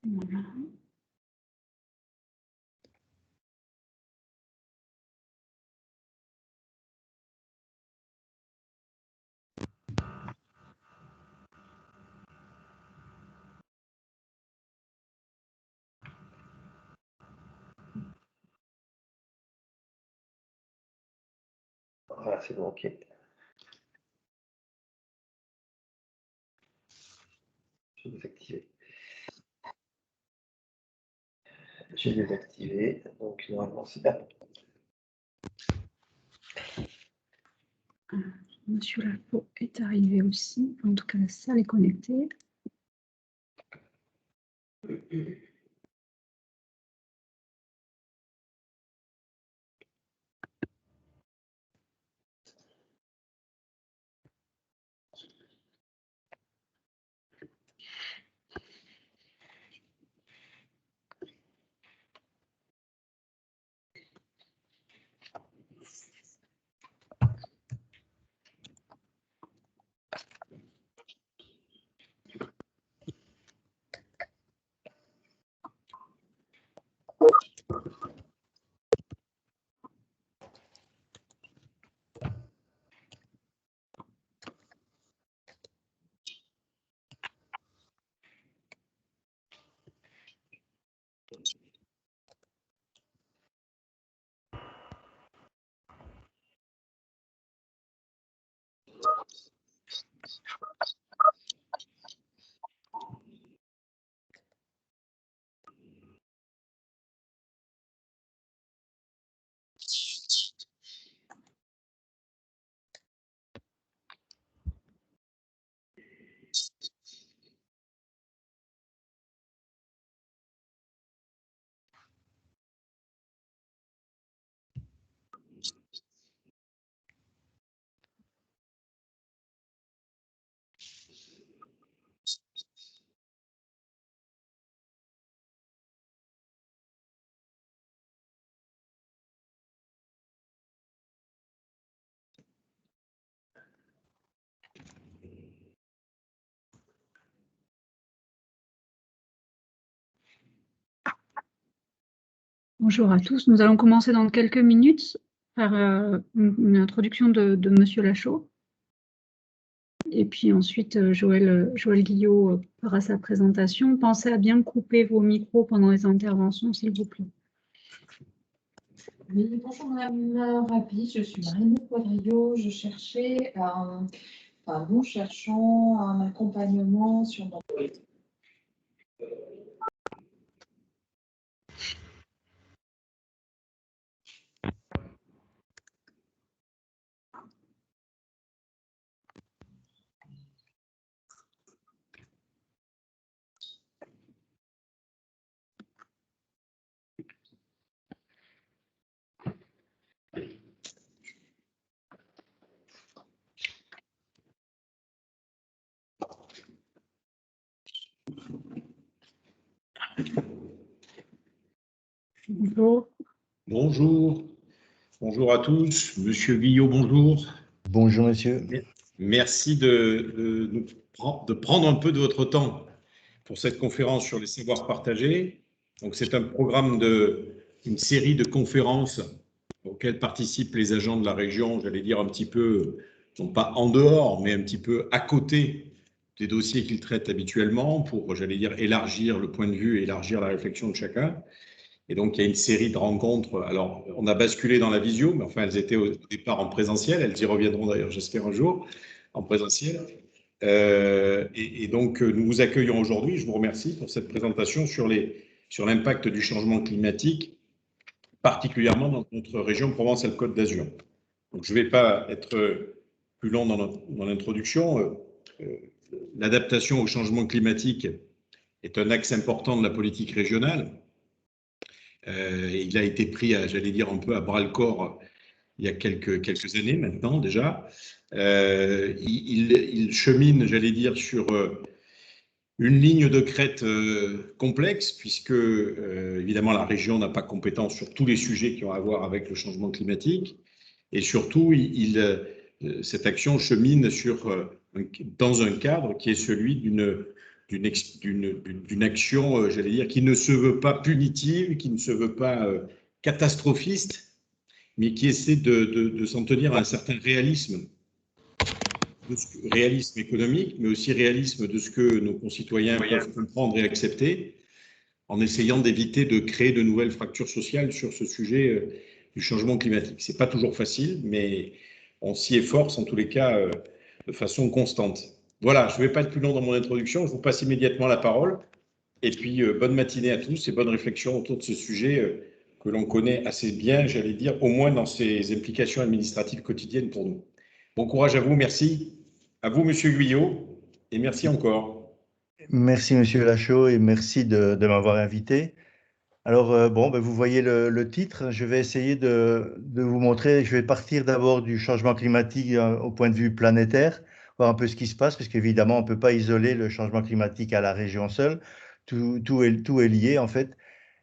Voilà. Voilà, c'est bon, ok. Je vais désactiver. J'ai désactivé, donc normalement c'est bon. Monsieur Lafaux est arrivé aussi. En tout cas, la salle est connectée. Bonjour à tous. Nous allons commencer dans quelques minutes par une introduction de Monsieur Lachaud. Et puis ensuite, Joël Guillot fera sa présentation. Pensez à bien couper vos micros pendant les interventions, s'il vous plaît. Oui, bonjour Madame Rapi, je suis Marie Quadrio. Je cherchais, nous cherchons un accompagnement sur notre... Bonjour. Bonjour. Bonjour à tous. Monsieur Guillot, bonjour. Bonjour, monsieur. Merci de prendre un peu de votre temps pour cette conférence sur les savoirs partagés. Donc, c'est un programme une série de conférences auxquelles participent les agents de la région, j'allais dire un petit peu, non pas en dehors, mais un petit peu à côté des dossiers qu'ils traitent habituellement pour, j'allais dire, élargir le point de vue et élargir la réflexion de chacun. Et donc, il y a une série de rencontres. Alors, on a basculé dans la visio, mais enfin, elles étaient au départ en présentiel. Elles y reviendront d'ailleurs, j'espère, un jour, en présentiel. Et donc, nous vous accueillons aujourd'hui. Je vous remercie pour cette présentation sur l'impact du changement climatique, particulièrement dans notre région Provence-Alpes-Côte d'Azur. Donc, je ne vais pas être plus long dans l'introduction. L'adaptation au changement climatique est un axe important de la politique régionale. Il a été pris, j'allais dire, un peu à bras-le-corps il y a quelques années maintenant déjà. Il chemine, j'allais dire, sur une ligne de crête complexe, puisque évidemment la région n'a pas compétence sur tous les sujets qui ont à voir avec le changement climatique. Et surtout, cette action chemine dans un cadre qui est celui d'une action, j'allais dire, qui ne se veut pas punitive, qui ne se veut pas catastrophiste, mais qui essaie de s'en tenir à un certain réalisme, réalisme économique, mais aussi réalisme de ce que nos concitoyens peuvent comprendre et accepter, en essayant d'éviter de créer de nouvelles fractures sociales sur ce sujet du changement climatique. Ce n'est pas toujours facile, mais on s'y efforce en tous les cas de façon constante. Voilà, je ne vais pas être plus long dans mon introduction, je vous passe immédiatement la parole. Et puis, bonne matinée à tous et bonne réflexion autour de ce sujet que l'on connaît assez bien, j'allais dire, au moins dans ses implications administratives quotidiennes pour nous. Bon courage à vous, merci. À vous, Monsieur Guyot, et merci encore. Merci, Monsieur Lachaud, et merci de m'avoir invité. Alors, bon, ben, vous voyez le titre. Je vais essayer de vous montrer. Je vais partir d'abord du changement climatique au point de vue planétaire, voir un peu ce qui se passe, parce qu'évidemment, on ne peut pas isoler le changement climatique à la région seule. Tout est lié, en fait.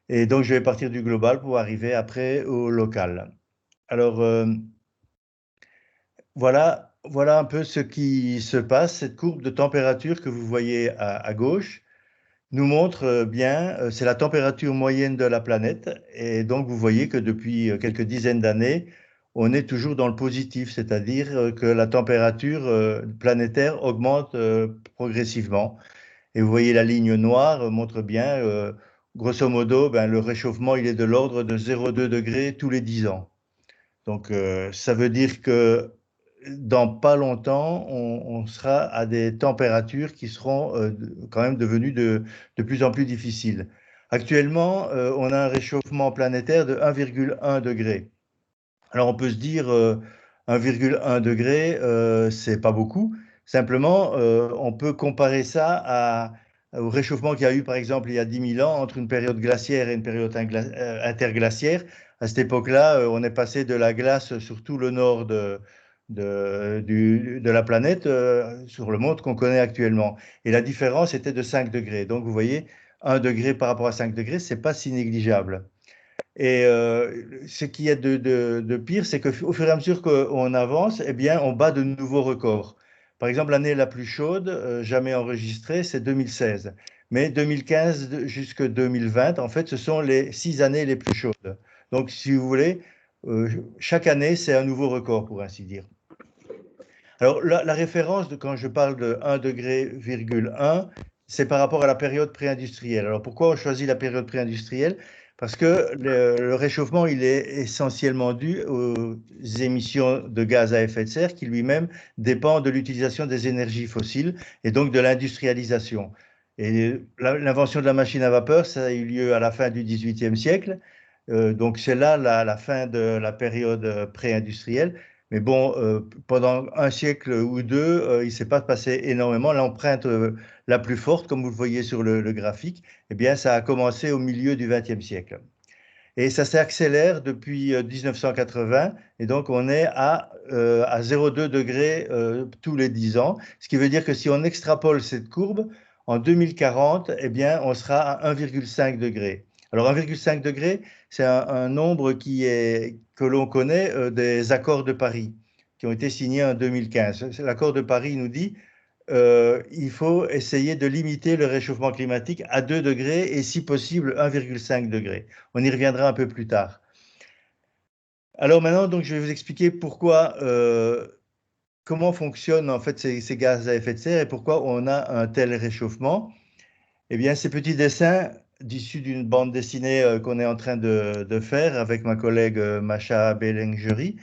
Et donc, je vais partir du global pour arriver après au local. Alors, voilà un peu ce qui se passe. Cette courbe de température que vous voyez à gauche nous montre bien, c'est la température moyenne de la planète. Et donc, vous voyez que depuis quelques dizaines d'années, on est toujours dans le positif, c'est-à-dire que la température planétaire augmente progressivement. Et vous voyez la ligne noire montre bien, grosso modo, ben, le réchauffement, il est de l'ordre de 0,2 degrés tous les 10 ans. Donc, ça veut dire que dans pas longtemps, on sera à des températures qui seront quand même devenues de plus en plus difficiles. Actuellement, on a un réchauffement planétaire de 1,1 degré. Alors, on peut se dire 1,1 degré, c'est pas beaucoup. Simplement, on peut comparer ça au réchauffement qu'il y a eu, par exemple, il y a 10 000 ans, entre une période glaciaire et une période interglaciaire. À cette époque-là, on est passé de la glace sur tout le nord de la planète sur le monde qu'on connaît actuellement. Et la différence était de 5 degrés. Donc, vous voyez, 1 degré par rapport à 5 degrés, ce n'est pas si négligeable. Et ce qui est de pire, c'est qu'au fur et à mesure qu'on avance, eh bien, on bat de nouveaux records. Par exemple, l'année la plus chaude jamais enregistrée, c'est 2016. Mais 2015 jusqu'à 2020, en fait, ce sont les 6 années les plus chaudes. Donc, si vous voulez, chaque année, c'est un nouveau record, pour ainsi dire. Alors, la référence, quand je parle de 1 degré, c'est par rapport à la période pré-industrielle. Alors, pourquoi on choisit la période pré-industrielle? Parce que le réchauffement, il est essentiellement dû aux émissions de gaz à effet de serre qui lui-même dépendent de l'utilisation des énergies fossiles et donc de l'industrialisation. Et l'invention de la machine à vapeur, ça a eu lieu à la fin du XVIIIe siècle. Donc, c'est là la fin de la période pré-industrielle. Mais bon, pendant un siècle ou deux, il ne s'est pas passé énormément. L'empreinte la plus forte, comme vous le voyez sur le graphique, eh bien, ça a commencé au milieu du XXe siècle. Et ça s'accélère depuis 1980, et donc on est à 0,2 degrés tous les 10 ans, ce qui veut dire que si on extrapole cette courbe, en 2040, eh bien, on sera à 1,5 degré. Alors 1,5 degré, c'est un nombre que l'on connaît des accords de Paris, qui ont été signés en 2015. L'accord de Paris nous dit il faut essayer de limiter le réchauffement climatique à 2 degrés et si possible 1,5 degré. On y reviendra un peu plus tard. Alors maintenant, donc, je vais vous expliquer comment fonctionnent en fait ces gaz à effet de serre et pourquoi on a un tel réchauffement. Eh bien, ces petits dessins issus d'une bande dessinée qu'on est en train de faire avec ma collègue Macha Bellengeri,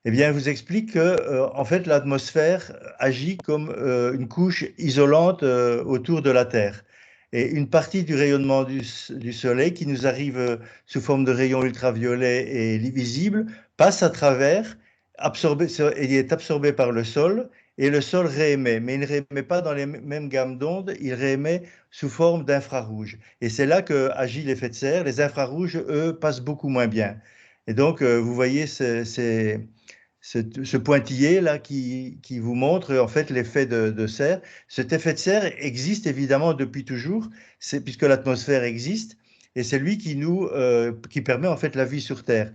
eh bien, vous explique que, en fait, l'atmosphère agit comme une couche isolante autour de la Terre. Et une partie du rayonnement du Soleil qui nous arrive sous forme de rayons ultraviolets et visibles passe à travers, et est absorbé par le sol, et le sol réémet. Mais il ne réémet pas dans les mêmes gammes d'ondes, il réémet sous forme d'infrarouge. Et c'est là qu'agit l'effet de serre. Les infrarouges, eux, passent beaucoup moins bien. Et donc, vous voyez, ce pointillé là qui vous montre en fait l'effet de serre. Cet effet de serre existe évidemment depuis toujours, puisque l'atmosphère existe, et c'est lui qui permet en fait la vie sur Terre.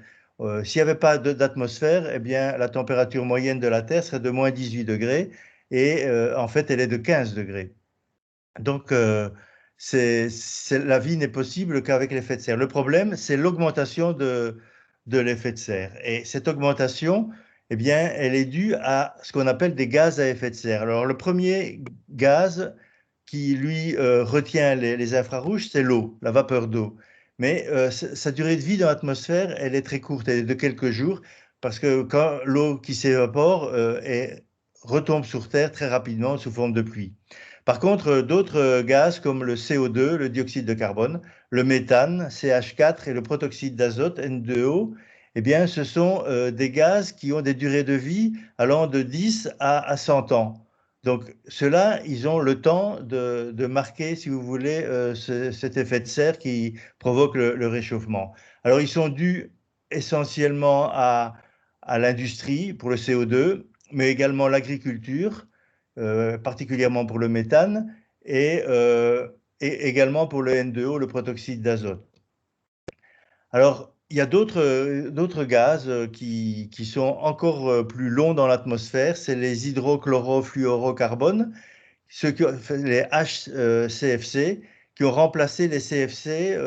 S'il n'y avait pas d'atmosphère, eh bien la température moyenne de la Terre serait de moins 18 degrés, et en fait elle est de 15 degrés. Donc, la vie n'est possible qu'avec l'effet de serre. Le problème, c'est l'augmentation de l'effet de serre. Et cette augmentation, eh bien, elle est due à ce qu'on appelle des gaz à effet de serre. Alors, le premier gaz qui, lui, retient les infrarouges, c'est l'eau, la vapeur d'eau. Mais sa durée de vie dans l'atmosphère, elle est très courte, elle est de quelques jours, parce que quand l'eau qui s'évapore retombe sur Terre très rapidement sous forme de pluie. Par contre, d'autres gaz comme le CO2, le dioxyde de carbone, le méthane, CH4 et le protoxyde d'azote, N2O, eh bien, ce sont des gaz qui ont des durées de vie allant de 10 à 100 ans. Donc, ceux-là, ils ont le temps de marquer, si vous voulez, cet effet de serre qui provoque le réchauffement. Alors, ils sont dus essentiellement à l'industrie pour le CO2, mais également l'agriculture, particulièrement pour le méthane, et également pour le N2O, le protoxyde d'azote. Alors, il y a d'autres gaz qui sont encore plus longs dans l'atmosphère, c'est les hydrochlorofluorocarbones, les HCFC, qui ont remplacé les CFC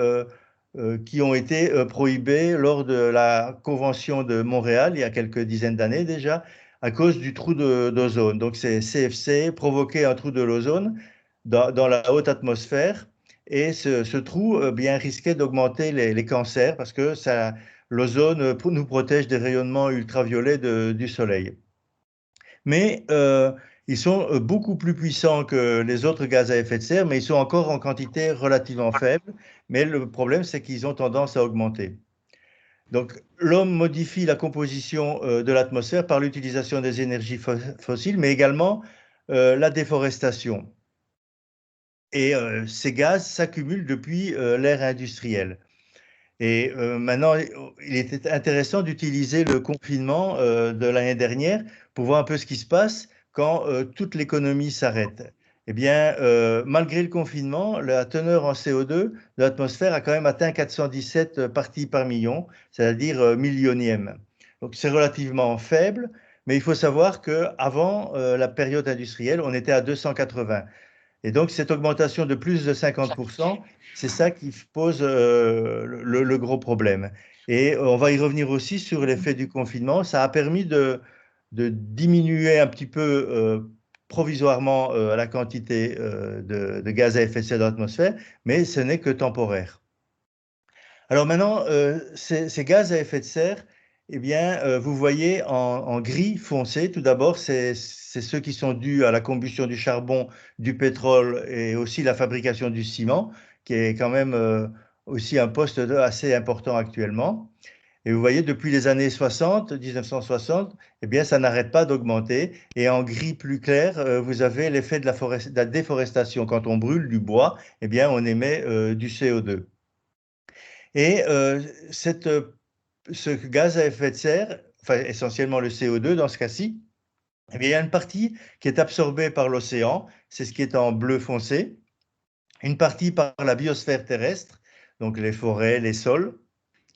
qui ont été prohibés lors de la Convention de Montréal, il y a quelques dizaines d'années déjà, à cause du trou d'ozone. Donc, ces CFC provoquaient un trou de l'ozone dans la haute atmosphère. Et ce trou bien risquait d'augmenter les cancers parce que l'ozone nous protège des rayonnements ultraviolets du soleil. Mais ils sont beaucoup plus puissants que les autres gaz à effet de serre, mais ils sont encore en quantité relativement faible. Mais le problème, c'est qu'ils ont tendance à augmenter. Donc, l'homme modifie la composition de l'atmosphère par l'utilisation des énergies fossiles, mais également la déforestation. Et ces gaz s'accumulent depuis l'ère industrielle. Et maintenant, il était intéressant d'utiliser le confinement de l'année dernière pour voir un peu ce qui se passe quand toute l'économie s'arrête. Eh bien, malgré le confinement, la teneur en CO2 de l'atmosphère a quand même atteint 417 parties par million, c'est-à-dire millionième. Donc, c'est relativement faible, mais il faut savoir qu'avant la période industrielle, on était à 280. Et donc, cette augmentation de plus de 50%, c'est ça qui pose le gros problème. Et on va y revenir aussi sur l'effet du confinement. Ça a permis de diminuer un petit peu provisoirement la quantité de gaz à effet de serre dans l'atmosphère, mais ce n'est que temporaire. Alors maintenant, ces gaz à effet de serre, eh bien, vous voyez en gris foncé, tout d'abord, c'est ceux qui sont dus à la combustion du charbon, du pétrole et aussi la fabrication du ciment, qui est quand même aussi un poste assez important actuellement. Et vous voyez, depuis les années 60, 1960, eh bien, ça n'arrête pas d'augmenter. Et en gris plus clair, vous avez l'effet de la déforestation. Quand on brûle du bois, eh bien, on émet du CO2. Et ce gaz à effet de serre, enfin essentiellement le CO2 dans ce cas-ci, eh bien, il y a une partie qui est absorbée par l'océan, c'est ce qui est en bleu foncé, une partie par la biosphère terrestre, donc les forêts, les sols,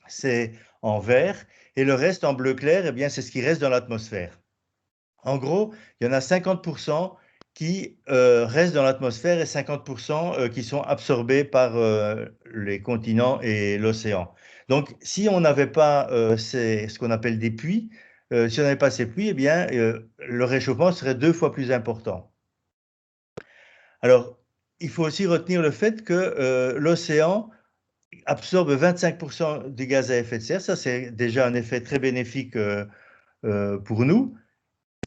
c'est en vert, et le reste en bleu clair, eh bien, c'est ce qui reste dans l'atmosphère. En gros, il y en a 50% qui restent dans l'atmosphère et 50% qui sont absorbés par les continents et l'océan. Donc, si on n'avait pas ce qu'on appelle des puits, si on n'avait pas ces puits, eh bien, le réchauffement serait 2 fois plus important. Alors, il faut aussi retenir le fait que l'océan absorbe 25% des gaz à effet de serre. Ça, c'est déjà un effet très bénéfique pour nous.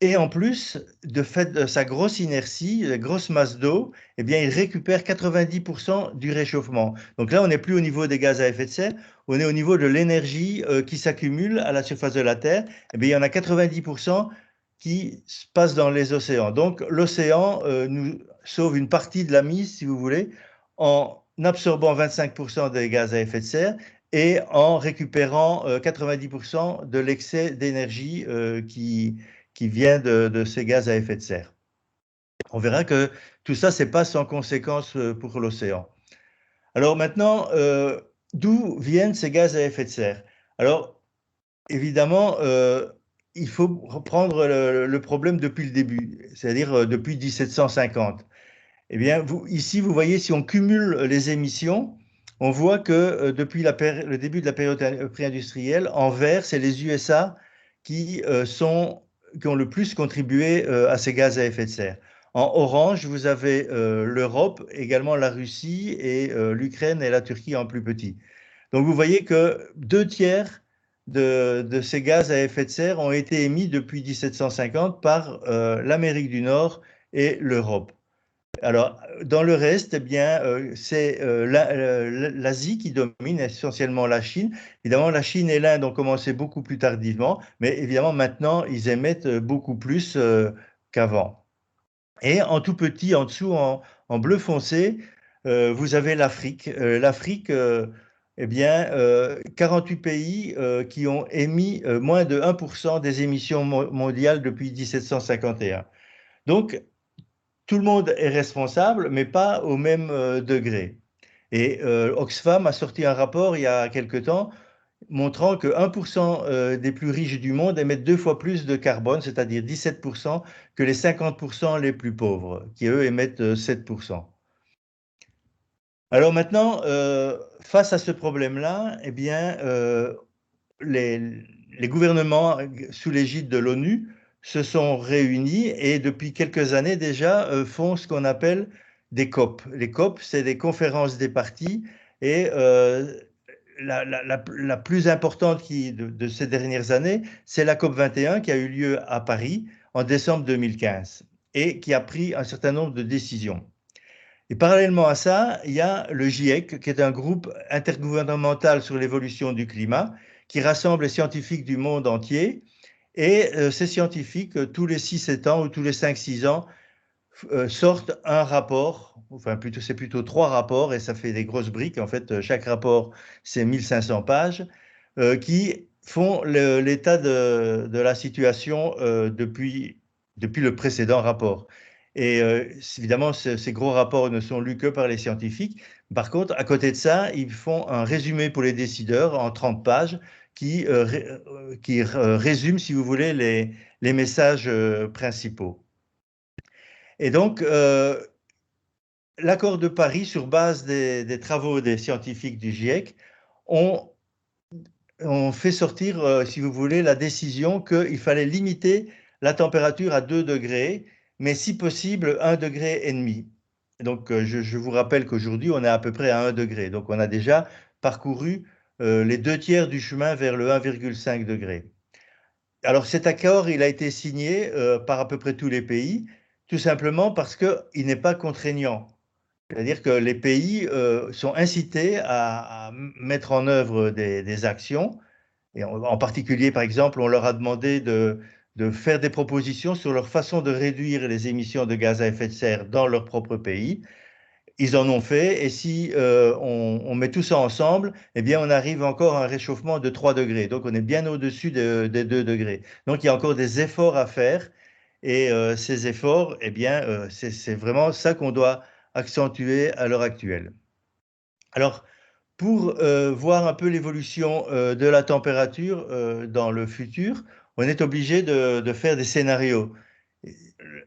Et en plus, de fait de sa grosse inertie, la grosse masse d'eau, eh bien, il récupère 90% du réchauffement. Donc là, on n'est plus au niveau des gaz à effet de serre, on est au niveau de l'énergie qui s'accumule à la surface de la Terre. Eh bien, il y en a 90% qui se passent dans les océans. Donc, l'océan nous sauve une partie de la mise, si vous voulez, en absorbant 25% des gaz à effet de serre et en récupérant 90% de l'excès d'énergie qui vient de ces gaz à effet de serre. On verra que tout ça, ce n'est pas sans conséquence pour l'océan. Alors maintenant, d'où viennent ces gaz à effet de serre? Alors, évidemment, il faut reprendre le problème depuis le début, c'est-à-dire depuis 1750. Eh bien, ici, vous voyez, si on cumule les émissions, on voit que depuis le début de la période pré-industrielle, en vert, c'est les USA qui ont le plus contribué à ces gaz à effet de serre. En orange, vous avez l'Europe, également la Russie et l'Ukraine et la Turquie en plus petit. Donc, vous voyez que 2 tiers de ces gaz à effet de serre ont été émis depuis 1750 par l'Amérique du Nord et l'Europe. Alors, dans le reste, eh bien, c'est l'Asie qui domine, essentiellement la Chine. Évidemment, la Chine et l'Inde ont commencé beaucoup plus tardivement, mais évidemment, maintenant, ils émettent beaucoup plus qu'avant. Et en tout petit, en dessous, en bleu foncé, vous avez l'Afrique. L'Afrique, eh bien, 48 pays qui ont émis moins de 1% des émissions mondiales depuis 1751. Donc, tout le monde est responsable, mais pas au même degré. Et Oxfam a sorti un rapport il y a quelque temps montrant que 1% des plus riches du monde émettent 2 fois plus de carbone, c'est-à-dire 17%, que les 50% les plus pauvres, qui eux émettent 7%. Alors maintenant, face à ce problème-là, eh bien, les gouvernements sous l'égide de l'ONU se sont réunis et depuis quelques années déjà font ce qu'on appelle des COP. Les COP, c'est des conférences des parties et la plus importante de ces dernières années, c'est la COP 21 qui a eu lieu à Paris en décembre 2015 et qui a pris un certain nombre de décisions. Et parallèlement à ça, il y a le GIEC, qui est un groupe intergouvernemental sur l'évolution du climat, qui rassemble les scientifiques du monde entier. Et ces scientifiques, tous les 6-7 ans ou tous les 5-6 ans, sortent un rapport, enfin c'est plutôt 3 rapports, et ça fait des grosses briques. En fait, chaque rapport, c'est 1500 pages, qui font l'état de la situation depuis le précédent rapport. Et évidemment, ces gros rapports ne sont lus que par les scientifiques. Par contre, à côté de ça, ils font un résumé pour les décideurs en 30 pages qui résume, si vous voulez, les messages principaux. Et donc, l'accord de Paris, sur base des travaux des scientifiques du GIEC, ont fait sortir, si vous voulez, la décision qu'il fallait limiter la température à 2 degrés, mais si possible 1,5 degré. Donc, je vous rappelle qu'aujourd'hui, on est à peu près à 1 degré. Donc, on a déjà parcouru les 2 tiers du chemin vers le 1,5 degré. Alors, cet accord, il a été signé par à peu près tous les pays, tout simplement parce qu'il n'est pas contraignant. C'est-à-dire que les pays sont incités à mettre en œuvre des actions. Et en particulier, par exemple, on leur a demandé de faire des propositions sur leur façon de réduire les émissions de gaz à effet de serre dans leur propre pays. Ils en ont fait, et si on met tout ça ensemble, eh bien, on arrive encore à un réchauffement de 3 degrés. Donc, on est bien au-dessus des 2 degrés. Donc, il y a encore des efforts à faire, et ces efforts, eh bien, c'est vraiment ça qu'on doit accentuer à l'heure actuelle. Alors, pour voir un peu l'évolution de la température dans le futur, on est obligé de faire des scénarios.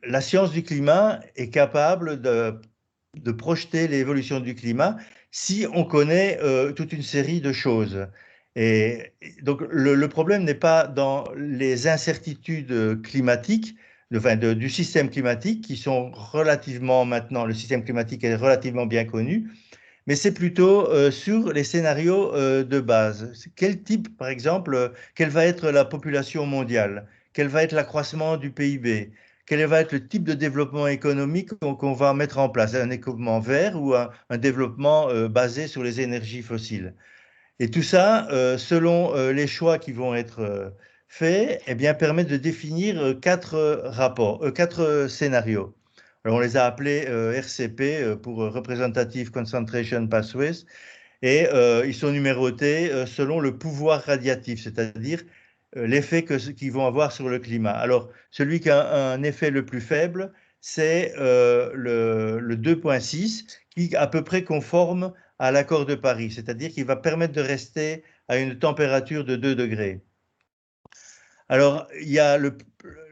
La science du climat est capable de projeter l'évolution du climat si on connaît toute une série de choses. Et donc, le problème n'est pas dans les incertitudes climatiques, du système climatique, qui sont relativement maintenant, le système climatique est relativement bien connu, mais c'est plutôt sur les scénarios de base. Quel type, par exemple, quelle va être la population mondiale? Quel va être l'accroissement du PIB? Quel va être le type de développement économique qu'on va mettre en place? Un développement vert ou un développement basé sur les énergies fossiles? Et tout ça, selon les choix qui vont être faits, eh bien, permet de définir 4 scénarios. Alors, on les a appelés RCP pour Representative Concentration Pathways, et ils sont numérotés selon le pouvoir radiatif, c'est-à-dire l'effet qu'ils vont avoir sur le climat. Alors, celui qui a un effet le plus faible, c'est le 2,6, qui est à peu près conforme à l'accord de Paris, c'est-à-dire qu'il va permettre de rester à une température de 2 degrés. Alors, il y a le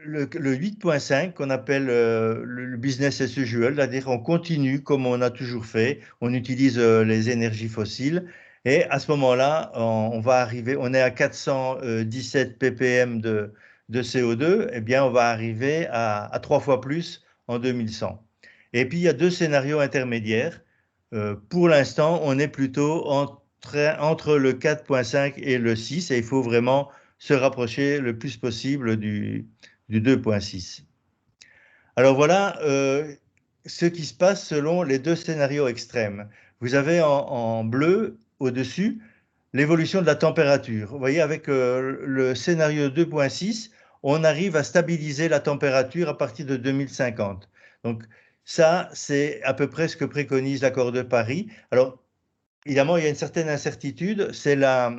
8.5 qu'on appelle le business as usual, c'est-à-dire on continue comme on a toujours fait, on utilise les énergies fossiles, et à ce moment-là, on va arriver, on est à 417 ppm de CO2, eh bien on va arriver à 3 fois plus en 2100. Et puis il y a deux scénarios intermédiaires. Pour l'instant, on est plutôt entre le 4.5 et le 6, et il faut vraiment se rapprocher le plus possible du 2.6. Alors voilà ce qui se passe selon les deux scénarios extrêmes. Vous avez en bleu au-dessus l'évolution de la température. Vous voyez, avec le scénario 2.6, on arrive à stabiliser la température à partir de 2050. Donc ça, c'est à peu près ce que préconise l'accord de Paris. Alors, évidemment, il y a une certaine incertitude, c'est la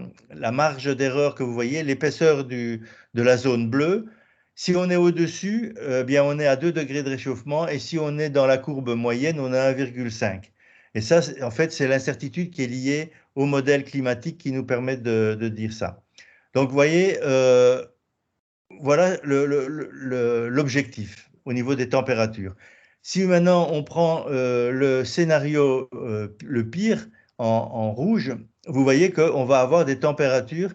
marge d'erreur que vous voyez, l'épaisseur de la zone bleue. Si on est au-dessus, bien on est à 2 degrés de réchauffement, et si on est dans la courbe moyenne, on est à 1,5. Et ça, en fait, c'est l'incertitude qui est liée au modèle climatique qui nous permet de dire ça. Donc, vous voyez, voilà l'objectif au niveau des températures. Si maintenant on prend le scénario le pire en rouge, vous voyez qu'on va avoir des températures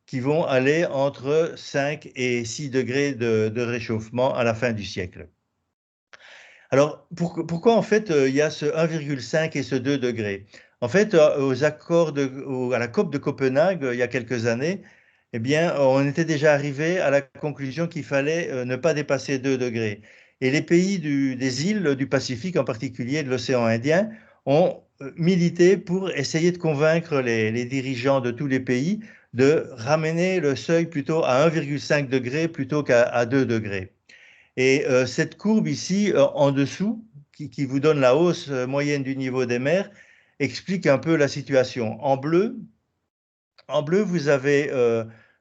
qui vont aller entre 5 et 6 degrés de réchauffement à la fin du siècle. Alors, pourquoi en fait il y a ce 1,5 et ce 2 degrés? En fait, aux accords à la COP de Copenhague, il y a quelques années, eh bien, on était déjà arrivé à la conclusion qu'il fallait ne pas dépasser 2 degrés. Et les pays des îles du Pacifique, en particulier de l'océan Indien, ont milité pour essayer de convaincre les dirigeants de tous les pays de ramener le seuil plutôt à 1,5 degré plutôt qu'à 2 degrés. Et cette courbe ici, en dessous, qui vous donne la hausse moyenne du niveau des mers, explique un peu la situation. En bleu, vous avez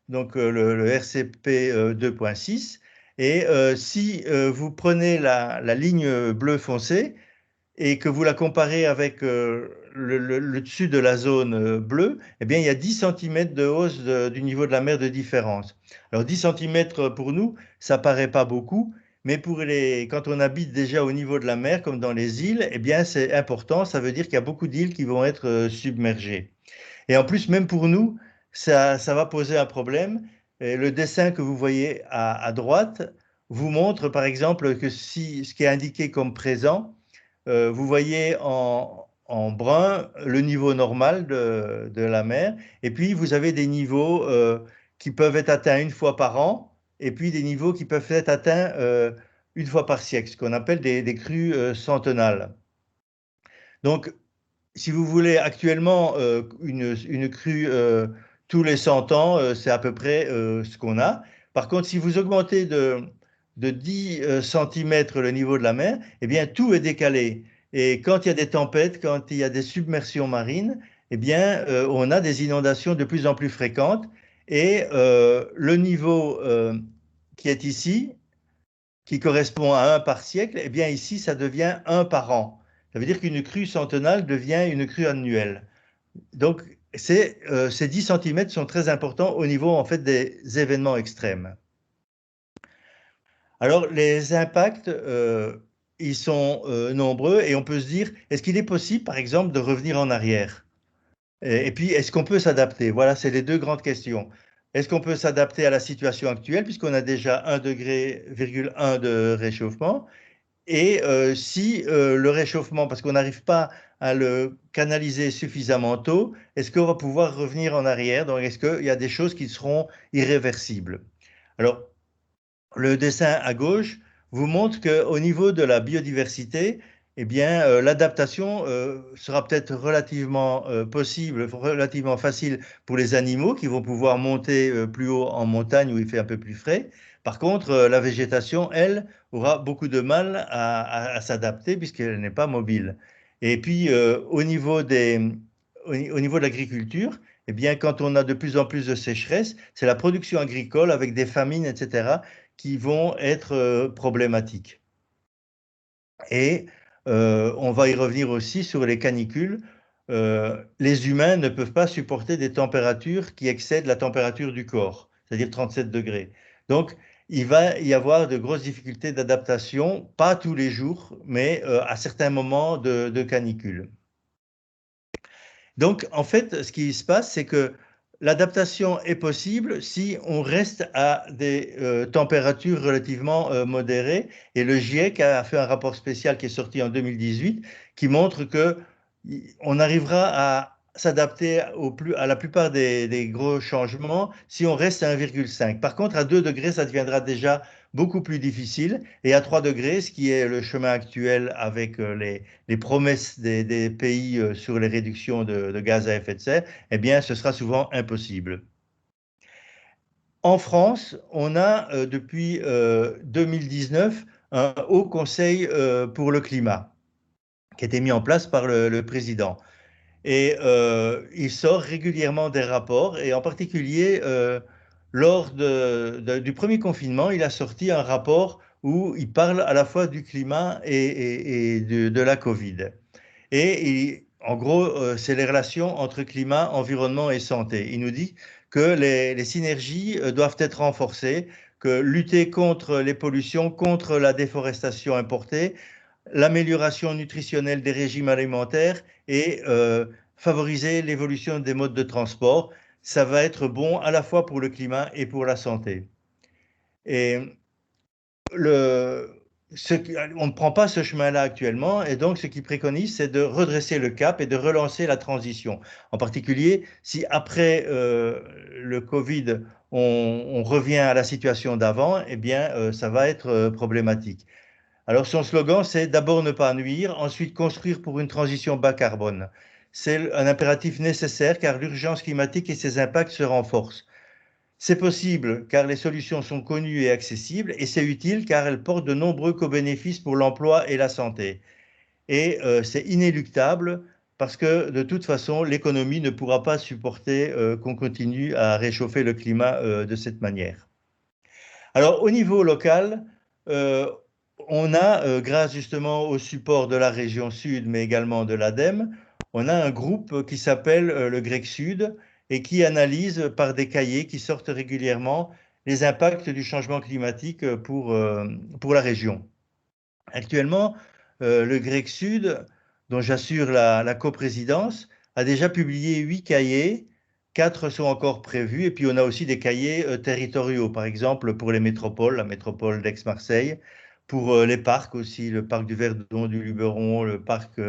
donc le RCP 2.6, et si vous prenez la ligne bleu foncé et que vous la comparez avec le dessus de la zone bleue, eh bien, il y a 10 cm de hausse du niveau de la mer de différence. Alors 10 cm pour nous, ça paraît pas beaucoup, mais quand on habite déjà au niveau de la mer, comme dans les îles, eh bien, c'est important. Ça veut dire qu'il y a beaucoup d'îles qui vont être submergées. Et en plus, même pour nous, ça va poser un problème. Et le dessin que vous voyez à droite vous montre, par exemple, que si ce qui est indiqué comme présent, vous voyez en brun le niveau normal de la mer, et puis vous avez des niveaux qui peuvent être atteints une fois par an, et puis des niveaux qui peuvent être atteints une fois par siècle, ce qu'on appelle des crues centennales. Donc, si vous voulez, actuellement, une crue tous les 100 ans, c'est à peu près ce qu'on a. Par contre, si vous augmentez de 10 cm le niveau de la mer, eh bien, tout est décalé. Et quand il y a des tempêtes, quand il y a des submersions marines, eh bien, on a des inondations de plus en plus fréquentes. Et le niveau qui est ici, qui correspond à 1 par siècle, eh bien, ici, ça devient 1 par an. Ça veut dire qu'une crue centennale devient une crue annuelle. Donc, ces 10 cm sont très importants au niveau en fait, des événements extrêmes. Alors, les impacts, ils sont nombreux, et on peut se dire, est-ce qu'il est possible, par exemple, de revenir en arrière? Et puis, est-ce qu'on peut s'adapter? Voilà, c'est les deux grandes questions. Est-ce qu'on peut s'adapter à la situation actuelle, puisqu'on a déjà 1,1 degré de réchauffement? Et si le réchauffement, parce qu'on n'arrive pas à le canaliser suffisamment tôt, est-ce qu'on va pouvoir revenir en arrière? Donc, est-ce qu'il y a des choses qui seront irréversibles? Alors, le dessin à gauche vous montre qu'au niveau de la biodiversité, eh bien, l'adaptation sera peut-être relativement possible, relativement facile pour les animaux qui vont pouvoir monter plus haut en montagne où il fait un peu plus frais. Par contre, la végétation, elle, aura beaucoup de mal à s'adapter puisqu'elle n'est pas mobile. Et puis, au niveau de l'agriculture, eh bien, quand on a de plus en plus de sécheresse, c'est la production agricole avec des famines, etc., qui vont être problématiques. Et on va y revenir aussi sur les canicules. Les humains ne peuvent pas supporter des températures qui excèdent la température du corps, c'est-à-dire 37 degrés. Donc, il va y avoir de grosses difficultés d'adaptation, pas tous les jours, mais à certains moments de canicule. Donc, en fait, ce qui se passe, c'est que l'adaptation est possible si on reste à des températures relativement modérées. Et le GIEC a fait un rapport spécial qui est sorti en 2018 qui montre qu'on arrivera à s'adapter à la plupart des gros changements si on reste à 1,5. Par contre, à 2 degrés, ça deviendra déjà beaucoup plus difficile. Et à 3 degrés, ce qui est le chemin actuel avec les promesses des pays sur les réductions de gaz à effet de serre, eh bien, ce sera souvent impossible. En France, on a depuis 2019 un Haut Conseil pour le climat qui a été mis en place par le président. Et il sort régulièrement des rapports, et en particulier, lors du premier confinement, il a sorti un rapport où il parle à la fois du climat et de la Covid. Et en gros, c'est les relations entre climat, environnement et santé. Il nous dit que les synergies doivent être renforcées, que lutter contre les pollutions, contre la déforestation importée, l'amélioration nutritionnelle des régimes alimentaires et favoriser l'évolution des modes de transport, ça va être bon à la fois pour le climat et pour la santé. Et on ne prend pas ce chemin-là actuellement, et donc ce qu'il préconise, c'est de redresser le cap et de relancer la transition. En particulier, si après le Covid, on revient à la situation d'avant, eh bien, ça va être problématique. Alors son slogan, c'est d'abord ne pas nuire, ensuite construire pour une transition bas carbone. C'est un impératif nécessaire car l'urgence climatique et ses impacts se renforcent. C'est possible car les solutions sont connues et accessibles, et c'est utile car elles portent de nombreux co-bénéfices pour l'emploi et la santé. Et c'est inéluctable parce que de toute façon, l'économie ne pourra pas supporter qu'on continue à réchauffer le climat de cette manière. Alors au niveau local, on a, grâce justement au support de la région Sud, mais également de l'ADEME, on a un groupe qui s'appelle le GREC Sud et qui analyse par des cahiers qui sortent régulièrement les impacts du changement climatique pour la région. Actuellement, le GREC Sud, dont j'assure la coprésidence, a déjà publié 8 cahiers, 4 sont encore prévus, et puis on a aussi des cahiers territoriaux, par exemple pour les métropoles, la métropole d'Aix-Marseille, pour les parcs aussi, le parc du Verdon, du Luberon, le parc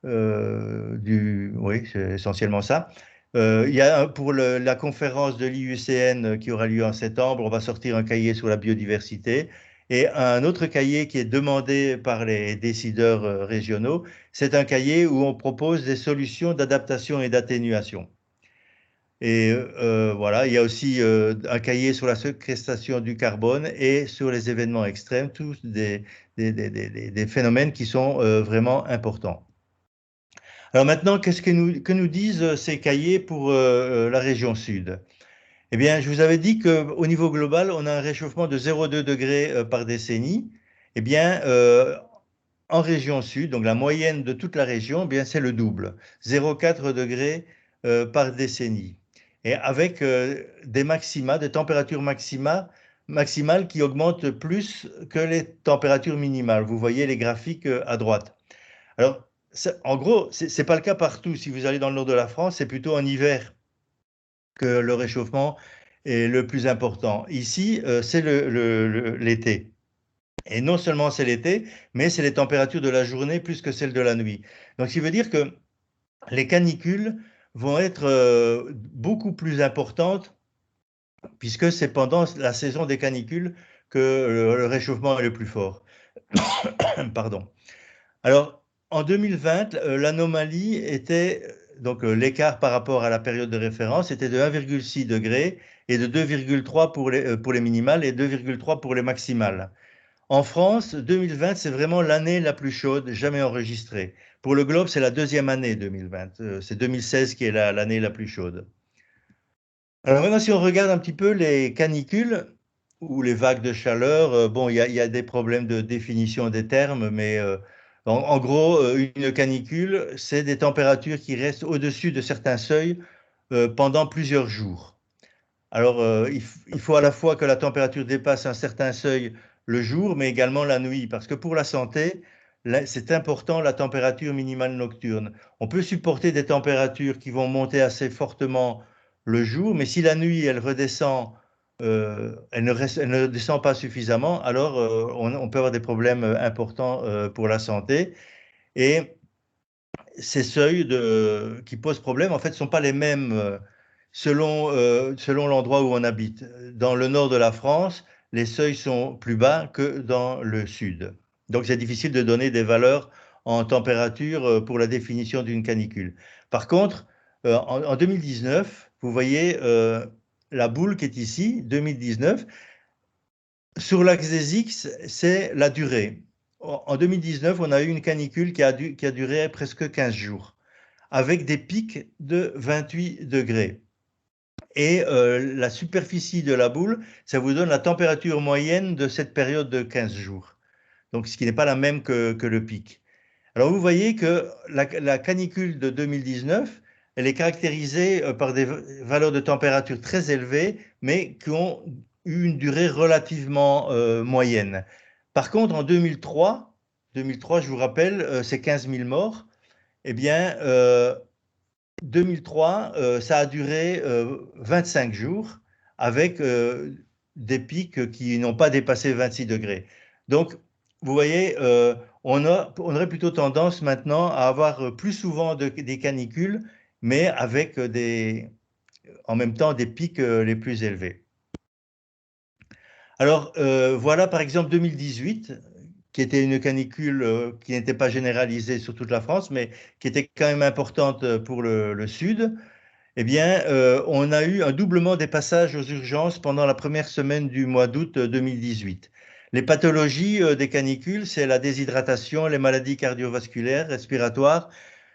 oui, c'est essentiellement ça. Il y a pour la conférence de l'IUCN qui aura lieu en septembre, on va sortir un cahier sur la biodiversité. Et un autre cahier qui est demandé par les décideurs régionaux, c'est un cahier où on propose des solutions d'adaptation et d'atténuation. Et voilà, il y a aussi un cahier sur la séquestration du carbone et sur les événements extrêmes, tous des phénomènes qui sont vraiment importants. Alors maintenant, qu'est-ce que nous disent ces cahiers pour la région Sud? Eh bien, je vous avais dit qu'au niveau global, on a un réchauffement de 0,2 degrés par décennie. Eh bien, en région Sud, donc la moyenne de toute la région, eh bien c'est le double, 0,4 degrés par décennie. Et avec des maxima, des températures maximales qui augmentent plus que les températures minimales. Vous voyez les graphiques à droite. Alors, en gros, ce n'est pas le cas partout. Si vous allez dans le nord de la France, c'est plutôt en hiver que le réchauffement est le plus important. Ici, c'est l'été. Et non seulement c'est l'été, mais c'est les températures de la journée plus que celles de la nuit. Donc, ce qui veut dire que les canicules vont être beaucoup plus importantes puisque c'est pendant la saison des canicules que le réchauffement est le plus fort. Pardon. Alors, en 2020, l'anomalie était, donc l'écart par rapport à la période de référence était de 1,6 degré et de 2,3 pour les minimales et 2,3 pour les maximales. En France, 2020, c'est vraiment l'année la plus chaude jamais enregistrée. Pour le globe, c'est la deuxième année 2020. C'est 2016 qui est l'année la plus chaude. Alors maintenant, si on regarde un petit peu les canicules ou les vagues de chaleur, bon, il y a des problèmes de définition des termes, mais en gros, une canicule, c'est des températures qui restent au-dessus de certains seuils pendant plusieurs jours. Alors, il faut à la fois que la température dépasse un certain seuil le jour, mais également la nuit, parce que pour la santé, c'est important la température minimale nocturne. On peut supporter des températures qui vont monter assez fortement le jour, mais si la nuit, elle redescend, elle ne descend pas suffisamment, alors on peut avoir des problèmes importants pour la santé. Et ces seuils qui posent problème, en fait, ne sont pas les mêmes selon l'endroit où on habite. Dans le nord de la France, les seuils sont plus bas que dans le sud. Donc, c'est difficile de donner des valeurs en température pour la définition d'une canicule. Par contre, en 2019, vous voyez la boule qui est ici, 2019. Sur l'axe des X, c'est la durée. En 2019, on a eu une canicule qui a duré presque 15 jours, avec des pics de 28 degrés. Et la superficie de la boule, ça vous donne la température moyenne de cette période de 15 jours. Donc, ce qui n'est pas la même que le pic. Alors, vous voyez que la canicule de 2019, elle est caractérisée par des valeurs de température très élevées, mais qui ont eu une durée relativement moyenne. Par contre, en 2003, je vous rappelle, c'est 15 000 morts. Eh bien, 2003, ça a duré 25 jours avec des pics qui n'ont pas dépassé 26 degrés. Donc, vous voyez, on aurait plutôt tendance maintenant à avoir plus souvent des canicules, mais avec en même temps des pics les plus élevés. Alors, voilà par exemple 2018, qui était une canicule qui n'était pas généralisée sur toute la France, mais qui était quand même importante pour le sud. Eh bien, on a eu un doublement des passages aux urgences pendant la première semaine du mois d'août 2018. Les pathologies des canicules, c'est la déshydratation, les maladies cardiovasculaires, respiratoires,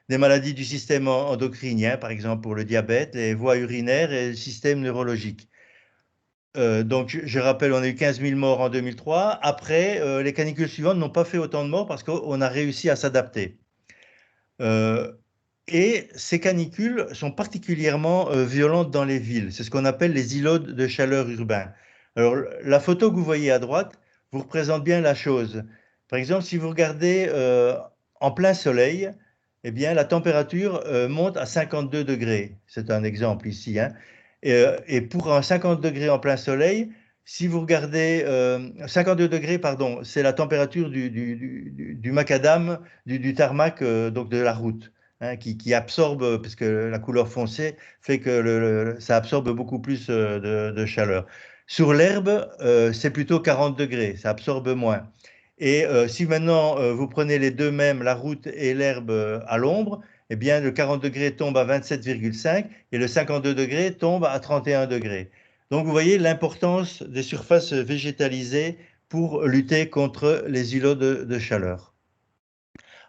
des maladies du système endocrinien, par exemple pour le diabète, les voies urinaires et le système neurologique. Donc, je rappelle, on a eu 15 000 morts en 2003. Après, les canicules suivantes n'ont pas fait autant de morts parce qu'on a réussi à s'adapter. Et ces canicules sont particulièrement violentes dans les villes. C'est ce qu'on appelle les îlots de chaleur urbains. Alors, la photo que vous voyez à droite vous représente bien la chose. Par exemple, si vous regardez en plein soleil, eh bien, la température monte à 52 degrés. C'est un exemple ici, hein. Et pour un 50 degrés en plein soleil, si vous regardez 52 degrés, pardon, c'est la température du macadam, du tarmac, donc de la route. Hein, qui absorbe, parce que la couleur foncée fait que ça absorbe beaucoup plus de chaleur. Sur l'herbe, c'est plutôt 40 degrés, ça absorbe moins. Et si maintenant vous prenez les deux mêmes, la route et l'herbe à l'ombre, eh bien le 40 degrés tombe à 27,5 et le 52 degrés tombe à 31 degrés. Donc vous voyez l'importance des surfaces végétalisées pour lutter contre les îlots de chaleur.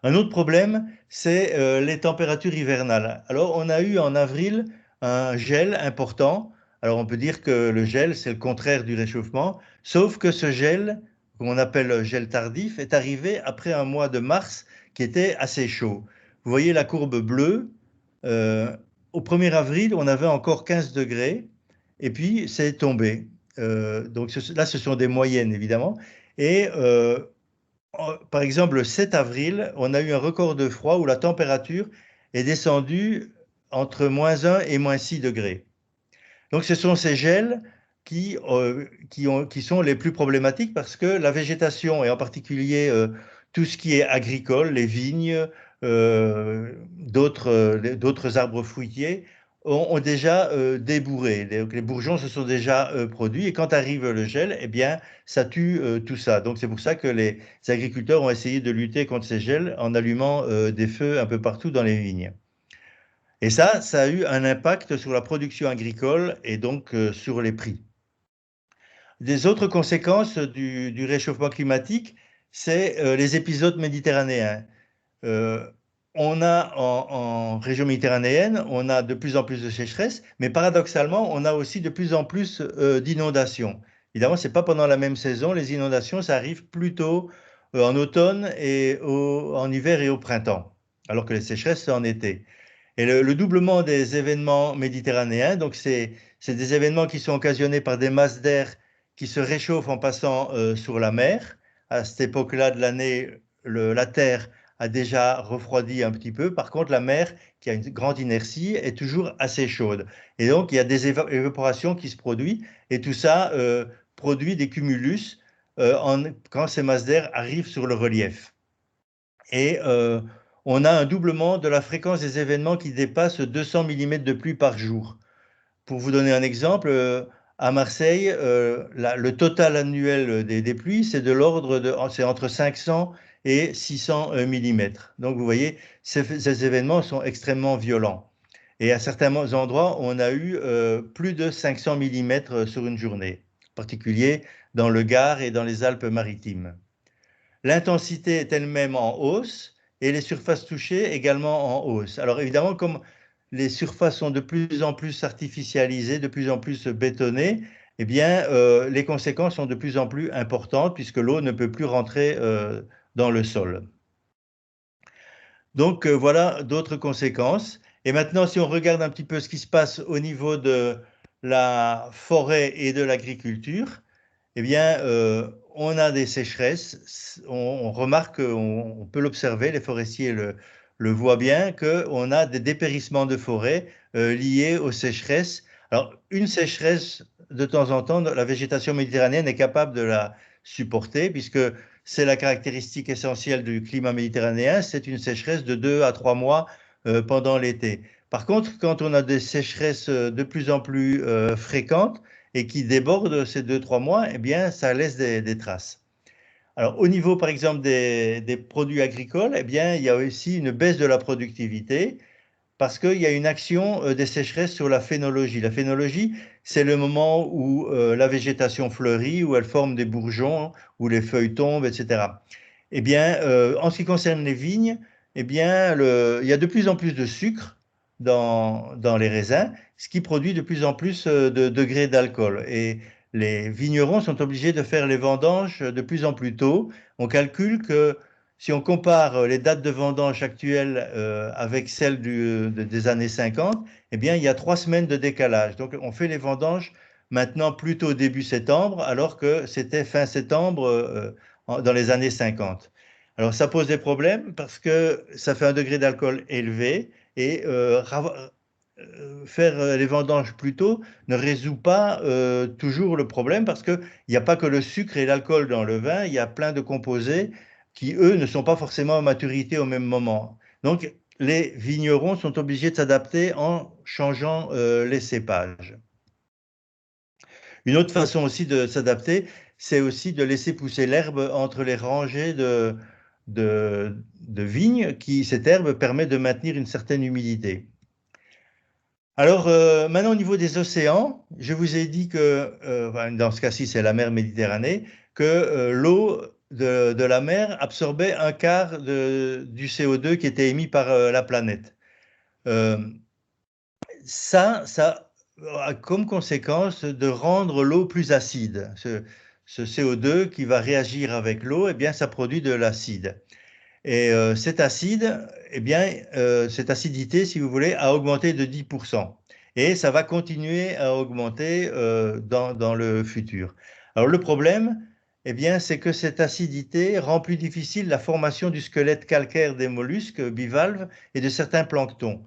Un autre problème, c'est les températures hivernales. Alors, on a eu en avril un gel important. Alors, on peut dire que le gel, c'est le contraire du réchauffement, sauf que ce gel, qu'on appelle gel tardif, est arrivé après un mois de mars qui était assez chaud. Vous voyez la courbe bleue. Au 1er avril, on avait encore 15 degrés, et puis c'est tombé. Donc là, ce sont des moyennes, évidemment. Et par exemple, le 7 avril, on a eu un record de froid où la température est descendue entre -1 et -6 degrés. Donc, ce sont ces gels qui sont les plus problématiques parce que la végétation, et en particulier tout ce qui est agricole, les vignes, d'autres arbres fruitiers, ont déjà débourré. Les bourgeons se sont déjà produits et quand arrive le gel, eh bien, ça tue tout ça. Donc, c'est pour ça que les agriculteurs ont essayé de lutter contre ces gels en allumant des feux un peu partout dans les vignes. Et ça a eu un impact sur la production agricole et donc sur les prix. Des autres conséquences du réchauffement climatique, c'est les épisodes méditerranéens. On a en région méditerranéenne, on a de plus en plus de sécheresse, mais paradoxalement, on a aussi de plus en plus d'inondations. Évidemment, ce n'est pas pendant la même saison. Les inondations, ça arrive plutôt en automne et en hiver et au printemps, alors que les sécheresses, c'est en été. Et le doublement des événements méditerranéens, donc c'est des événements qui sont occasionnés par des masses d'air qui se réchauffent en passant sur la mer. À cette époque-là de l'année, la Terre a déjà refroidi un petit peu. Par contre, la mer, qui a une grande inertie, est toujours assez chaude. Et donc, il y a des évaporations qui se produisent. Et tout ça produit des cumulus quand ces masses d'air arrivent sur le relief. Et on a un doublement de la fréquence des événements qui dépassent 200 mm de pluie par jour. Pour vous donner un exemple, à Marseille, le total annuel des pluies, c'est de l'ordre de, c'est entre 500 et 600 mm. Donc vous voyez, ces événements sont extrêmement violents. Et à certains endroits, on a eu plus de 500 mm sur une journée, en particulier dans le Gard et dans les Alpes-Maritimes. L'intensité est elle-même en hausse et les surfaces touchées également en hausse. Alors évidemment, comme les surfaces sont de plus en plus artificialisées, de plus en plus bétonnées, eh bien, les conséquences sont de plus en plus importantes puisque l'eau ne peut plus rentrer dans le sol. Donc voilà d'autres conséquences. Et maintenant, si on regarde un petit peu ce qui se passe au niveau de la forêt et de l'agriculture, eh bien, on a des sécheresses. On remarque, on peut l'observer, les forestiers le voient bien, qu'on a des dépérissements de forêt liés aux sécheresses. Alors, une sécheresse, de temps en temps, la végétation méditerranéenne est capable de la supporter, puisque c'est la caractéristique essentielle du climat méditerranéen, c'est une sécheresse de 2 à 3 mois pendant l'été. Par contre, quand on a des sécheresses de plus en plus fréquentes, et qui déborde ces 2-3 mois, eh bien, ça laisse des traces. Alors, au niveau, par exemple, des produits agricoles, eh bien, il y a aussi une baisse de la productivité parce qu'il y a une action des sécheresses sur la phénologie. La phénologie, c'est le moment où la végétation fleurit, où elle forme des bourgeons, où les feuilles tombent, etc. Eh bien, en ce qui concerne les vignes, eh bien, il y a de plus en plus de sucre dans les raisins, ce qui produit de plus en plus de degrés d'alcool. Et les vignerons sont obligés de faire les vendanges de plus en plus tôt. On calcule que si on compare les dates de vendange actuelles avec celles des années 50, eh bien, il y a 3 semaines de décalage. Donc, on fait les vendanges maintenant plutôt début septembre, alors que c'était fin septembre dans les années 50. Alors, ça pose des problèmes parce que ça fait un degré d'alcool élevé et faire les vendanges plus tôt ne résout pas toujours le problème parce qu'il n'y a pas que le sucre et l'alcool dans le vin, il y a plein de composés qui, eux, ne sont pas forcément à maturité au même moment. Donc, les vignerons sont obligés de s'adapter en changeant les cépages. Une autre façon aussi de s'adapter, c'est aussi de laisser pousser l'herbe entre les rangées de vignes, cette herbe permet de maintenir une certaine humidité. Alors, maintenant au niveau des océans, je vous ai dit que, dans ce cas-ci c'est la mer Méditerranée, que l'eau de la mer absorbait un quart du CO2 qui était émis par la planète. Ça a comme conséquence de rendre l'eau plus acide. Ce CO2 qui va réagir avec l'eau, eh bien, ça produit de l'acide. Et cet acide, eh bien, cette acidité, si vous voulez, a augmenté de 10%. Et ça va continuer à augmenter dans le futur. Alors le problème, eh bien, c'est que cette acidité rend plus difficile la formation du squelette calcaire des mollusques bivalves et de certains planctons.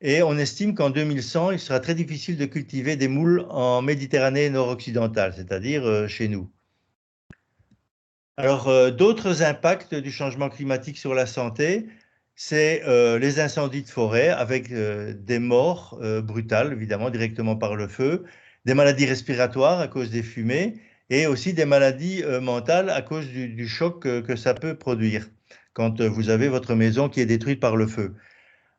Et on estime qu'en 2100, il sera très difficile de cultiver des moules en Méditerranée nord-occidentale, c'est-à-dire chez nous. Alors, d'autres impacts du changement climatique sur la santé, c'est les incendies de forêt avec des morts brutales, évidemment, directement par le feu, des maladies respiratoires à cause des fumées et aussi des maladies mentales à cause du choc que ça peut produire quand vous avez votre maison qui est détruite par le feu.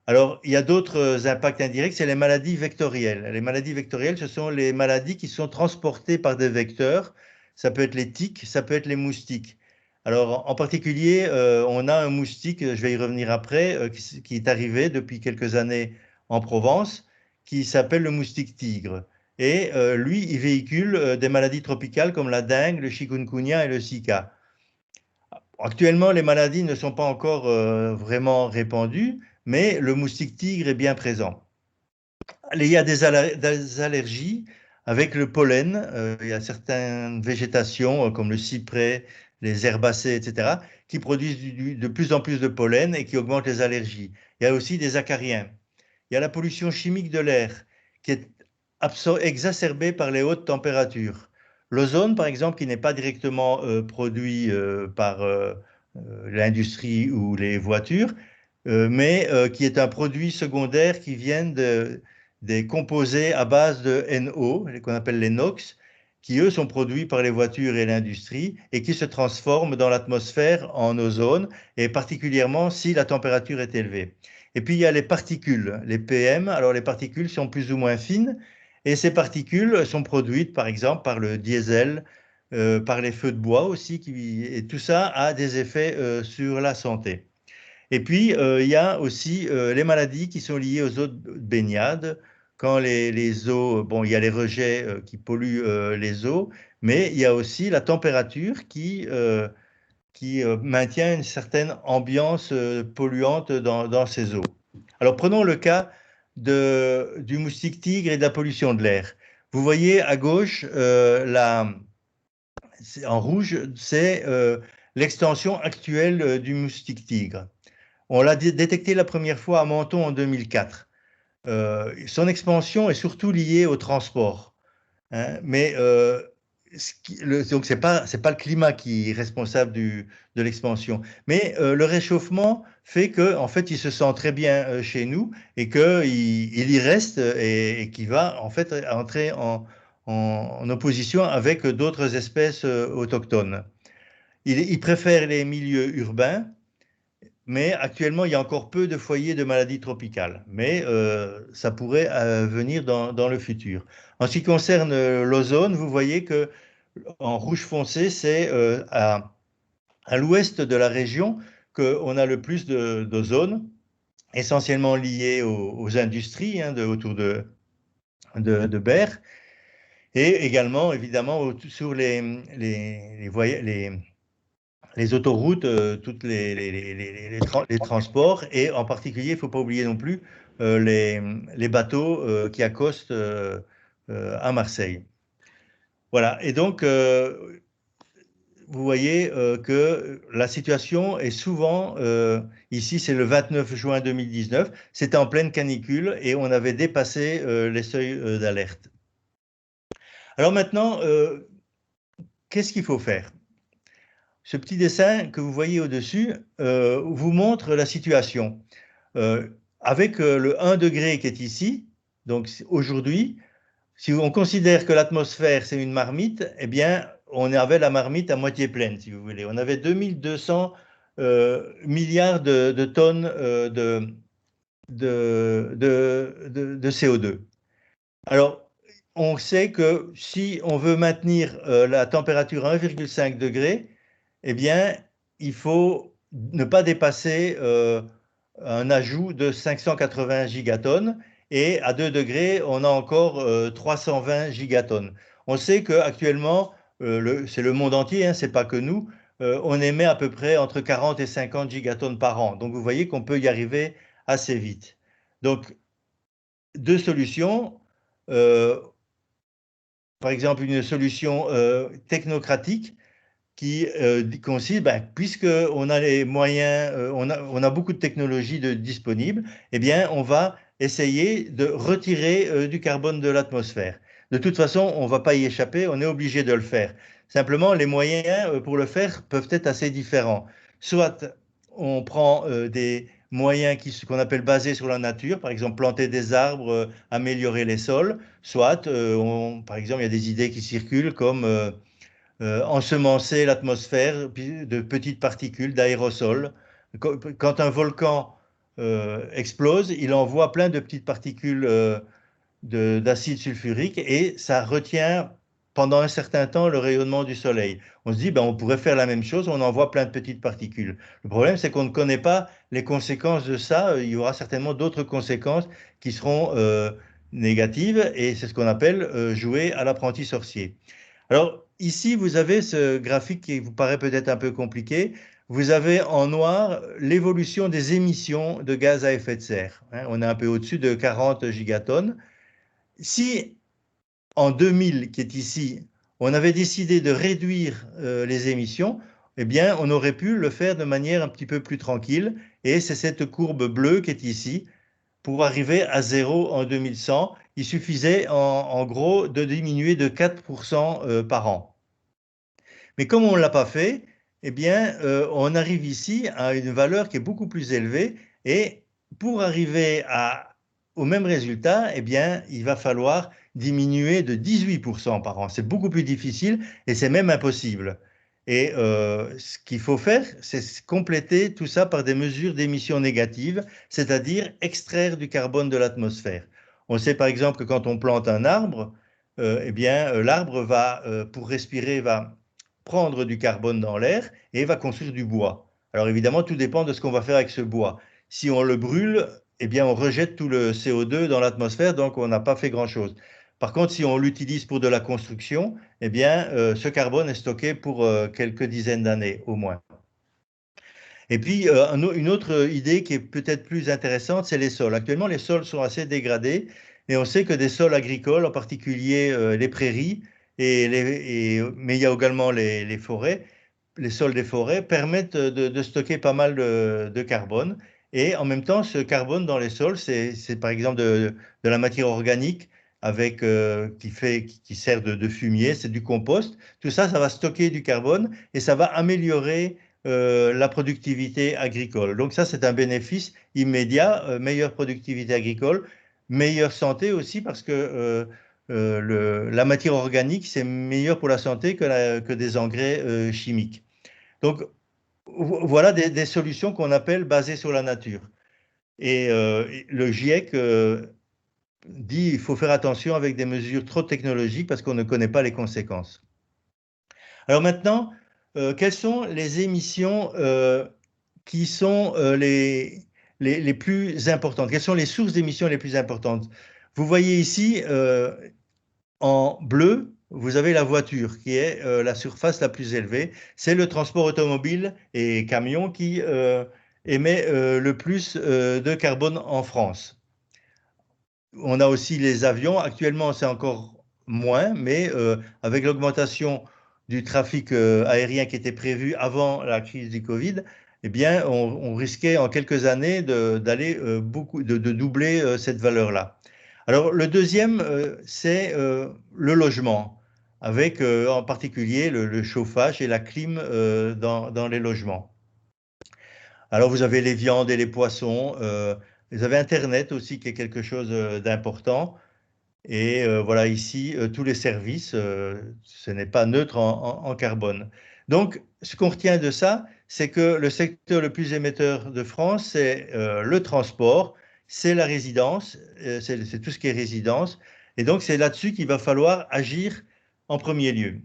Alors, il y a d'autres impacts indirects, c'est les maladies vectorielles. Les maladies vectorielles, ce sont les maladies qui sont transportées par des vecteurs. Ça peut être les tiques, ça peut être les moustiques. Alors, en particulier, on a un moustique, je vais y revenir après, qui est arrivé depuis quelques années en Provence, qui s'appelle le moustique tigre. Et lui, il véhicule des maladies tropicales comme la dengue, le chikungunya et le Zika. Actuellement, les maladies ne sont pas encore vraiment répandues, mais le moustique tigre est bien présent. Il y a des allergies avec le pollen. Il y a certaines végétations, comme le cyprès, les herbacées, etc., qui produisent de plus en plus de pollen et qui augmentent les allergies. Il y a aussi des acariens. Il y a la pollution chimique de l'air qui est exacerbée par les hautes températures. L'ozone, par exemple, qui n'est pas directement produit par l'industrie ou les voitures, mais qui est un produit secondaire qui vient des composés à base de NO, qu'on appelle les NOx, qui eux sont produits par les voitures et l'industrie et qui se transforment dans l'atmosphère en ozone, et particulièrement si la température est élevée. Et puis il y a les particules, les PM. Alors les particules sont plus ou moins fines, et ces particules sont produites par exemple par le diesel, par les feux de bois aussi, et tout ça a des effets sur la santé. Et puis, il y a aussi les maladies qui sont liées aux eaux de baignade. Quand les eaux, bon, il y a les rejets qui polluent les eaux, mais il y a aussi la température qui maintient une certaine ambiance polluante dans ces eaux. Alors, prenons le cas du moustique tigre et de la pollution de l'air. Vous voyez à gauche, en rouge, c'est l'extension actuelle du moustique tigre. On l'a détecté la première fois à Menton en 2004. Son expansion est surtout liée au transport. Hein, mais donc, ce n'est pas le climat qui est responsable de l'expansion. Mais le réchauffement fait qu'en fait, il se sent très bien chez nous et qu'il y reste et qu'il va en fait entrer en opposition avec d'autres espèces autochtones. Il préfère les milieux urbains. Mais actuellement, il y a encore peu de foyers de maladies tropicales. Mais ça pourrait venir dans le futur. En ce qui concerne l'ozone, vous voyez que en rouge foncé, c'est à l'ouest de la région qu'on a le plus d'ozone, essentiellement lié aux industries autour de Berre, et également, évidemment, sur les autoroutes, toutes les transports, et en particulier, il ne faut pas oublier non plus les bateaux qui accostent à Marseille. Voilà, et donc, vous voyez que la situation est souvent, ici c'est le 29 juin 2019, c'était en pleine canicule et on avait dépassé les seuils d'alerte. Alors maintenant, qu'est-ce qu'il faut faire ? Ce petit dessin que vous voyez au-dessus vous montre la situation. Avec le 1 degré qui est ici, donc aujourd'hui, si on considère que l'atmosphère c'est une marmite, eh bien, on avait la marmite à moitié pleine, si vous voulez. On avait 2200 milliards de tonnes de CO2. Alors, on sait que si on veut maintenir la température à 1,5 degré, eh bien, il faut ne pas dépasser un ajout de 580 gigatonnes. Et à 2 degrés, on a encore 320 gigatonnes. On sait qu'actuellement, c'est le monde entier, hein, ce n'est pas que nous, on émet à peu près entre 40 et 50 gigatonnes par an. Donc vous voyez qu'on peut y arriver assez vite. Donc, deux solutions. Par exemple, une solution technocratique qui consiste, puisqu'on a les moyens, on a beaucoup de technologies disponibles, eh bien, on va essayer de retirer du carbone de l'atmosphère. De toute façon, on ne va pas y échapper, on est obligé de le faire. Simplement, les moyens pour le faire peuvent être assez différents. Soit on prend des moyens qu'on appelle basés sur la nature, par exemple planter des arbres, améliorer les sols, soit, par exemple, il y a des idées qui circulent comme ensemencer l'atmosphère de petites particules d'aérosols. Quand un volcan explose, il envoie plein de petites particules d'acide sulfurique et ça retient pendant un certain temps le rayonnement du soleil. On se dit, on pourrait faire la même chose, on envoie plein de petites particules. Le problème, c'est qu'on ne connaît pas les conséquences de ça. Il y aura certainement d'autres conséquences qui seront négatives et c'est ce qu'on appelle jouer à l'apprenti sorcier. Alors, ici, vous avez ce graphique qui vous paraît peut-être un peu compliqué. vous avez en noir l'évolution des émissions de gaz à effet de serre. On est un peu au-dessus de 40 gigatonnes. Si en 2000, qui est ici, on avait décidé de réduire les émissions, eh bien, on aurait pu le faire de manière un petit peu plus tranquille. Et c'est cette courbe bleue qui est ici. Pour arriver à zéro en 2100, il suffisait en gros de diminuer de 4% par an. Mais comme on ne l'a pas fait, eh bien, on arrive ici à une valeur qui est beaucoup plus élevée. Et pour arriver au même résultat, eh bien, il va falloir diminuer de 18% par an. C'est beaucoup plus difficile et c'est même impossible. Et ce qu'il faut faire, c'est compléter tout ça par des mesures d'émissions négatives, c'est-à-dire extraire du carbone de l'atmosphère. On sait par exemple que quand on plante un arbre, eh bien, l'arbre va, pour respirer, va prendre du carbone dans l'air et va construire du bois. Alors évidemment, tout dépend de ce qu'on va faire avec ce bois. Si on le brûle, eh bien, on rejette tout le CO2 dans l'atmosphère, donc on n'a pas fait grand-chose. Par contre, si on l'utilise pour de la construction, eh bien, ce carbone est stocké pour quelques dizaines d'années au moins. Et puis, une autre idée qui est peut-être plus intéressante, c'est les sols. Actuellement, les sols sont assez dégradés et on sait que des sols agricoles, en particulier les prairies, mais il y a également les forêts, les sols des forêts permettent de stocker pas mal de carbone. Et en même temps, ce carbone dans les sols, c'est par exemple de la matière organique qui sert de fumier, c'est du compost. Tout ça, ça va stocker du carbone et ça va améliorer la productivité agricole. Donc ça, c'est un bénéfice immédiat, meilleure productivité agricole, meilleure santé aussi parce que la matière organique, c'est meilleur pour la santé que des engrais chimiques. Donc voilà des solutions qu'on appelle basées sur la nature. Et le GIEC dit qu'il faut faire attention avec des mesures trop technologiques parce qu'on ne connaît pas les conséquences. Alors maintenant, quelles sont les émissions qui sont les plus importantes? Quelles sont les sources d'émissions les plus importantes? Vous voyez ici, en bleu, vous avez la voiture qui est la surface la plus élevée. C'est le transport automobile et camion qui émet le plus de carbone en France. On a aussi les avions. Actuellement, c'est encore moins, mais avec l'augmentation du trafic aérien qui était prévu avant la crise du Covid, eh bien, on risquait en quelques années d'aller de doubler cette valeur-là. Alors, le deuxième, c'est le logement, avec en particulier le chauffage et la clim dans les logements. Alors, vous avez les viandes et les poissons. Vous avez Internet aussi, qui est quelque chose d'important. Et voilà ici tous les services, ce n'est pas neutre en carbone. Donc, ce qu'on retient de ça, c'est que le secteur le plus émetteur de France, c'est le transport, c'est la résidence, c'est tout ce qui est résidence. Et donc, c'est là-dessus qu'il va falloir agir en premier lieu.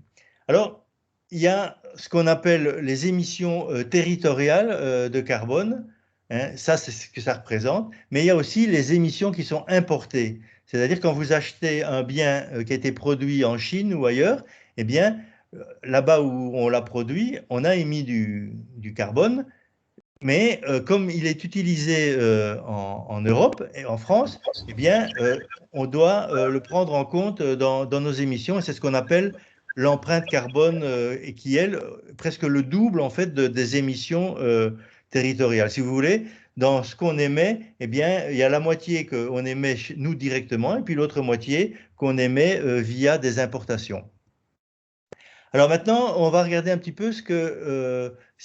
Alors, il y a ce qu'on appelle les émissions territoriales de carbone. Hein, ça, c'est ce que ça représente. Mais il y a aussi les émissions qui sont importées. C'est-à-dire quand vous achetez un bien qui a été produit en Chine ou ailleurs, eh bien, là-bas où on l'a produit, on a émis du carbone, mais comme il est utilisé en Europe et en France, eh bien, on doit le prendre en compte dans nos émissions, et c'est ce qu'on appelle l'empreinte carbone, et qui est presque le double en fait des émissions territoriales. Si vous voulez, dans ce qu'on émet, eh bien, il y a la moitié qu'on émet nous directement, et puis l'autre moitié qu'on émet via des importations. Alors maintenant, on va regarder un petit peu ce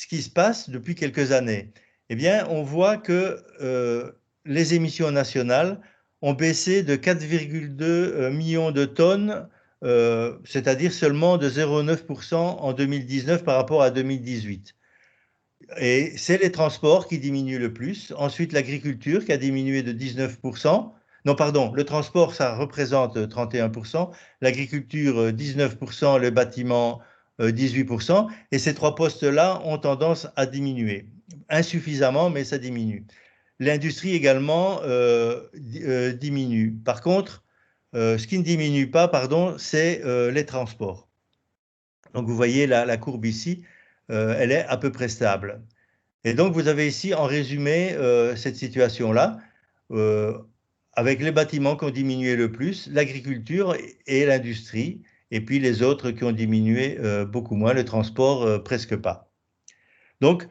qui se passe depuis quelques années. Eh bien, on voit que les émissions nationales ont baissé de 4,2 millions de tonnes, c'est-à-dire seulement de 0,9% en 2019 par rapport à 2018. Et c'est les transports qui diminuent le plus. Ensuite, l'agriculture qui a diminué de 19%. Non, pardon, le transport, ça représente 31%, l'agriculture 19%, le bâtiment 18%, et ces trois postes-là ont tendance à diminuer. Insuffisamment, mais ça diminue. L'industrie également diminue. Par contre, ce qui ne diminue pas, pardon, c'est les transports. Donc vous voyez la courbe ici, elle est à peu près stable. Et donc, vous avez ici en résumé cette situation-là, avec les bâtiments qui ont diminué le plus, l'agriculture et l'industrie, et puis les autres qui ont diminué beaucoup moins, le transport presque pas. Donc,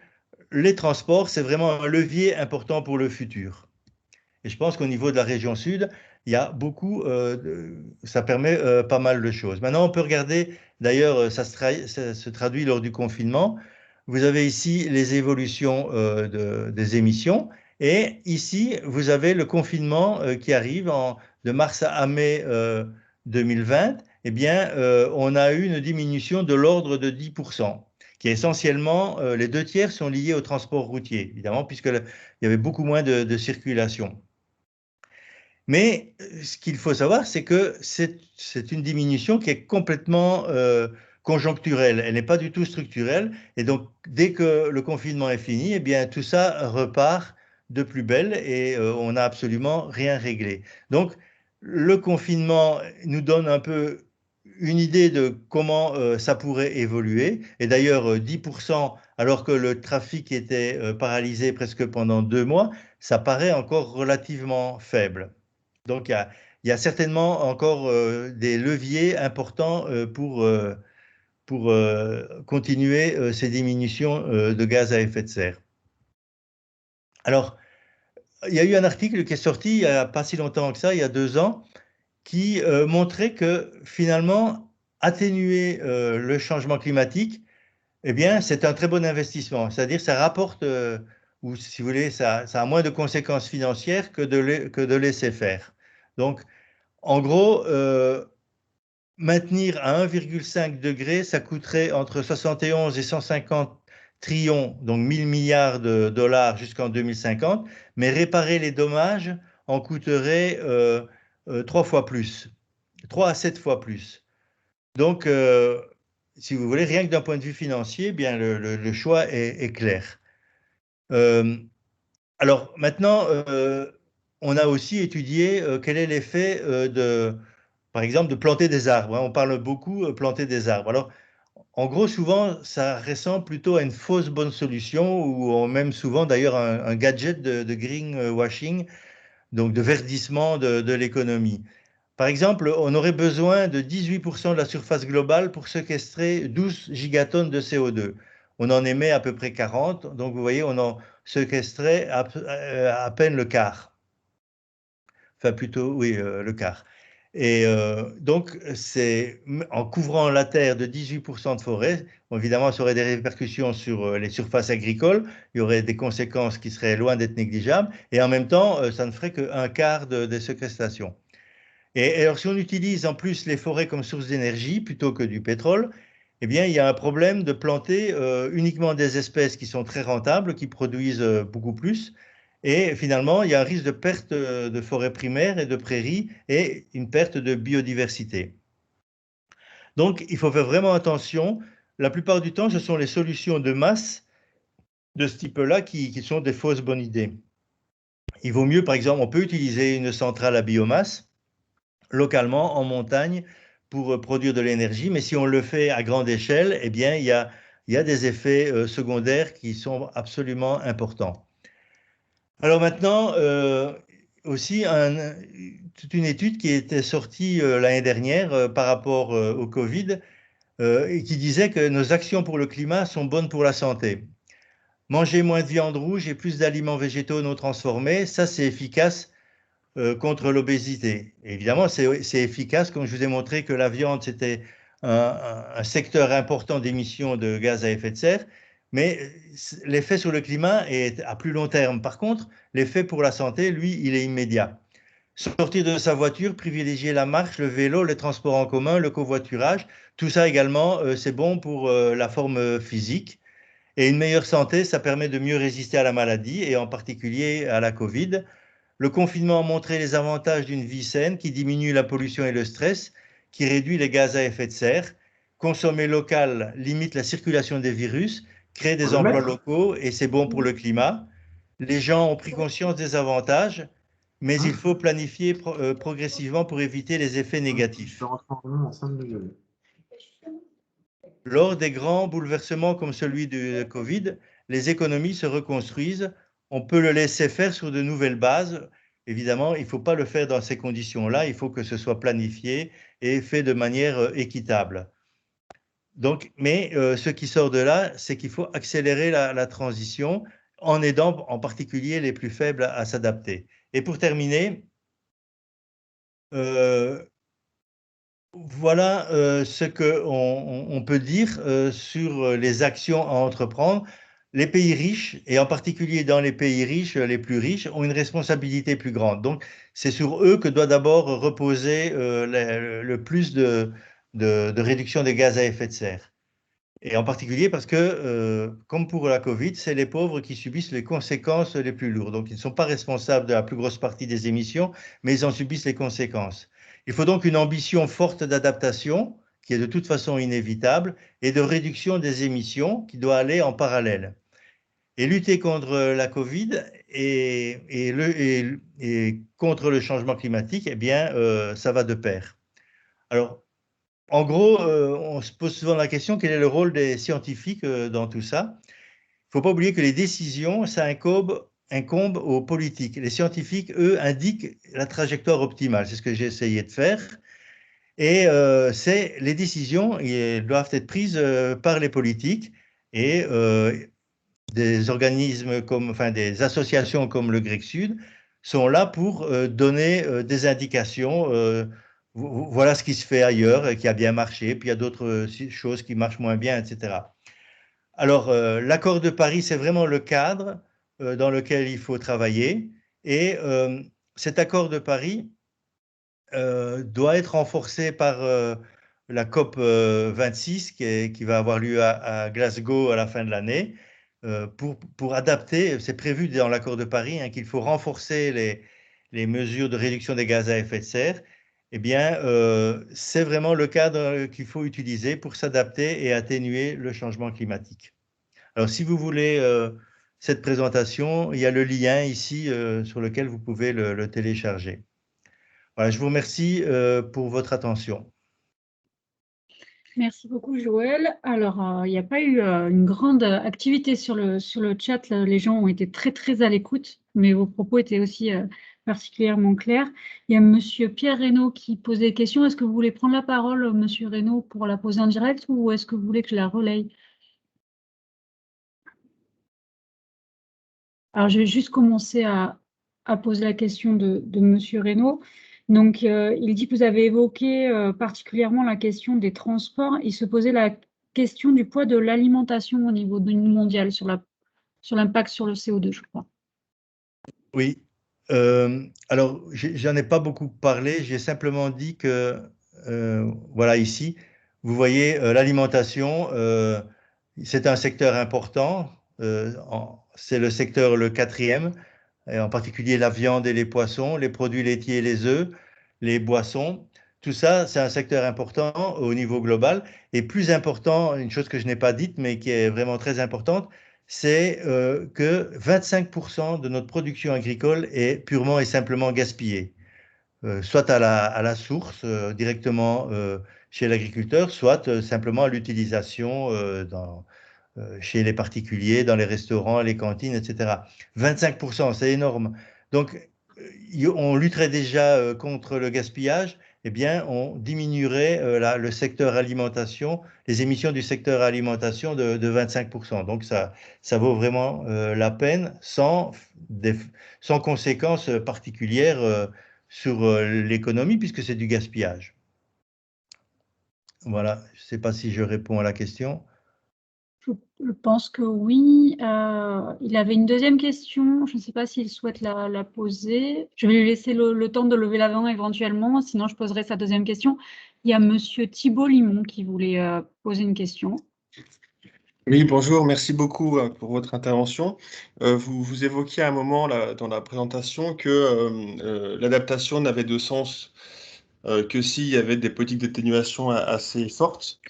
les transports, c'est vraiment un levier important pour le futur. Et je pense qu'au niveau de la région sud, il y a beaucoup, ça permet pas mal de choses. Maintenant, on peut regarder, d'ailleurs, ça se traduit lors du confinement. Vous avez ici les évolutions des émissions. Et ici, vous avez le confinement qui arrive de mars à mai 2020. Eh bien, on a eu une diminution de l'ordre de 10%, qui est essentiellement, les 2 tiers sont liés au transport routier, évidemment, puisqu'il y avait beaucoup moins de circulation. Mais ce qu'il faut savoir, c'est que c'est une diminution qui est complètement conjoncturelle. Elle n'est pas du tout structurelle. Et donc, dès que le confinement est fini, eh bien, tout ça repart de plus belle et on n'a absolument rien réglé. Donc, le confinement nous donne un peu une idée de comment ça pourrait évoluer. Et d'ailleurs, 10%, alors que le trafic était paralysé presque pendant 2 mois, ça paraît encore relativement faible. Donc, il y a certainement encore des leviers importants pour continuer ces diminutions de gaz à effet de serre. Alors, il y a eu un article qui est sorti il n'y a pas si longtemps que ça, il y a 2 ans, qui montrait que finalement, atténuer le changement climatique, eh bien, c'est un très bon investissement. C'est-à-dire, ça rapporte, ou si vous voulez, ça a moins de conséquences financières que de laisser faire. Donc, en gros, maintenir à 1,5 degré, ça coûterait entre 71 et 150 trillions, donc 1000 milliards de dollars jusqu'en 2050, mais réparer les dommages en coûterait 3 fois plus, 3 à 7 fois plus. Donc, si vous voulez, rien que d'un point de vue financier, eh bien le choix est clair. Alors maintenant, on a aussi étudié quel est l'effet par exemple, de planter des arbres. On parle beaucoup de planter des arbres. Alors, en gros, souvent, ça ressemble plutôt à une fausse bonne solution ou même souvent d'ailleurs un gadget de greenwashing, donc de verdissement de l'économie. Par exemple, on aurait besoin de 18% de la surface globale pour séquestrer 12 gigatonnes de CO2. On en émet à peu près 40, donc vous voyez, on en séquestrait à peine le quart. Enfin, plutôt, oui, le quart. Et donc, c'est en couvrant la terre de 18% de forêt, évidemment, ça aurait des répercussions sur les surfaces agricoles, il y aurait des conséquences qui seraient loin d'être négligeables, et en même temps, ça ne ferait qu'un quart des séquestrations. Et alors, si on utilise en plus les forêts comme source d'énergie plutôt que du pétrole, eh bien, il y a un problème de planter uniquement des espèces qui sont très rentables, qui produisent beaucoup plus. Et finalement, il y a un risque de perte de forêts primaires et de prairies et une perte de biodiversité. Donc, il faut faire vraiment attention. La plupart du temps, ce sont les solutions de masse de ce type-là qui sont des fausses bonnes idées. Il vaut mieux, par exemple, on peut utiliser une centrale à biomasse localement en montagne pour produire de l'énergie, mais si on le fait à grande échelle, eh bien, il y a des effets secondaires qui sont absolument importants. Alors maintenant, aussi, toute une étude qui était sortie l'année dernière par rapport au Covid et qui disait que nos actions pour le climat sont bonnes pour la santé. Manger moins de viande rouge et plus d'aliments végétaux non transformés, ça c'est efficace contre l'obésité. Évidemment, c'est efficace, comme je vous ai montré que la viande, c'était un secteur important d'émissions de gaz à effet de serre, mais l'effet sur le climat est à plus long terme. Par contre, l'effet pour la santé, lui, il est immédiat. Sortir de sa voiture, privilégier la marche, le vélo, les transports en commun, le covoiturage, tout ça également, c'est bon pour la forme physique. Et une meilleure santé, ça permet de mieux résister à la maladie, et en particulier à la Covid. Le confinement a montré les avantages d'une vie saine qui diminue la pollution et le stress, qui réduit les gaz à effet de serre. Consommer local limite la circulation des virus, crée des emplois locaux et c'est bon pour le climat. Les gens ont pris conscience des avantages, mais il faut planifier progressivement pour éviter les effets négatifs. Lors des grands bouleversements comme celui du Covid, les économies se reconstruisent. On peut le laisser faire sur de nouvelles bases. Évidemment, il ne faut pas le faire dans ces conditions-là. Il faut que ce soit planifié et fait de manière équitable. Donc, mais ce qui sort de là, c'est qu'il faut accélérer la transition en aidant en particulier les plus faibles à s'adapter. Et pour terminer, voilà ce qu'on peut dire sur les actions à entreprendre. Les pays riches, et en particulier dans les pays riches, les plus riches, ont une responsabilité plus grande. Donc, c'est sur eux que doit d'abord reposer le plus de réduction des gaz à effet de serre. Et en particulier parce que, comme pour la Covid, c'est les pauvres qui subissent les conséquences les plus lourdes. Donc, ils ne sont pas responsables de la plus grosse partie des émissions, mais ils en subissent les conséquences. Il faut donc une ambition forte d'adaptation, qui est de toute façon inévitable, et de réduction des émissions, qui doit aller en parallèle. Et lutter contre la Covid et contre le changement climatique, eh bien, ça va de pair. Alors, en gros, on se pose souvent la question, quel est le rôle des scientifiques dans tout ça? Il ne faut pas oublier que les décisions, ça incombe aux politiques. Les scientifiques, eux, indiquent la trajectoire optimale. C'est ce que j'ai essayé de faire. Et les décisions doivent être prises par les politiques et des organismes enfin des associations comme le Grec Sud sont là pour donner des indications. Voilà ce qui se fait ailleurs, qui a bien marché, puis il y a d'autres choses qui marchent moins bien, etc. Alors, l'accord de Paris, c'est vraiment le cadre dans lequel il faut travailler. Et cet accord de Paris doit être renforcé par la COP 26 qui va avoir lieu à Glasgow à la fin de l'année. Pour adapter, c'est prévu dans l'accord de Paris qu'il faut renforcer les mesures de réduction des gaz à effet de serre. Eh bien, c'est vraiment le cadre qu'il faut utiliser pour s'adapter et atténuer le changement climatique. Alors, si vous voulez cette présentation, il y a le lien ici sur lequel vous pouvez le télécharger. Voilà, je vous remercie pour votre attention. Merci beaucoup, Joël. Alors, il n'y a pas eu une grande activité sur le chat. Là, les gens ont été très, très à l'écoute, mais vos propos étaient aussi particulièrement clairs. Il y a Monsieur Pierre Reynaud qui posait des questions. Est-ce que vous voulez prendre la parole, Monsieur Reynaud, pour la poser en direct ou est-ce que vous voulez que je la relaye? Alors, je vais juste commencer à poser la question de Monsieur Reynaud. Donc, il dit que vous avez évoqué particulièrement la question des transports. Il se posait la question du poids de l'alimentation au niveau mondial sur l'impact sur le CO2, je crois. Oui. Alors, j'en ai pas beaucoup parlé. J'ai simplement dit que, voilà, ici, vous voyez, l'alimentation, c'est un secteur important. C'est le secteur le 4e, et en particulier la viande et les poissons, les produits laitiers et les œufs, les boissons. Tout ça, c'est un secteur important au niveau global. Et plus important, une chose que je n'ai pas dite, mais qui est vraiment très importante, c'est que 25% de notre production agricole est purement et simplement gaspillée, soit à la source, directement chez l'agriculteur, soit simplement à l'utilisation chez les particuliers, dans les restaurants, les cantines, etc. 25%, c'est énorme. Donc, on lutterait déjà contre le gaspillage, eh bien, on diminuerait le secteur alimentation, les émissions du secteur alimentation de 25%. Donc, ça vaut vraiment la peine sans conséquences particulières sur l'économie, puisque c'est du gaspillage. Voilà, je ne sais pas si je réponds à la question. Je pense que oui. Il avait une deuxième question. Je ne sais pas s'il souhaite la poser. Je vais lui laisser le temps de lever la main éventuellement. Sinon, je poserai sa deuxième question. Il y a Monsieur Thibault Limon qui voulait poser une question. Oui, bonjour, merci beaucoup pour votre intervention. Vous évoquiez à un moment là, dans la présentation que l'adaptation n'avait de sens que s'il y avait des politiques d'atténuation assez fortes.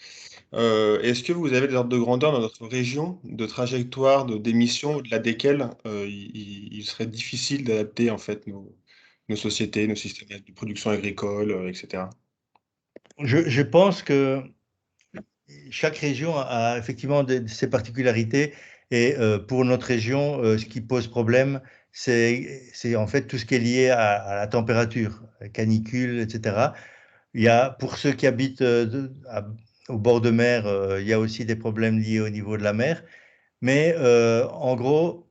Est-ce que vous avez des ordres de grandeur dans notre région de trajectoire d'émissions au-delà desquelles il serait difficile d'adapter en fait nos sociétés, nos systèmes de production agricole, etc. Je pense que chaque région a effectivement ses particularités. Et pour notre région, ce qui pose problème, c'est en fait tout ce qui est lié à la température, canicule, etc. Il y a, pour ceux qui habitent au bord de mer, il y a aussi des problèmes liés au niveau de la mer. Mais en gros,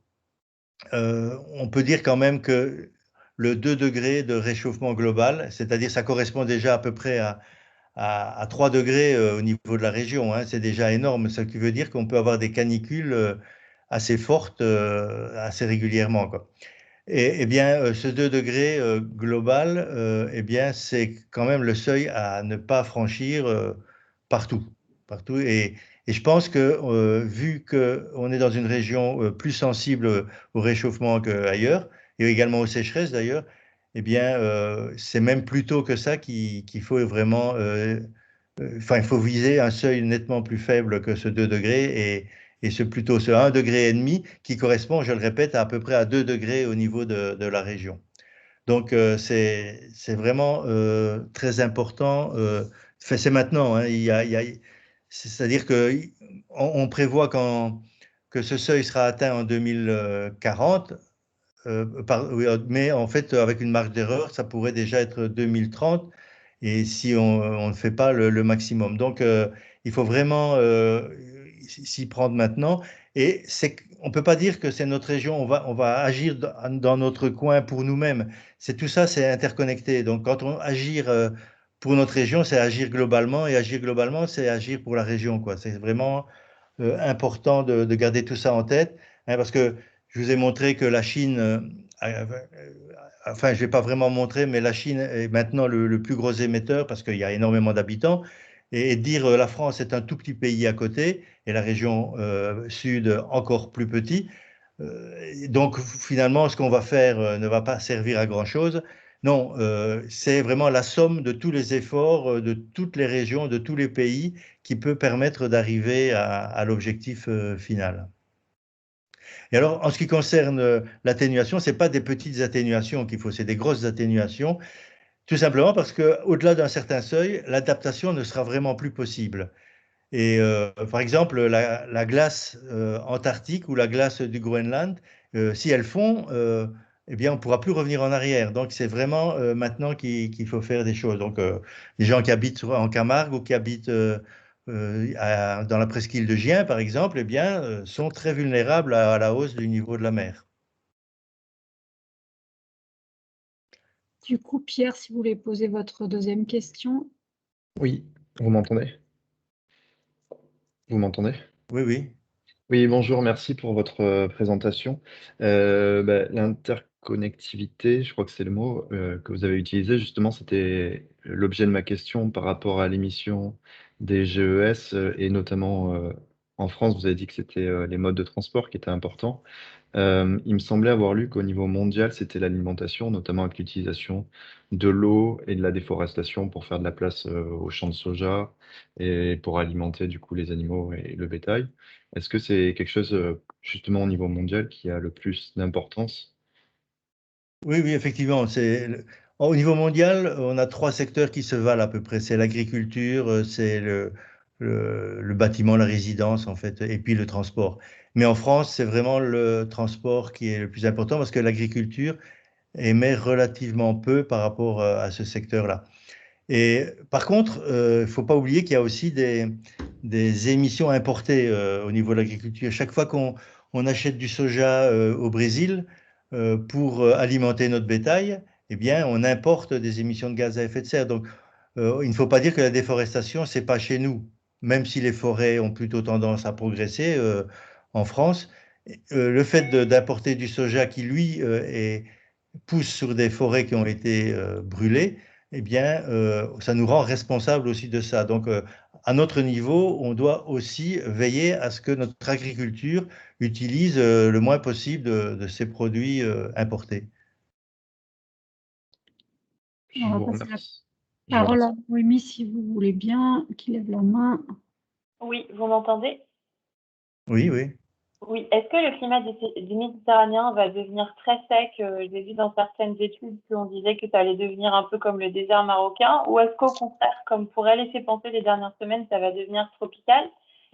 on peut dire quand même que le 2 degrés de réchauffement global, c'est-à-dire ça correspond déjà à peu près à 3 degrés au niveau de la région, hein, c'est déjà énorme, ce qui veut dire qu'on peut avoir des canicules assez fortes, assez régulièrement, quoi. Et bien, ce 2 degrés global, eh bien, c'est quand même le seuil à ne pas franchir partout. Partout. Et je pense que, vu qu'on est dans une région plus sensible au réchauffement qu'ailleurs, et également aux sécheresses d'ailleurs, eh bien, c'est même plus tôt que ça qu'il faut vraiment. Enfin, il faut viser un seuil nettement plus faible que ce 2 degrés et ce plutôt ce 1,5 degré qui correspond, je le répète, à peu près à 2 degrés au niveau de la région. Donc, c'est vraiment très important. C'est maintenant, hein, c'est-à-dire qu'on prévoit que ce seuil sera atteint en 2040, oui, mais en fait, avec une marge d'erreur, ça pourrait déjà être 2030 et si on ne fait pas le maximum. Donc, il faut vraiment s'y prendre maintenant. Et on ne peut pas dire que c'est notre région, on va agir dans notre coin pour nous-mêmes. Tout ça, c'est interconnecté. Donc, quand on agit pour notre région, c'est agir globalement, et agir globalement, c'est agir pour la région, quoi. C'est vraiment important de garder tout ça en tête, hein, parce que je vous ai montré que la Chine, enfin, je ne vais pas vraiment montrer, mais la Chine est maintenant le plus gros émetteur parce qu'il y a énormément d'habitants. Et dire la France est un tout petit pays à côté et la région sud encore plus petit. Donc finalement, ce qu'on va faire ne va pas servir à grand-chose. Non, c'est vraiment la somme de tous les efforts de toutes les régions, de tous les pays qui peut permettre d'arriver à l'objectif final. Et alors, en ce qui concerne l'atténuation, ce n'est pas des petites atténuations qu'il faut, c'est des grosses atténuations, tout simplement parce qu'au-delà d'un certain seuil, l'adaptation ne sera vraiment plus possible. Et par exemple, la glace antarctique ou la glace du Groenland, si elles fond, eh bien, on ne pourra plus revenir en arrière. Donc, c'est vraiment maintenant qu'il faut faire des choses. Donc, les gens qui habitent en Camargue ou qui habitent dans la presqu'île de Gien, par exemple, eh bien, sont très vulnérables à la hausse du niveau de la mer. Du coup, Pierre, si vous voulez poser votre deuxième question. Oui, vous m'entendez? Vous m'entendez? Oui, oui. Oui, bonjour, merci pour votre présentation. L'interconnectivité, je crois que c'est le mot que vous avez utilisé, justement, c'était l'objet de ma question par rapport à l'émission des GES et notamment en France, vous avez dit que c'était les modes de transport qui étaient importants. Il me semblait avoir lu qu'au niveau mondial, c'était l'alimentation, notamment avec l'utilisation de l'eau et de la déforestation pour faire de la place aux champs de soja et pour alimenter du coup les animaux et le bétail. Est-ce que c'est quelque chose justement au niveau mondial qui a le plus d'importance? Oui, oui, effectivement. Au niveau mondial, on a 3 secteurs qui se valent à peu près. C'est l'agriculture, c'est le bâtiment, la résidence, en fait, et puis le transport. Mais en France, c'est vraiment le transport qui est le plus important parce que l'agriculture émet relativement peu par rapport à ce secteur-là. Et par contre, il ne faut pas oublier qu'il y a aussi des émissions importées au niveau de l'agriculture. Chaque fois qu'on achète du soja au Brésil pour alimenter notre bétail, eh bien, on importe des émissions de gaz à effet de serre. Donc, il ne faut pas dire que la déforestation, ce n'est pas chez nous, même si les forêts ont plutôt tendance à progresser en France. Le fait d'importer du soja qui, lui, pousse sur des forêts qui ont été brûlées, eh bien, ça nous rend responsables aussi de ça. Donc, à notre niveau, on doit aussi veiller à ce que notre agriculture utilise le moins possible de ces produits importés. Je On va vous passer la remercie. Je vous parole à remercie. Noémie, si vous voulez bien, qui lève la main. Oui, vous m'entendez? Oui, oui. Oui, est-ce que le climat du Méditerranéen va devenir très sec? J'ai vu dans certaines études qu'on disait que ça allait devenir un peu comme le désert marocain, ou est-ce qu'au contraire, comme pourrait laisser penser les dernières semaines, ça va devenir tropical?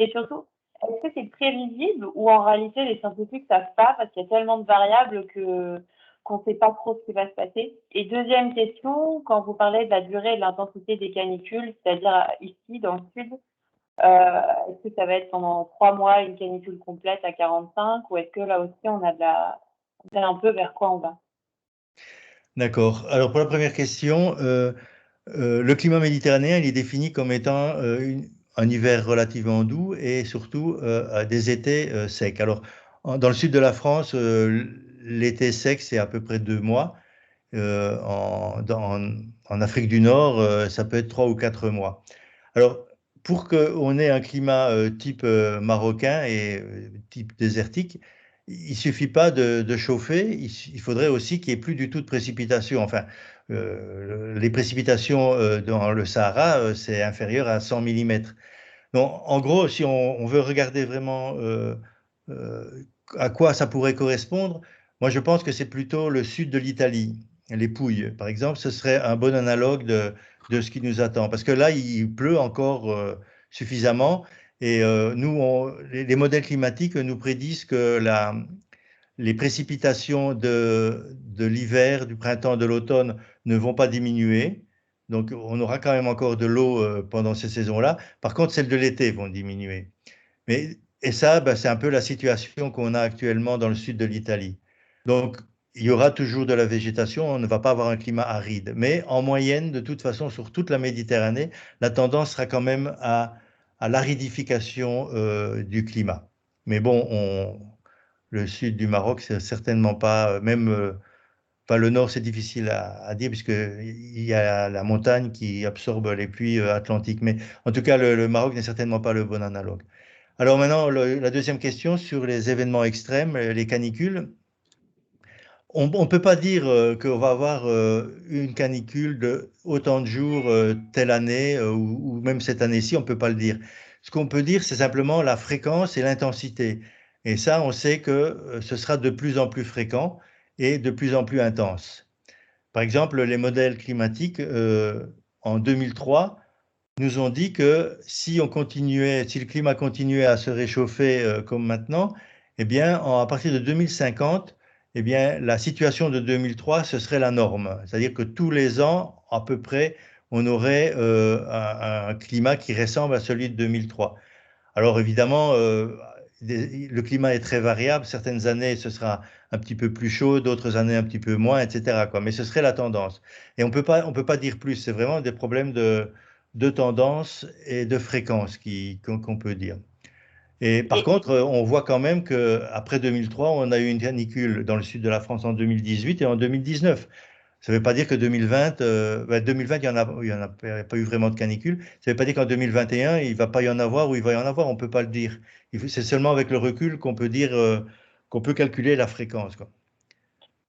Et surtout, est-ce que c'est prévisible ou en réalité les scientifiques ne savent pas parce qu'il y a tellement de variables qu'on ne sait pas trop ce qui va se passer? Et deuxième question, quand vous parlez de la durée et de l'intensité des canicules, c'est-à-dire ici dans le sud, est-ce que ça va être pendant 3 mois une canicule complète à 45 ou est-ce que là aussi on sait un peu vers quoi on va? D'accord. Alors pour la première question, le climat méditerranéen, il est défini comme étant un hiver relativement doux et surtout des étés secs. Alors dans le sud de la France, l'été sec, c'est à peu près 2 mois. En Afrique du Nord, ça peut être 3 ou 4 mois. Alors, pour qu'on ait un climat type marocain et type désertique, il ne suffit pas de chauffer, il faudrait aussi qu'il n'y ait plus du tout de précipitations. Enfin, les précipitations dans le Sahara, c'est inférieur à 100 mm. Donc, en gros, si on veut regarder vraiment euh, à quoi ça pourrait correspondre, moi je pense que c'est plutôt le sud de l'Italie. Les Pouilles, par exemple, ce serait un bon analogue de ce qui nous attend. Parce que là, il pleut encore suffisamment. Et nous, les modèles climatiques nous prédisent que les précipitations de l'hiver, du printemps, de l'automne ne vont pas diminuer. Donc, on aura quand même encore de l'eau pendant ces saisons-là. Par contre, celles de l'été vont diminuer. Et ça, ben, c'est un peu la situation qu'on a actuellement dans le sud de l'Italie. Donc, il y aura toujours de la végétation, on ne va pas avoir un climat aride. Mais en moyenne, de toute façon, sur toute la Méditerranée, la tendance sera quand même à l'aridification du climat. Mais bon, le sud du Maroc, c'est certainement pas, enfin, le nord, c'est difficile à dire, puisqu'il y a la montagne qui absorbe les pluies atlantiques. Mais en tout cas, le Maroc n'est certainement pas le bon analogue. Alors maintenant, la deuxième question sur les événements extrêmes, les canicules. On ne peut pas dire qu'on va avoir une canicule de autant de jours telle année ou même cette année-ci, on ne peut pas le dire. Ce qu'on peut dire, c'est simplement la fréquence et l'intensité. Et ça, on sait que ce sera de plus en plus fréquent et de plus en plus intense. Par exemple, les modèles climatiques en 2003 nous ont dit que si le climat continuait à se réchauffer comme maintenant, eh bien, à partir de 2050, eh bien, la situation de 2003, ce serait la norme. C'est-à-dire que tous les ans, à peu près, on aurait un climat qui ressemble à celui de 2003. Alors évidemment, le climat est très variable. Certaines années, ce sera un petit peu plus chaud, d'autres années un petit peu moins, etc., quoi. Mais ce serait la tendance. Et on peut pas dire plus. C'est vraiment des problèmes de tendance et de fréquence qu'on peut dire. Et par Et contre, on voit quand même qu'après 2003, on a eu une canicule dans le sud de la France en 2018 et en 2019. Ça ne veut pas dire que 2020, 2020, il y en a pas eu vraiment de canicule. Ça ne veut pas dire qu'en 2021, il ne va pas y en avoir ou il va y en avoir. On ne peut pas le dire. C'est seulement avec le recul qu'on peut dire, qu'on peut calculer la fréquence, quoi.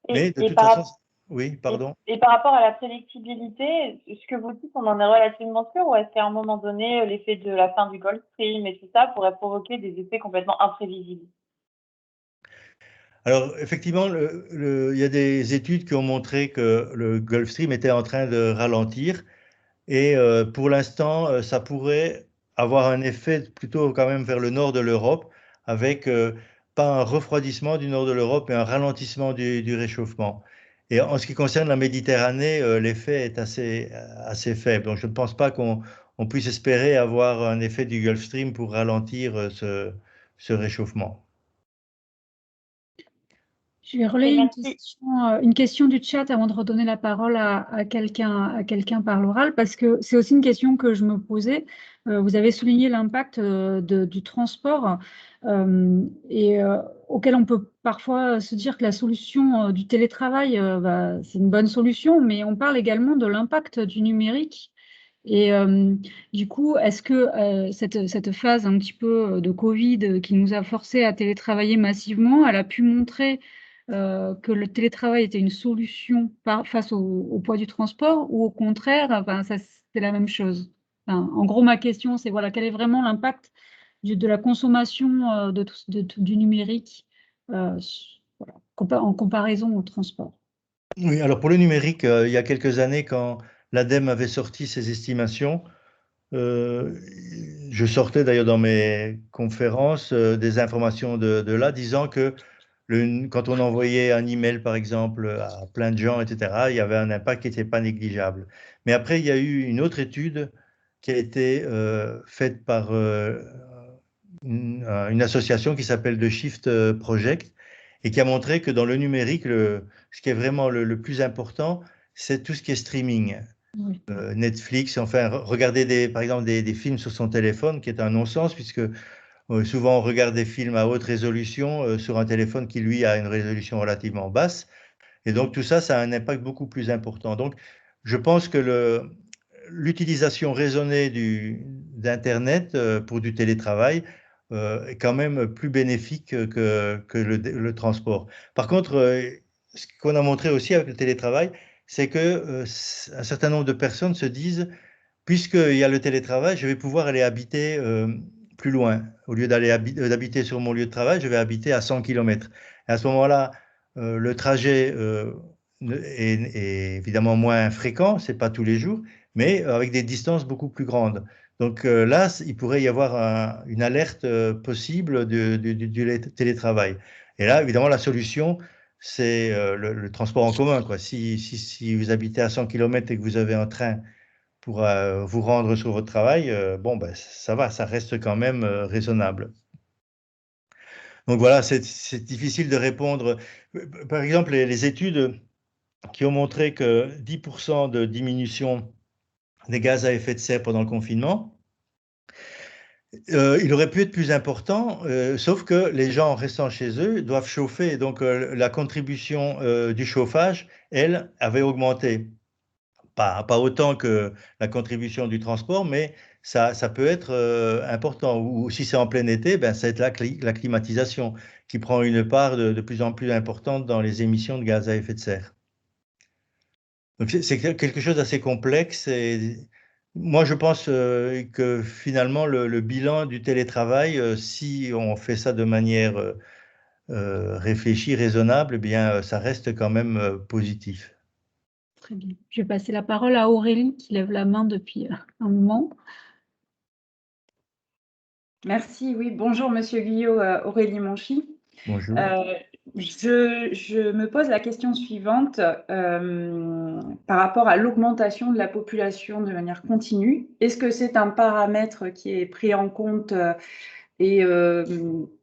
Mais et de et toute façon, oui, pardon. par rapport à la prédictibilité, ce que vous dites, on en est relativement sûr ou est-ce qu'à un moment donné, l'effet de la fin du Gulf Stream et tout ça pourrait provoquer des effets complètement imprévisibles? Alors, effectivement, il y a des études qui ont montré que le Gulf Stream était en train de ralentir. Et pour l'instant, ça pourrait avoir un effet plutôt quand même vers le nord de l'Europe, avec pas un refroidissement du nord de l'Europe, mais un ralentissement du réchauffement. Et en ce qui concerne la Méditerranée, l'effet est assez faible. Donc je ne pense pas qu'on puisse espérer avoir un effet du Gulf Stream pour ralentir ce réchauffement. Je vais Et relayer merci. une question du chat avant de redonner la parole à quelqu'un par l'oral, parce que c'est aussi une question que je me posais. Vous avez souligné l'impact du transport et auquel on peut parfois se dire que la solution du télétravail, c'est une bonne solution, mais on parle également de l'impact du numérique. Et du coup, est-ce que cette phase un petit peu de Covid qui nous a forcé à télétravailler massivement, elle a pu montrer que le télétravail était une solution face au poids du transport ou au contraire, c'est la même chose? En gros, ma question, c'est voilà, quel est vraiment l'impact de la consommation du numérique voilà, en comparaison au transport. Oui, alors pour le numérique, il y a quelques années, quand l'ADEME avait sorti ses estimations, je sortais d'ailleurs dans mes conférences des informations de là, disant que quand on envoyait un email, par exemple, à plein de gens, etc., il y avait un impact qui n'était pas négligeable. Mais après, il y a eu une autre étude qui a été faite par une association qui s'appelle The Shift Project et qui a montré que dans le numérique, ce qui est vraiment le plus important, c'est tout ce qui est streaming. Oui. Netflix, enfin, regarder par exemple des films sur son téléphone, qui est un non-sens, puisque souvent on regarde des films à haute résolution sur un téléphone qui, lui, a une résolution relativement basse. Et donc, tout ça, ça a un impact beaucoup plus important. Donc, je pense que l'utilisation raisonnée d'Internet pour du télétravail est quand même plus bénéfique que le transport. Par contre, ce qu'on a montré aussi avec le télétravail, c'est que un certain nombre de personnes se disent, puisqu'il y a le télétravail, je vais pouvoir aller habiter plus loin. Au lieu d'habiter sur mon lieu de travail, je vais habiter à 100 km. Et à ce moment-là, le trajet est évidemment moins fréquent, c'est pas tous les jours, mais avec des distances beaucoup plus grandes. Donc là, il pourrait y avoir une alerte possible du télétravail. Et là, évidemment, la solution, c'est le transport en commun, quoi. Si vous habitez à 100 km et que vous avez un train pour vous rendre sur votre travail, bon, ben, ça va, ça reste quand même raisonnable. Donc voilà, c'est difficile de répondre. Par exemple, les études qui ont montré que 10% de diminution des gaz à effet de serre pendant le confinement, il aurait pu être plus important, sauf que les gens, en restant chez eux, doivent chauffer. Et donc, la contribution du chauffage, elle, avait augmenté. Pas autant que la contribution du transport, mais ça peut être important. Ou si c'est en plein été, ben, ça va être la climatisation qui prend une part de plus en plus importante dans les émissions de gaz à effet de serre. Donc c'est quelque chose d'assez complexe. Et moi, je pense que finalement, le bilan du télétravail, si on fait ça de manière réfléchie, raisonnable, eh bien, ça reste quand même positif. Très bien. Je vais passer la parole à Aurélie qui lève la main depuis un moment. Merci, oui. Bonjour Monsieur Guyot, Aurélie Monchy. Bonjour. Je me pose la question suivante par rapport à l'augmentation de la population de manière continue. Est-ce que c'est un paramètre qui est pris en compte et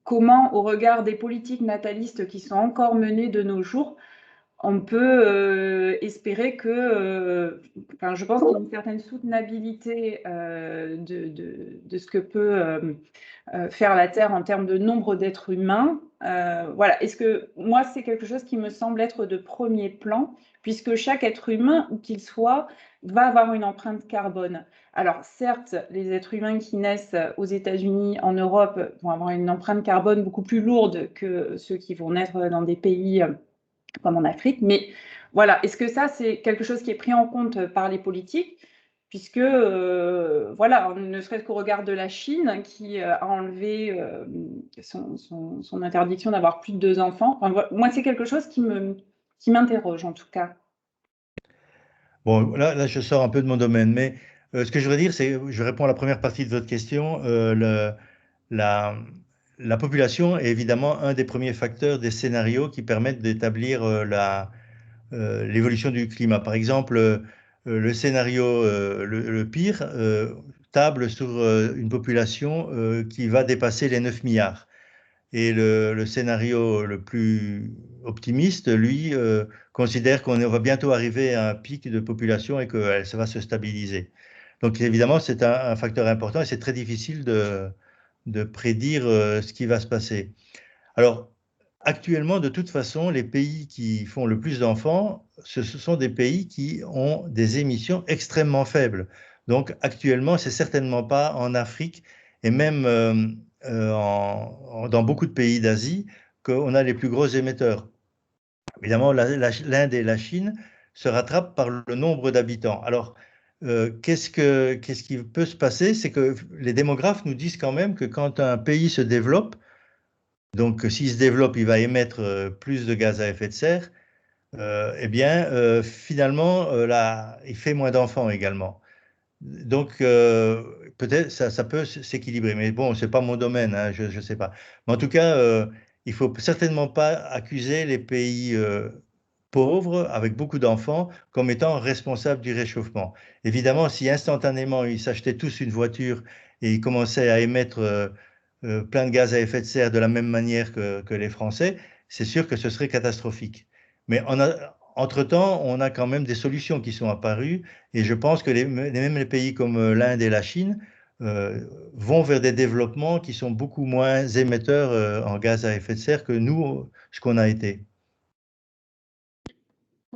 comment, au regard des politiques natalistes qui sont encore menées de nos jours, on peut espérer que, je pense qu'il y a une certaine soutenabilité de ce que peut faire la Terre en termes de nombre d'êtres humains. Voilà, est-ce que moi, c'est quelque chose qui me semble être de premier plan, puisque chaque être humain, où qu'il soit, va avoir une empreinte carbone. Alors, certes, les êtres humains qui naissent aux États-Unis, en Europe, vont avoir une empreinte carbone beaucoup plus lourde que ceux qui vont naître dans des pays comme en Afrique. Mais voilà, est-ce que ça, c'est quelque chose qui est pris en compte par les politiques, puisque, voilà, ne serait-ce qu'au regard de la Chine, qui a enlevé son interdiction d'avoir plus de 2 enfants. Enfin, moi, c'est quelque chose qui m'interroge, en tout cas. Bon, là, je sors un peu de mon domaine, mais ce que je voudrais dire, c'est, je réponds à la première partie de votre question, la population est évidemment un des premiers facteurs des scénarios qui permettent d'établir l'évolution du climat. Par exemple, le scénario le pire table sur une population qui va dépasser les 9 milliards. Et le scénario le plus optimiste, lui, considère qu'on va bientôt arriver à un pic de population et que ça va se stabiliser. Donc évidemment, c'est un facteur important et c'est très difficile de prédire ce qui va se passer. Alors, actuellement, de toute façon, les pays qui font le plus d'enfants, ce sont des pays qui ont des émissions extrêmement faibles. Donc actuellement, c'est certainement pas en Afrique et même dans beaucoup de pays d'Asie qu'on a les plus gros émetteurs. Évidemment, l'Inde et la Chine se rattrapent par le nombre d'habitants. Alors, qu'est-ce qui peut se passer? C'est que les démographes nous disent quand même que quand un pays se développe, donc s'il se développe, il va émettre plus de gaz à effet de serre, eh bien, finalement, là, il fait moins d'enfants également. Donc, peut-être ça peut s'équilibrer, mais bon, c'est pas mon domaine, hein, je ne sais pas. Mais en tout cas, il faut certainement pas accuser les pays pauvres avec beaucoup d'enfants comme étant responsables du réchauffement. Évidemment, si instantanément ils s'achetaient tous une voiture et ils commençaient à émettre plein de gaz à effet de serre de la même manière que les Français, c'est sûr que ce serait catastrophique. Mais entre-temps, on a quand même des solutions qui sont apparues et je pense que même les pays comme l'Inde et la Chine vont vers des développements qui sont beaucoup moins émetteurs en gaz à effet de serre que nous, ce qu'on a été.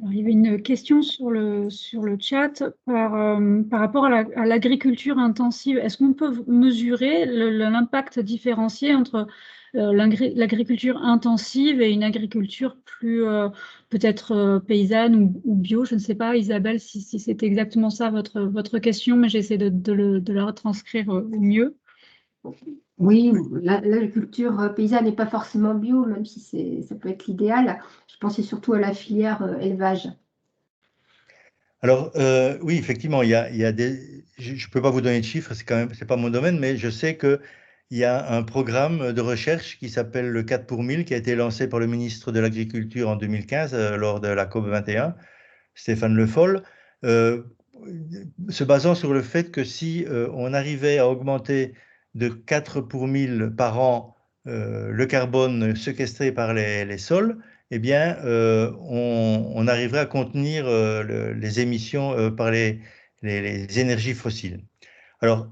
Alors, il y avait une question sur le chat par rapport à l'agriculture intensive. Est-ce qu'on peut mesurer l'impact différencié entre l'agriculture intensive et une agriculture plus peut-être paysanne ou bio? Je ne sais pas, Isabelle, si c'est exactement ça votre question, mais j'essaie de la retranscrire au mieux. Oui, l'agriculture paysanne n'est pas forcément bio, même si ça peut être l'idéal. Je pensais surtout à la filière élevage. Alors, oui, effectivement, il y a des. Je ne peux pas vous donner de chiffres, c'est pas mon domaine, mais je sais qu'il y a un programme de recherche qui s'appelle le 4 pour 1000, qui a été lancé par le ministre de l'Agriculture en 2015 lors de la COP 21, Stéphane Le Foll, se basant sur le fait que si on arrivait à augmenter de 4 pour 1000 par an le carbone séquestré par les sols, eh bien, on arriverait à contenir les émissions par les énergies fossiles. Alors,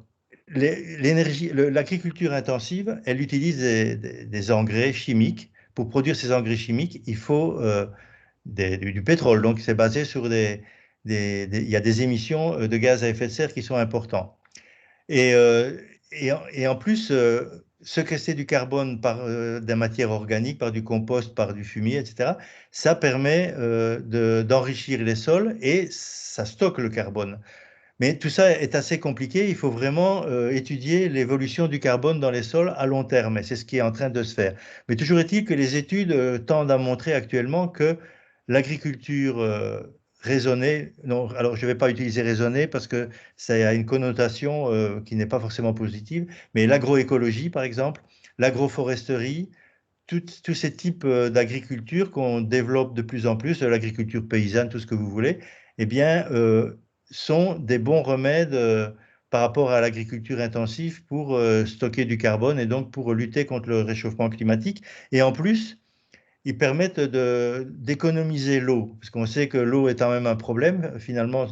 l'agriculture intensive, elle utilise des engrais chimiques. Pour produire ces engrais chimiques, il faut du pétrole. Donc, c'est basé sur il y a des émissions de gaz à effet de serre qui sont importantes. Et en plus, séquestrer du carbone par des matières organiques, par du compost, par du fumier, etc., ça permet d'enrichir les sols et ça stocke le carbone. Mais tout ça est assez compliqué. Il faut vraiment étudier l'évolution du carbone dans les sols à long terme. Et c'est ce qui est en train de se faire. Mais toujours est-il que les études tendent à montrer actuellement que l'agriculture raisonnée, non, alors je ne vais pas utiliser raisonnée parce que ça a une connotation qui n'est pas forcément positive, mais l'agroécologie, par exemple, l'agroforesterie, tous ces types d'agriculture qu'on développe de plus en plus, l'agriculture paysanne, tout ce que vous voulez, eh bien, sont des bons remèdes par rapport à l'agriculture intensive pour stocker du carbone et donc pour lutter contre le réchauffement climatique. Et en plus, ils permettent d'économiser l'eau, parce qu'on sait que l'eau est quand même un problème finalement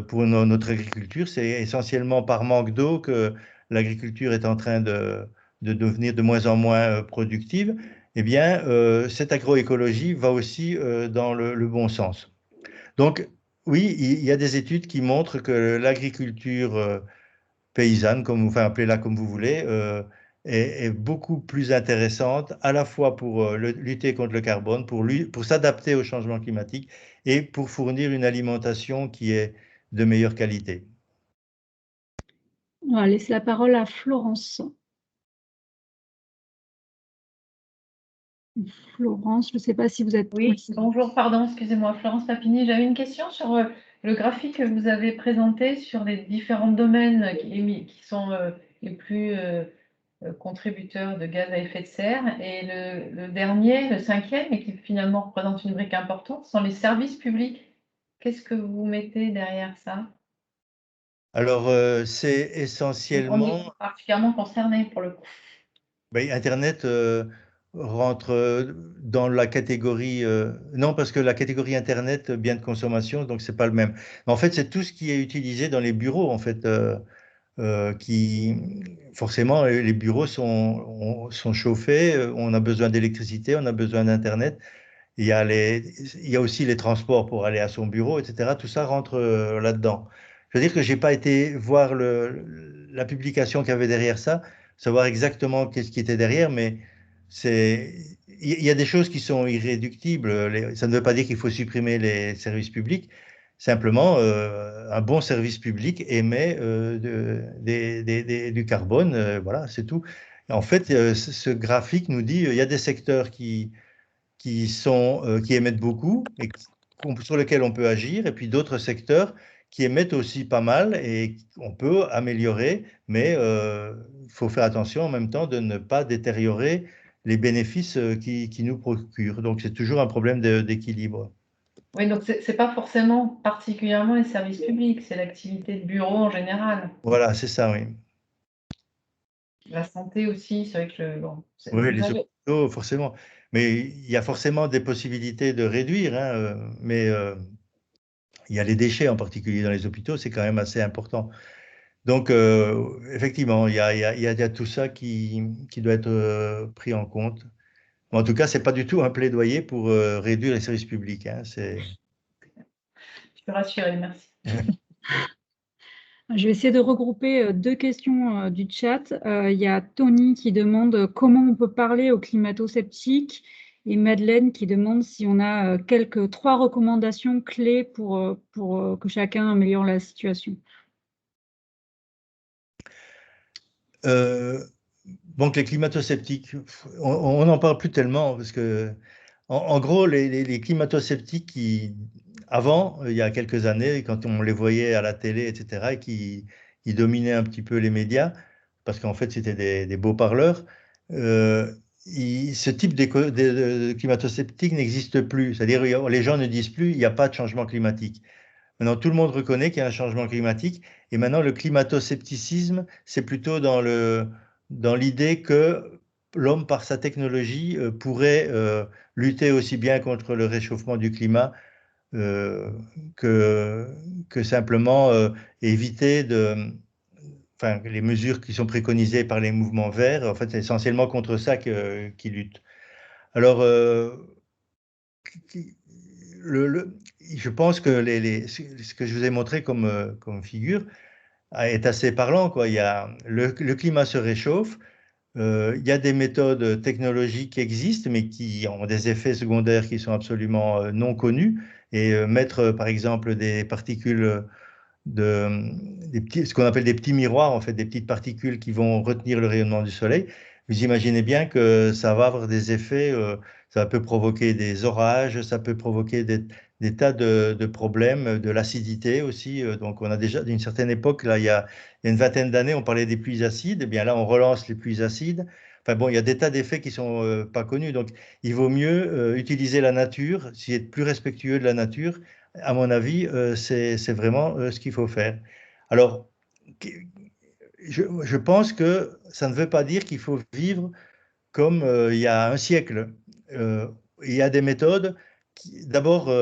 pour notre agriculture. C'est essentiellement par manque d'eau que l'agriculture est en train de devenir de moins en moins productive. Eh bien, cette agroécologie va aussi dans le bon sens. Donc, oui, il y a des études qui montrent que l'agriculture paysanne, enfin appelez-la comme vous voulez, est beaucoup plus intéressante à la fois pour lutter contre le carbone, pour s'adapter au changement climatique et pour fournir une alimentation qui est de meilleure qualité. On va laisser la parole à Florence. Florence, je ne sais pas si vous êtes... Oui, bonjour, pardon, excusez-moi, Florence Papini. J'avais une question sur le graphique que vous avez présenté sur les différents domaines qui sont les plus contributeurs de gaz à effet de serre. Et le dernier, le cinquième, et qui finalement représente une brique importante, sont les services publics. Qu'est-ce que vous mettez derrière ça? Alors, c'est essentiellement... On est particulièrement concerné pour le coup. Ben, Internet rentre dans la catégorie... non, parce que la catégorie Internet, bien de consommation, donc c'est pas le même. Mais en fait, c'est tout ce qui est utilisé dans les bureaux, en fait, forcément, les bureaux sont chauffés, on a besoin d'électricité, on a besoin d'Internet. Il y a aussi les transports pour aller à son bureau, etc. Tout ça rentre là-dedans. Je veux dire que je n'ai pas été voir la publication qu'il y avait derrière ça, savoir exactement qu'est-ce qui était derrière, mais il y a des choses qui sont irréductibles. Ça ne veut pas dire qu'il faut supprimer les services publics, Simplement, un bon service public émet du carbone, voilà, c'est tout. En fait, ce graphique nous dit il y a des secteurs qui émettent beaucoup et sur lesquels on peut agir, et puis d'autres secteurs qui émettent aussi pas mal et on peut améliorer, mais il faut faire attention en même temps de ne pas détériorer les bénéfices qui nous procurent. Donc, c'est toujours un problème d'équilibre. Oui, donc c'est pas forcément particulièrement les services publics, c'est l'activité de bureau en général. Voilà, c'est ça, oui. La santé aussi, c'est vrai que bon, oui, les hôpitaux, forcément. Mais il y a forcément des possibilités de réduire, hein, mais il y a les déchets en particulier dans les hôpitaux, c'est quand même assez important. Donc, effectivement, il y a tout ça qui doit être pris en compte. Mais en tout cas, ce n'est pas du tout un plaidoyer pour réduire les services publics. Hein, je suis rassurée, merci. Je vais essayer de regrouper 2 questions du chat. Il y a Tony qui demande comment on peut parler aux climato-sceptiques et Madeleine qui demande si on a 3 recommandations clés pour que chacun améliore la situation. Donc les climato-sceptiques, on n'en parle plus tellement parce que, en gros, les climato-sceptiques qui, avant, il y a quelques années, quand on les voyait à la télé, etc., qui dominaient un petit peu les médias, parce qu'en fait c'était des beaux parleurs, ce type de climato-sceptiques n'existe plus. C'est-à-dire les gens ne disent plus il n'y a pas de changement climatique. Maintenant, tout le monde reconnaît qu'il y a un changement climatique. Et maintenant, le climato-scepticisme, c'est plutôt dans l'idée que l'homme, par sa technologie, pourrait lutter aussi bien contre le réchauffement du climat que simplement éviter les mesures qui sont préconisées par les mouvements verts. En fait, c'est essentiellement contre ça qu'ils luttent. Alors, je pense que ce que je vous ai montré comme figure est assez parlant, quoi. Le climat se réchauffe, il y a des méthodes technologiques qui existent, mais qui ont des effets secondaires qui sont absolument non connus. Et mettre, par exemple, des particules, ce qu'on appelle des petits miroirs, en fait, des petites particules qui vont retenir le rayonnement du soleil, vous imaginez bien que ça va avoir des effets, ça peut provoquer des orages, ça peut provoquer des tas de problèmes, de l'acidité aussi. Donc, on a déjà, d'une certaine époque, là, il y a une vingtaine d'années, on parlait des pluies acides. Eh bien, là, on relance les pluies acides. Enfin bon, il y a des tas d'effets qui ne sont pas connus. Donc, il vaut mieux utiliser la nature, s'y être plus respectueux de la nature. À mon avis, c'est vraiment ce qu'il faut faire. Alors, je pense que ça ne veut pas dire qu'il faut vivre comme il y a un siècle. Il y a des méthodes. D'abord,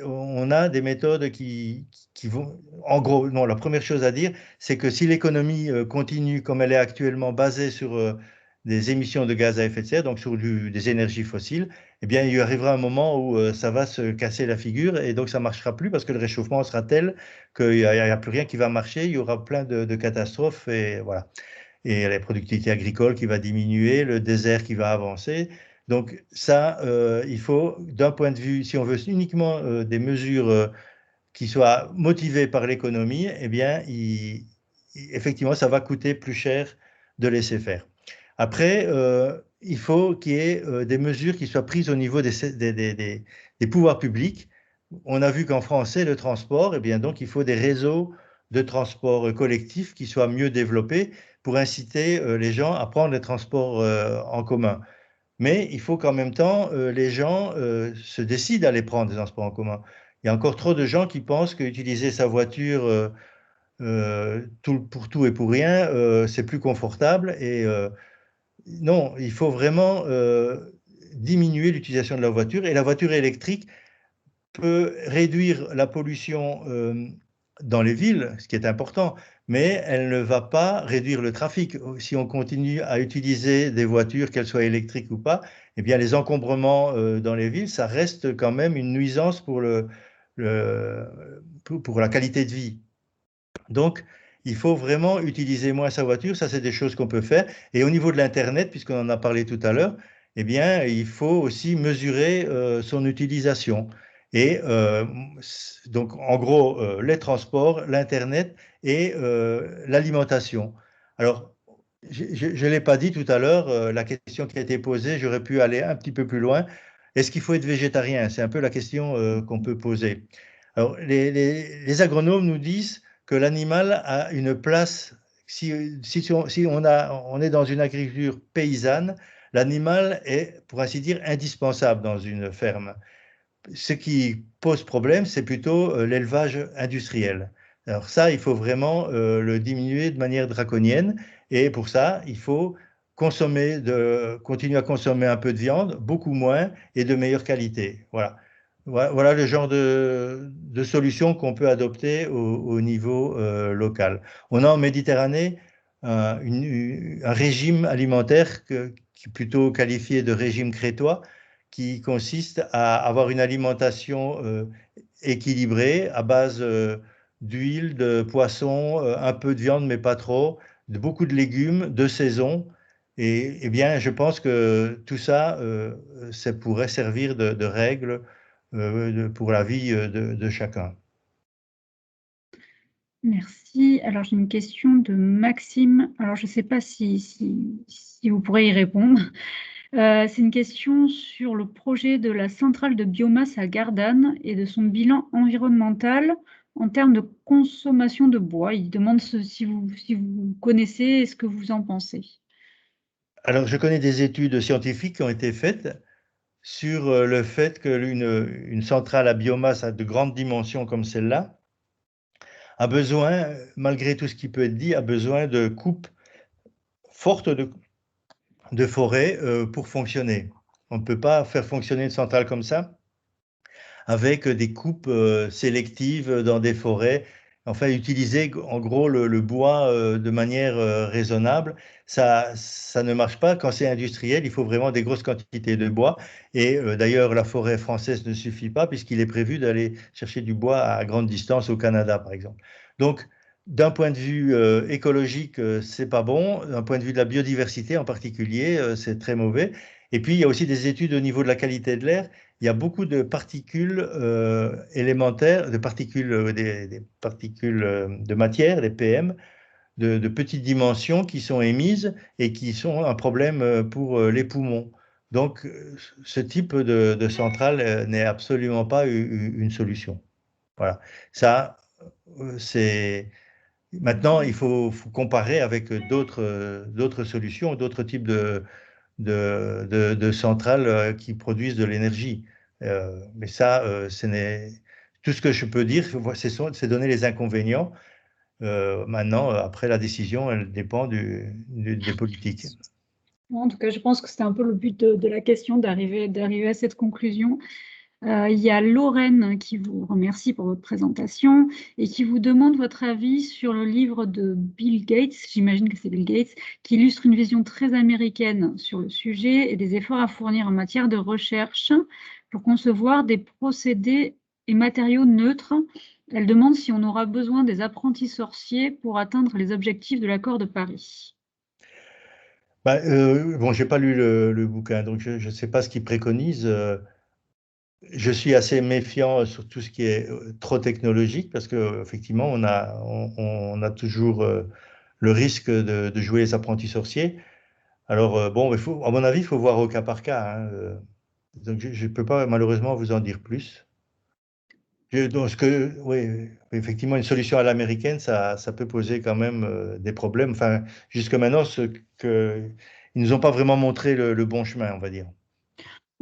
on a des méthodes qui vont... En gros, non, la première chose à dire, c'est que si l'économie continue comme elle est actuellement, basée sur des émissions de gaz à effet de serre, donc sur des énergies fossiles, eh bien, il arrivera un moment où ça va se casser la figure et donc ça ne marchera plus parce que le réchauffement sera tel qu'il n'y a plus rien qui va marcher, il y aura plein de catastrophes et voilà. Et la productivité agricole qui va diminuer, le désert qui va avancer. Donc ça, il faut, d'un point de vue, si on veut uniquement des mesures qui soient motivées par l'économie, eh bien, effectivement, ça va coûter plus cher de laisser faire. Après, il faut qu'il y ait des mesures qui soient prises au niveau des pouvoirs publics. On a vu qu'en France, c'est le transport, eh bien, donc il faut des réseaux de transport collectif qui soient mieux développés pour inciter les gens à prendre les transports en commun. Mais il faut qu'en même temps, les gens se décident à aller prendre des transports en commun. Il y a encore trop de gens qui pensent qu'utiliser sa voiture pour tout et pour rien, c'est plus confortable. Et non, il faut vraiment diminuer l'utilisation de la voiture. Et la voiture électrique peut réduire la pollution dans les villes, ce qui est important, mais elle ne va pas réduire le trafic. Si on continue à utiliser des voitures, qu'elles soient électriques ou pas, eh bien les encombrements dans les villes, ça reste quand même une nuisance pour la qualité de vie. Donc, il faut vraiment utiliser moins sa voiture, ça c'est des choses qu'on peut faire. Et au niveau de l'Internet, puisqu'on en a parlé tout à l'heure, eh bien, il faut aussi mesurer son utilisation. Et donc, en gros, les transports, l'Internet et l'alimentation. Alors, je ne l'ai pas dit tout à l'heure, la question qui a été posée, j'aurais pu aller un petit peu plus loin. Est-ce qu'il faut être végétarien? C'est un peu la question qu'on peut poser. Alors, les agronomes nous disent que l'animal a une place, si on est dans une agriculture paysanne, l'animal est, pour ainsi dire, indispensable dans une ferme. Ce qui pose problème, c'est plutôt l'élevage industriel. Alors ça, il faut vraiment le diminuer de manière draconienne. Et pour ça, il faut continuer à consommer un peu de viande, beaucoup moins, et de meilleure qualité. Voilà le genre de solution qu'on peut adopter au niveau local. On a en Méditerranée un régime alimentaire qui est plutôt qualifié de régime crétois, qui consiste à avoir une alimentation équilibrée à base d'huile, de poisson, un peu de viande, mais pas trop, beaucoup de légumes, de saison. Et bien, je pense que tout ça, ça pourrait servir de règle pour la vie de chacun. Merci. Alors, j'ai une question de Maxime. Alors, je ne sais pas si vous pourrez y répondre. C'est une question sur le projet de la centrale de biomasse à Gardanne et de son bilan environnemental en termes de consommation de bois. Il demande si vous connaissez et ce que vous en pensez. Alors, je connais des études scientifiques qui ont été faites sur le fait qu'une centrale à biomasse de grande dimension comme celle-là a besoin, malgré tout ce qui peut être dit, a besoin de coupes fortes de forêt pour fonctionner. On ne peut pas faire fonctionner une centrale comme ça avec des coupes sélectives dans des forêts. Enfin, utiliser en gros le bois de manière raisonnable, ça ne marche pas. Quand c'est industriel, il faut vraiment des grosses quantités de bois. Et d'ailleurs, la forêt française ne suffit pas puisqu'il est prévu d'aller chercher du bois à grande distance au Canada, par exemple. Donc, d'un point de vue écologique, c'est pas bon. D'un point de vue de la biodiversité en particulier, c'est très mauvais. Et puis, il y a aussi des études au niveau de la qualité de l'air. Il y a beaucoup de particules élémentaires, des particules de matière, les PM, de petites dimensions qui sont émises et qui sont un problème pour les poumons. Donc, ce type de centrale n'est absolument pas une solution. Voilà. Ça, c'est... Maintenant, il faut comparer avec d'autres solutions, d'autres types de centrales qui produisent de l'énergie. Mais ça, tout ce que je peux dire, c'est donner les inconvénients. Maintenant, après la décision, elle dépend des politiques. En tout cas, je pense que c'était un peu le but de la question, d'arriver à cette conclusion. Il y a Lorraine qui vous remercie pour votre présentation et qui vous demande votre avis sur le livre de Bill Gates, j'imagine que c'est Bill Gates, qui illustre une vision très américaine sur le sujet et des efforts à fournir en matière de recherche pour concevoir des procédés et matériaux neutres. Elle demande si on aura besoin des apprentis sorciers pour atteindre les objectifs de l'accord de Paris. Bon, je n'ai pas lu le bouquin, donc je ne sais pas ce qu'il préconise. Je suis assez méfiant sur tout ce qui est trop technologique parce qu'effectivement, on a toujours le risque de jouer les apprentis sorciers. Alors, bon, à mon avis, il faut voir au cas par cas. Hein, donc, je ne peux pas malheureusement vous en dire plus. Oui, effectivement, une solution à l'américaine, ça peut poser quand même des problèmes. Enfin, jusque maintenant, ils nous ont pas vraiment montré le bon chemin, on va dire.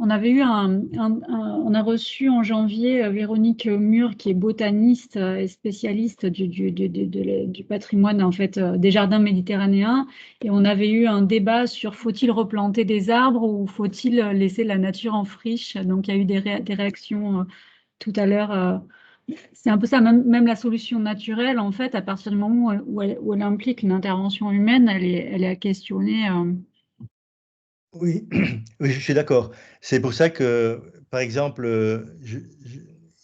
On avait eu on a reçu en janvier Véronique Mur, qui est botaniste et spécialiste du patrimoine en fait des jardins méditerranéens, et on avait eu un débat sur faut-il replanter des arbres ou faut-il laisser la nature en friche. Donc il y a eu des réactions tout à l'heure. C'est un peu ça, même la solution naturelle, en fait, à partir du moment où elle implique une intervention humaine, elle est à questionner. Oui, oui, je suis d'accord. C'est pour ça que, par exemple,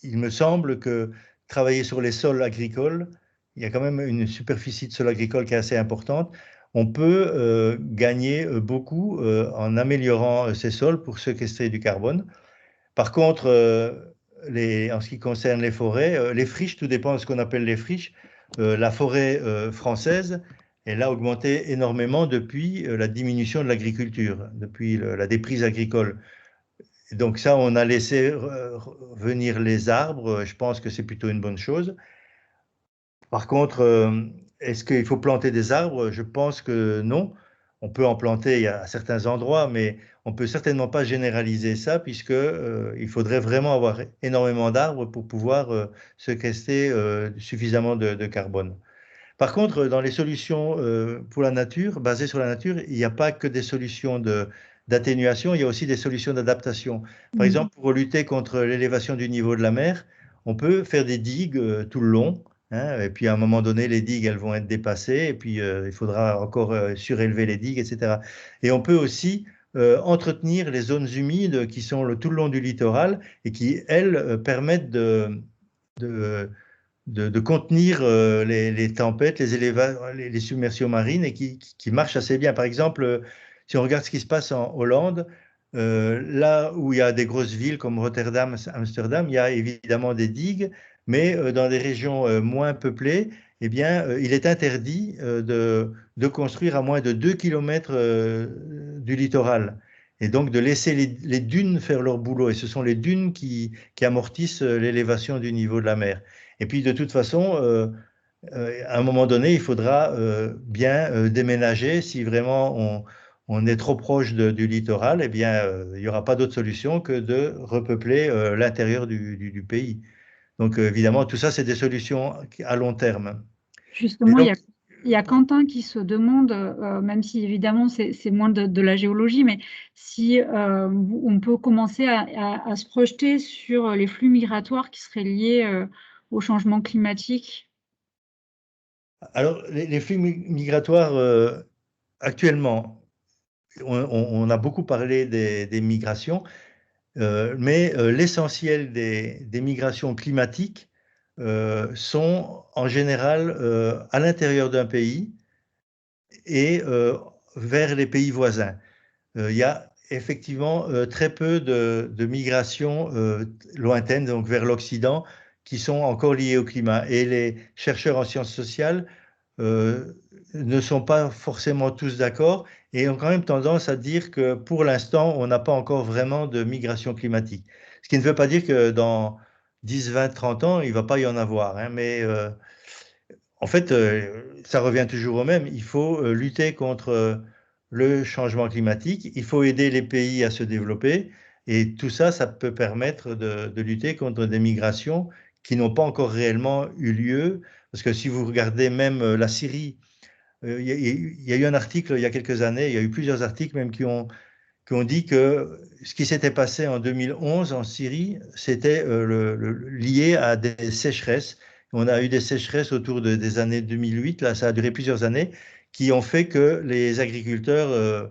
il me semble que travailler sur les sols agricoles, il y a quand même une superficie de sol agricole qui est assez importante. On peut gagner beaucoup en améliorant ces sols pour séquestrer du carbone. Par contre, en ce qui concerne les forêts, les friches, tout dépend de ce qu'on appelle les friches. La forêt française, elle a augmenté énormément depuis la diminution de l'agriculture, depuis la déprise agricole. Et donc ça, on a laissé venir les arbres. Je pense que c'est plutôt une bonne chose. Par contre, est-ce qu'il faut planter des arbres? Je pense que non. On peut en planter à certains endroits, mais on ne peut certainement pas généraliser ça, puisque il faudrait vraiment avoir énormément d'arbres pour pouvoir séquestrer suffisamment de carbone. Par contre, dans les solutions pour la nature, basées sur la nature, il n'y a pas que des solutions d'atténuation, il y a aussi des solutions d'adaptation. Par exemple, pour lutter contre l'élévation du niveau de la mer, on peut faire des digues tout le long, hein, et puis à un moment donné, les digues, elles vont être dépassées, et puis il faudra encore surélever les digues, etc. Et on peut aussi entretenir les zones humides qui sont tout le long du littoral et qui, elles, permettent de contenir les tempêtes, les submersions marines et qui marchent assez bien. Par exemple, si on regarde ce qui se passe en Hollande, là où il y a des grosses villes comme Rotterdam, Amsterdam, il y a évidemment des digues, mais dans des régions moins peuplées, eh bien, il est interdit de construire à moins de 2 km du littoral. Et donc de laisser les dunes faire leur boulot. Et ce sont les dunes qui amortissent l'élévation du niveau de la mer. Et puis de toute façon, à un moment donné, il faudra bien déménager. Si vraiment on est trop proche du littoral, eh bien, il n'y aura pas d'autre solution que de repeupler l'intérieur du pays. Donc évidemment, tout ça, c'est des solutions à long terme. Justement, il y a Quentin qui se demande, même si évidemment c'est moins de la géologie, mais si on peut commencer à se projeter sur les flux migratoires qui seraient liés au changement climatique. Alors, les flux migratoires, actuellement, on a beaucoup parlé des migrations, mais l'essentiel des migrations climatiques sont en général à l'intérieur d'un pays et vers les pays voisins. Il y a effectivement très peu de migrations lointaines, donc vers l'Occident, qui sont encore liées au climat. Et les chercheurs en sciences sociales ne sont pas forcément tous d'accord et ont quand même tendance à dire que pour l'instant, on n'a pas encore vraiment de migration climatique. Ce qui ne veut pas dire que dans 10, 20, 30 ans, il ne va pas y en avoir, hein, mais en fait, ça revient toujours au même. Il faut lutter contre le changement climatique, il faut aider les pays à se développer, et tout ça, ça peut permettre de lutter contre des migrations qui n'ont pas encore réellement eu lieu. Parce que si vous regardez même la Syrie, il y a eu un article il y a quelques années, il y a eu plusieurs articles même qui ont dit que ce qui s'était passé en 2011 en Syrie, c'était lié à des sécheresses. On a eu des sécheresses autour des années 2008, là ça a duré plusieurs années, qui ont fait que les agriculteurs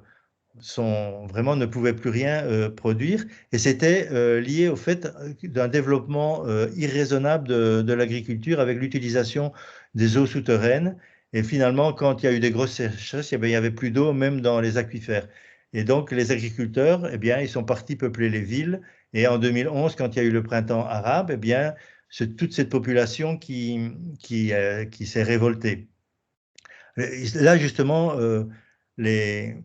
vraiment ne pouvaient plus rien produire. Et c'était lié au fait d'un développement irraisonnable de l'agriculture avec l'utilisation des eaux souterraines. Et finalement, quand il y a eu des grosses sécheresses, eh bien, il n'y avait plus d'eau même dans les aquifères. Et donc, les agriculteurs, eh bien, ils sont partis peupler les villes. Et en 2011, quand il y a eu le printemps arabe, eh bien, c'est toute cette population qui s'est révoltée. Là, justement, les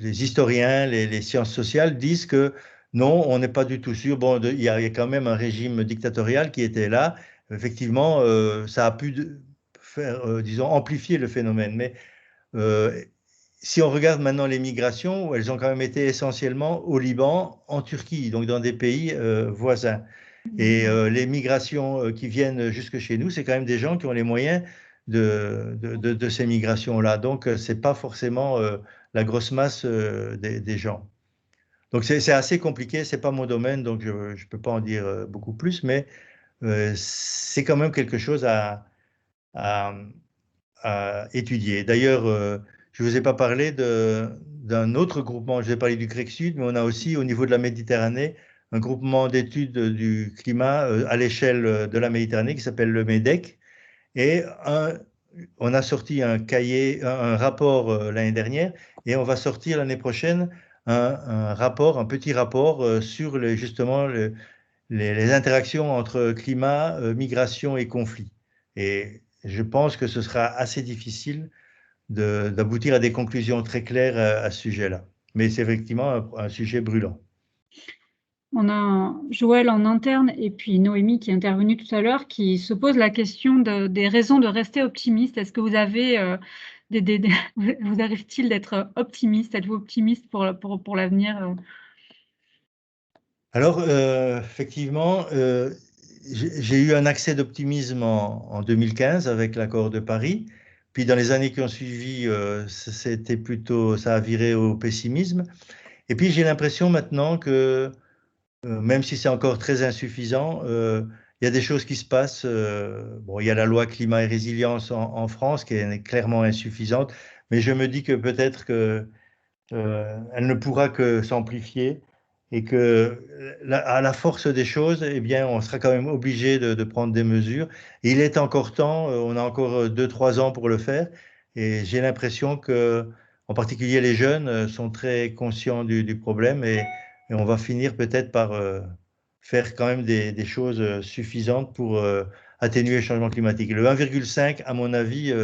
historiens, les sciences sociales disent que non, on n'est pas du tout sûr. Bon, il y a quand même un régime dictatorial qui était là. Effectivement, ça a pu faire, disons, amplifier le phénomène. Mais si on regarde maintenant les migrations, elles ont quand même été essentiellement au Liban, en Turquie, donc dans des pays voisins. Et les migrations qui viennent jusque chez nous, c'est quand même des gens qui ont les moyens de ces migrations-là. Donc, ce n'est pas forcément la grosse masse des gens. Donc, c'est assez compliqué, ce n'est pas mon domaine, donc je ne peux pas en dire beaucoup plus, mais c'est quand même quelque chose à étudier. D'ailleurs, je ne vous ai pas parlé d'un autre groupement, je vais parler du GREC Sud, mais on a aussi au niveau de la Méditerranée un groupement d'études du climat à l'échelle de la Méditerranée qui s'appelle le MEDEC. Et on a sorti un rapport l'année dernière, et on va sortir l'année prochaine un petit rapport sur justement les interactions entre climat, migration et conflit. Et je pense que ce sera assez difficile d'aboutir à des conclusions très claires à ce sujet-là. Mais c'est effectivement un sujet brûlant. On a Joël en interne et puis Noémie qui est intervenue tout à l'heure qui se pose la question des raisons de rester optimiste. Est-ce que vous avez vous arrive-t-il d'être optimiste? Êtes-vous optimiste pour l'avenir? Alors, effectivement, j'ai eu un accès d'optimisme en 2015 avec l'accord de Paris. Puis dans les années qui ont suivi, ça a viré au pessimisme. Et puis j'ai l'impression maintenant que même si c'est encore très insuffisant, il y a des choses qui se passent. Bon, il y a la loi climat et résilience en France qui est clairement insuffisante, mais je me dis que peut-être que elle ne pourra que s'amplifier et que à la force des choses, eh bien, on sera quand même obligé de prendre des mesures. Et il est encore temps, on a encore 2-3 ans pour le faire, et j'ai l'impression que, en particulier les jeunes, sont très conscients du problème et on va finir peut-être par faire quand même des choses suffisantes pour atténuer le changement climatique. Le 1,5, à mon avis,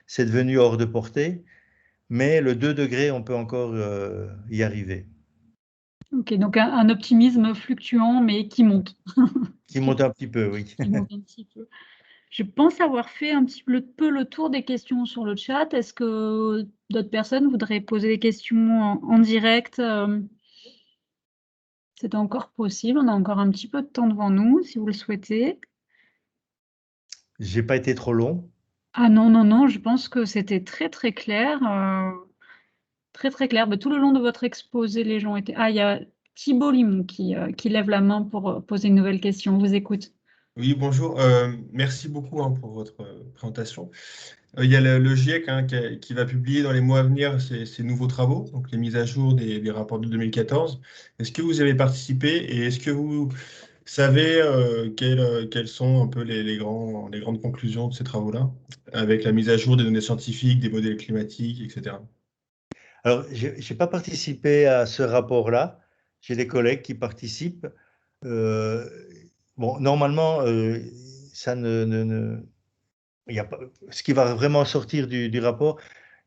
c'est devenu hors de portée. Mais le 2 degrés, on peut encore y arriver. Ok, donc un optimisme fluctuant, mais qui monte. Qui monte un petit peu, oui. Qui monte un petit peu. Je pense avoir fait un petit peu le tour des questions sur le chat. Est-ce que d'autres personnes voudraient poser des questions en direct? C'est encore possible. On a encore un petit peu de temps devant nous, si vous le souhaitez. J'ai pas été trop long. Ah non, non, non, je pense que c'était très, très clair. Très, très clair. Tout le long de votre exposé, les gens étaient... Ah, il y a Thibault Limon qui lève la main pour poser une nouvelle question. On vous écoute. Oui, bonjour. Merci beaucoup pour votre présentation. Il y a le GIEC qui va publier dans les mois à venir ses nouveaux travaux, donc les mises à jour des rapports de 2014. Est-ce que vous avez participé et est-ce que vous savez quelles sont un peu les grandes conclusions de ces travaux-là, avec la mise à jour des données scientifiques, des modèles climatiques, etc. Alors, je n'ai pas participé à ce rapport-là. J'ai des collègues qui participent. Bon, normalement, ça il y a pas, ce qui va vraiment sortir du rapport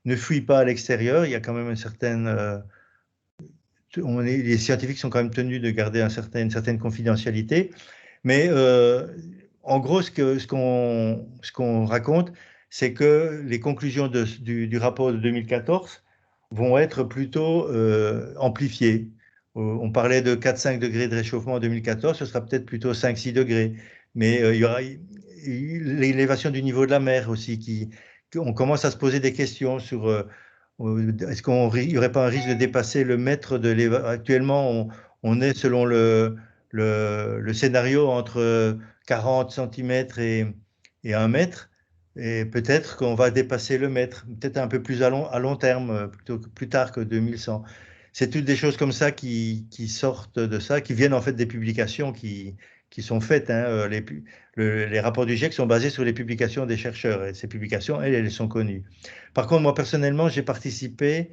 ne fuit pas à l'extérieur. Il y a quand même une certaine... les scientifiques sont quand même tenus de garder une certaine confidentialité. Mais en gros, ce qu'on raconte, c'est que les conclusions du rapport de 2014 vont être plutôt amplifiées. On parlait de 4-5 degrés de réchauffement en 2014, ce sera peut-être plutôt 5-6 degrés. Mais il y aura l'élévation du niveau de la mer aussi, on commence à se poser des questions sur est-ce qu'il n'y aurait pas un risque de dépasser le mètre de l'élévation. Actuellement, on est selon le scénario entre 40 cm et 1 mètre, et peut-être qu'on va dépasser le mètre, peut-être un peu plus à long terme, plutôt que plus tard que 2100. C'est toutes des choses comme ça qui sortent de ça, qui viennent en fait des publications qui sont faites. Hein. Les rapports du GIEC sont basés sur les publications des chercheurs, et ces publications, elles sont connues. Par contre, moi personnellement, j'ai participé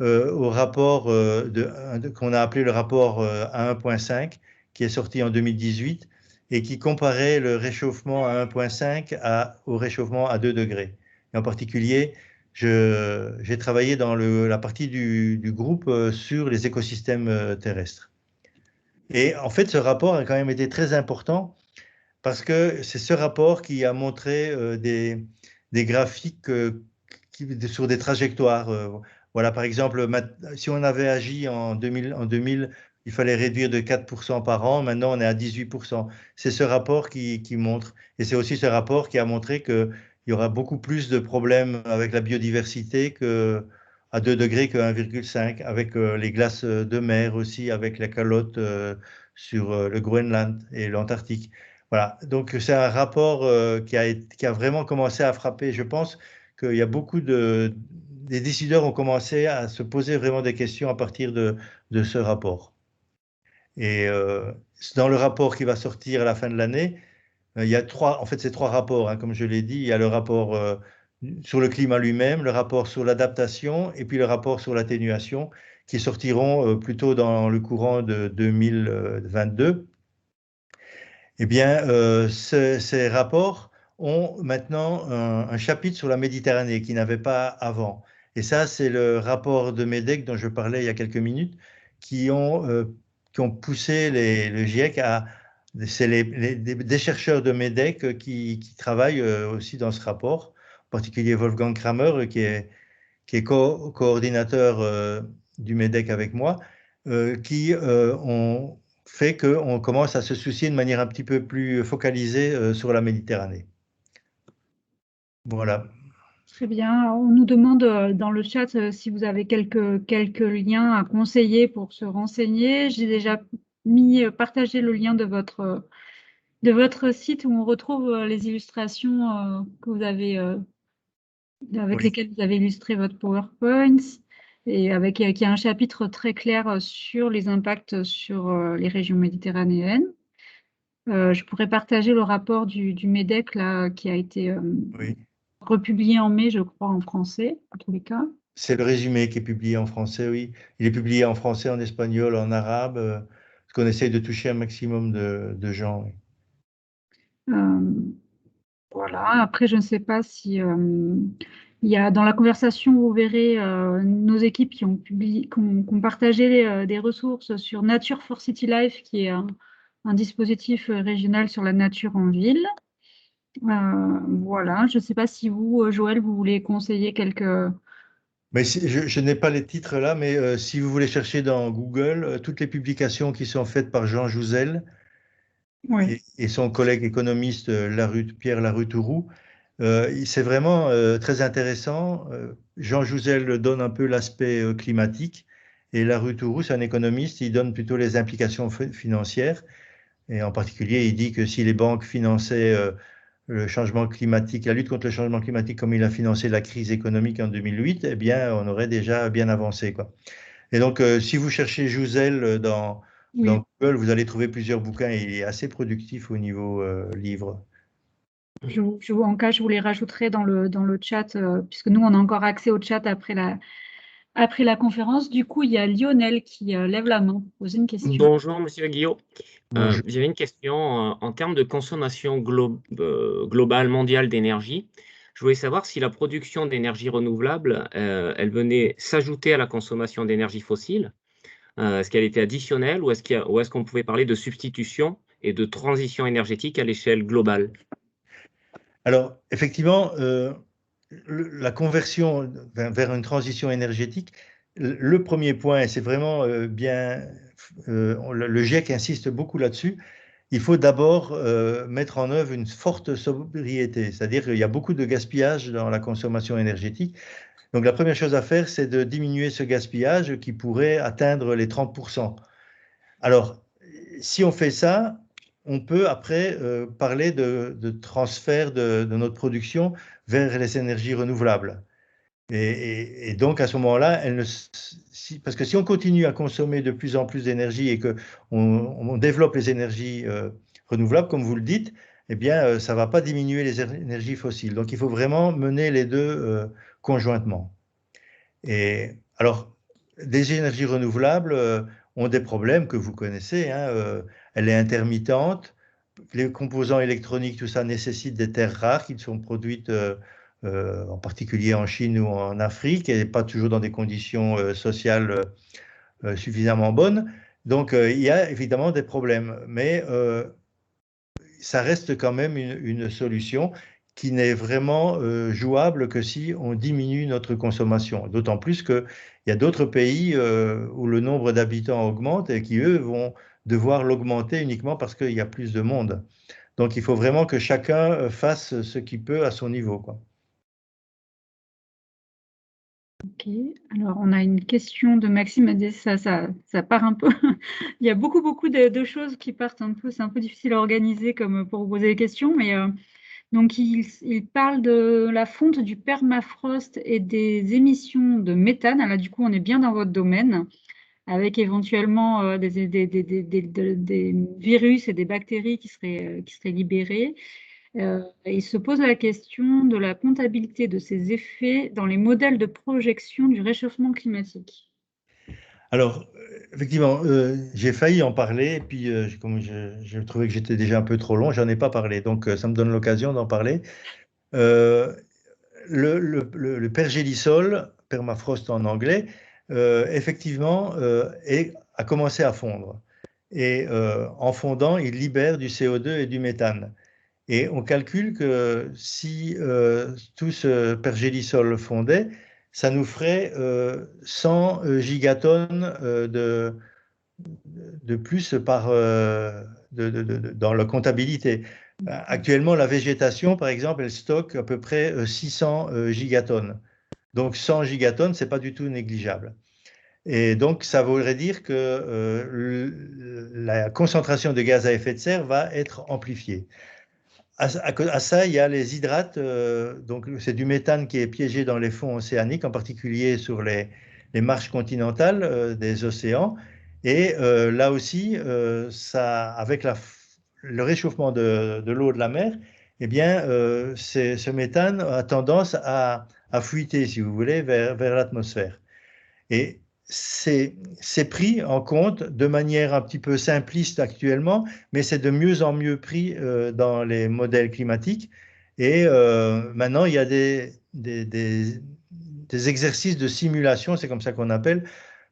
au rapport qu'on a appelé le rapport à 1.5, qui est sorti en 2018 et qui comparait le réchauffement à 1.5 au réchauffement à 2 degrés. Et en particulier, j'ai travaillé dans la partie du groupe sur les écosystèmes terrestres. Et en fait, ce rapport a quand même été très important parce que c'est ce rapport qui a montré des graphiques sur des trajectoires. Voilà, par exemple, si on avait agi en 2000, il fallait réduire de 4% par an. Maintenant, on est à 18%. C'est ce rapport qui montre. Et c'est aussi ce rapport qui a montré qu'il y aura beaucoup plus de problèmes avec la biodiversité à 2 degrés que 1,5, avec les glaces de mer aussi, avec la calotte sur le Groenland et l'Antarctique. Voilà, donc c'est un rapport qui a vraiment commencé à frapper. Je pense qu'il y a beaucoup des décideurs ont commencé à se poser vraiment des questions à partir de ce rapport. Et dans le rapport qui va sortir à la fin de l'année, il y a ces trois rapports, hein, comme je l'ai dit. Il y a le rapport sur le climat lui-même, le rapport sur l'adaptation et puis le rapport sur l'atténuation qui sortiront plutôt dans le courant de 2022. Eh bien, ces rapports ont maintenant un chapitre sur la Méditerranée qui n'avait pas avant. Et ça, c'est le rapport de MEDEC dont je parlais il y a quelques minutes, qui ont poussé le GIEC à... C'est des chercheurs de MEDEC qui travaillent aussi dans ce rapport, en particulier Wolfgang Kramer, qui est coordinateur du MEDEC avec moi, qui ont fait qu'on commence à se soucier de manière un petit peu plus focalisée sur la Méditerranée. Voilà. Très bien. On nous demande dans le chat si vous avez quelques liens à conseiller pour se renseigner. J'ai déjà partagé le lien de votre site où on retrouve les illustrations que vous avez, avec lesquelles vous avez illustré votre PowerPoint et qui a un chapitre très clair sur les impacts sur les régions méditerranéennes. Je pourrais partager le rapport du MEDEC là, qui a été republié en mai, je crois, en français, en tous les cas. C'est le résumé qui est publié en français, oui. Il est publié en français, en espagnol, en arabe, parce qu'on essaye de toucher un maximum de gens. Oui. Voilà. Après, je ne sais pas si il y a dans la conversation, vous verrez nos équipes qui ont partagé des ressources sur Nature for City Life, qui est un dispositif régional sur la nature en ville. Voilà. Je ne sais pas si vous, Joël, vous voulez conseiller quelques... Mais je n'ai pas les titres là, mais si vous voulez chercher dans Google, toutes les publications qui sont faites par Jean Jouzel et son collègue économiste Pierre Larue-Tourou, c'est vraiment très intéressant. Jean Jouzel donne un peu l'aspect climatique et Larue-Tourou, c'est un économiste, il donne plutôt les implications financières. Et en particulier, il dit que si les banques finançaient le changement climatique, la lutte contre le changement climatique comme il a financé la crise économique en 2008, eh bien, on aurait déjà bien avancé, quoi. Et donc, si vous cherchez Jouzel dans Google, vous allez trouver plusieurs bouquins. Il est assez productif au niveau livre. En cas, je vous les rajouterai dans le chat, puisque nous, on a encore accès au chat après la conférence. Du coup, il y a Lionel qui lève la main pour poser une question. Bonjour, Monsieur Guillot. J'avais une question en termes de consommation globale mondiale d'énergie. Je voulais savoir si la production d'énergie renouvelable, elle venait s'ajouter à la consommation d'énergie fossile. Est-ce qu'elle était additionnelle ou est-ce qu'on pouvait parler de substitution et de transition énergétique à l'échelle globale? Alors, effectivement, la conversion vers une transition énergétique, le premier point, et c'est vraiment bien, le GIEC insiste beaucoup là-dessus, il faut d'abord mettre en œuvre une forte sobriété, c'est-à-dire qu'il y a beaucoup de gaspillage dans la consommation énergétique. Donc la première chose à faire, c'est de diminuer ce gaspillage qui pourrait atteindre les 30%. Alors, si on fait ça, on peut après parler de transfert de notre production vers les énergies renouvelables. Et donc, à ce moment-là, parce que si on continue à consommer de plus en plus d'énergie et qu'on développe les énergies renouvelables, comme vous le dites, eh bien, ça ne va pas diminuer les énergies fossiles. Donc, il faut vraiment mener les deux conjointement. Et alors, des énergies renouvelables ont des problèmes que vous connaissez. Hein, elle est intermittente. Les composants électroniques, tout ça nécessite des terres rares qui sont produites en particulier en Chine ou en Afrique, et pas toujours dans des conditions sociales suffisamment bonnes. Donc, il y a évidemment des problèmes, mais ça reste quand même une solution qui n'est vraiment jouable que si on diminue notre consommation. D'autant plus qu'il y a d'autres pays où le nombre d'habitants augmente et qui, eux, vont devoir l'augmenter uniquement parce qu'il y a plus de monde. Donc, il faut vraiment que chacun fasse ce qu'il peut à son niveau, quoi. Ok, alors on a une question de Maxime, ça part un peu. Il y a beaucoup de choses qui partent un peu, c'est un peu difficile à organiser comme pour vous poser des questions, mais donc il parle de la fonte du permafrost et des émissions de méthane. Là, du coup, on est bien dans votre domaine, avec éventuellement des virus et des bactéries qui seraient libérés. Il se pose la question de la comptabilité de ces effets dans les modèles de projection du réchauffement climatique. Alors, effectivement, j'ai failli en parler, puis comme je trouvais que j'étais déjà un peu trop long, j'en ai pas parlé. Donc, ça me donne l'occasion d'en parler. Euh, le pergélisol, permafrost en anglais, effectivement, a commencé à fondre. Et en fondant, il libère du CO2 et du méthane. Et on calcule que si tout ce pergélisol fondait, ça nous ferait 100 gigatonnes de plus dans la comptabilité. Actuellement, la végétation, par exemple, elle stocke à peu près 600 gigatonnes. Donc 100 gigatonnes, ce n'est pas du tout négligeable. Et donc, ça voudrait dire que la concentration de gaz à effet de serre va être amplifiée. À ça, il y a les hydrates, donc c'est du méthane qui est piégé dans les fonds océaniques, en particulier sur les marges continentales des océans. Et là aussi, avec le réchauffement de l'eau de la mer, eh bien, ce méthane a tendance à fuiter, si vous voulez, vers l'atmosphère. Et c'est pris en compte de manière un petit peu simpliste actuellement, mais c'est de mieux en mieux pris dans les modèles climatiques. Et maintenant, il y a des exercices de simulation, c'est comme ça qu'on appelle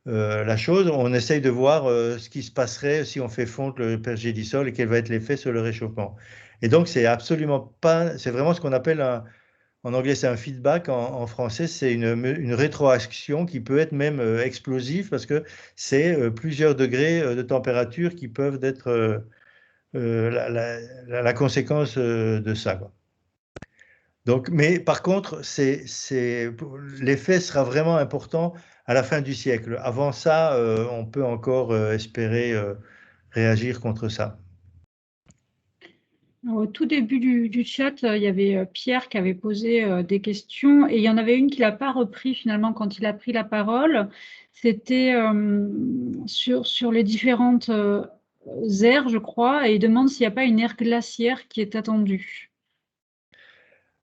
la chose. On essaye de voir ce qui se passerait si on fait fondre le pergélisol et quel va être l'effet sur le réchauffement. Et donc, c'est absolument pas, c'est vraiment ce qu'on appelle en anglais, c'est un feedback. En français, c'est une rétroaction qui peut être même explosive parce que c'est plusieurs degrés de température qui peuvent être la conséquence de ça, quoi. Donc, mais par contre, l'effet sera vraiment important à la fin du siècle. Avant ça, on peut encore espérer réagir contre ça. Au tout début du chat, il y avait Pierre qui avait posé des questions et il y en avait une qu'il n'a pas repris finalement quand il a pris la parole. C'était sur les différentes aires, je crois, et il demande s'il n'y a pas une ère glaciaire qui est attendue.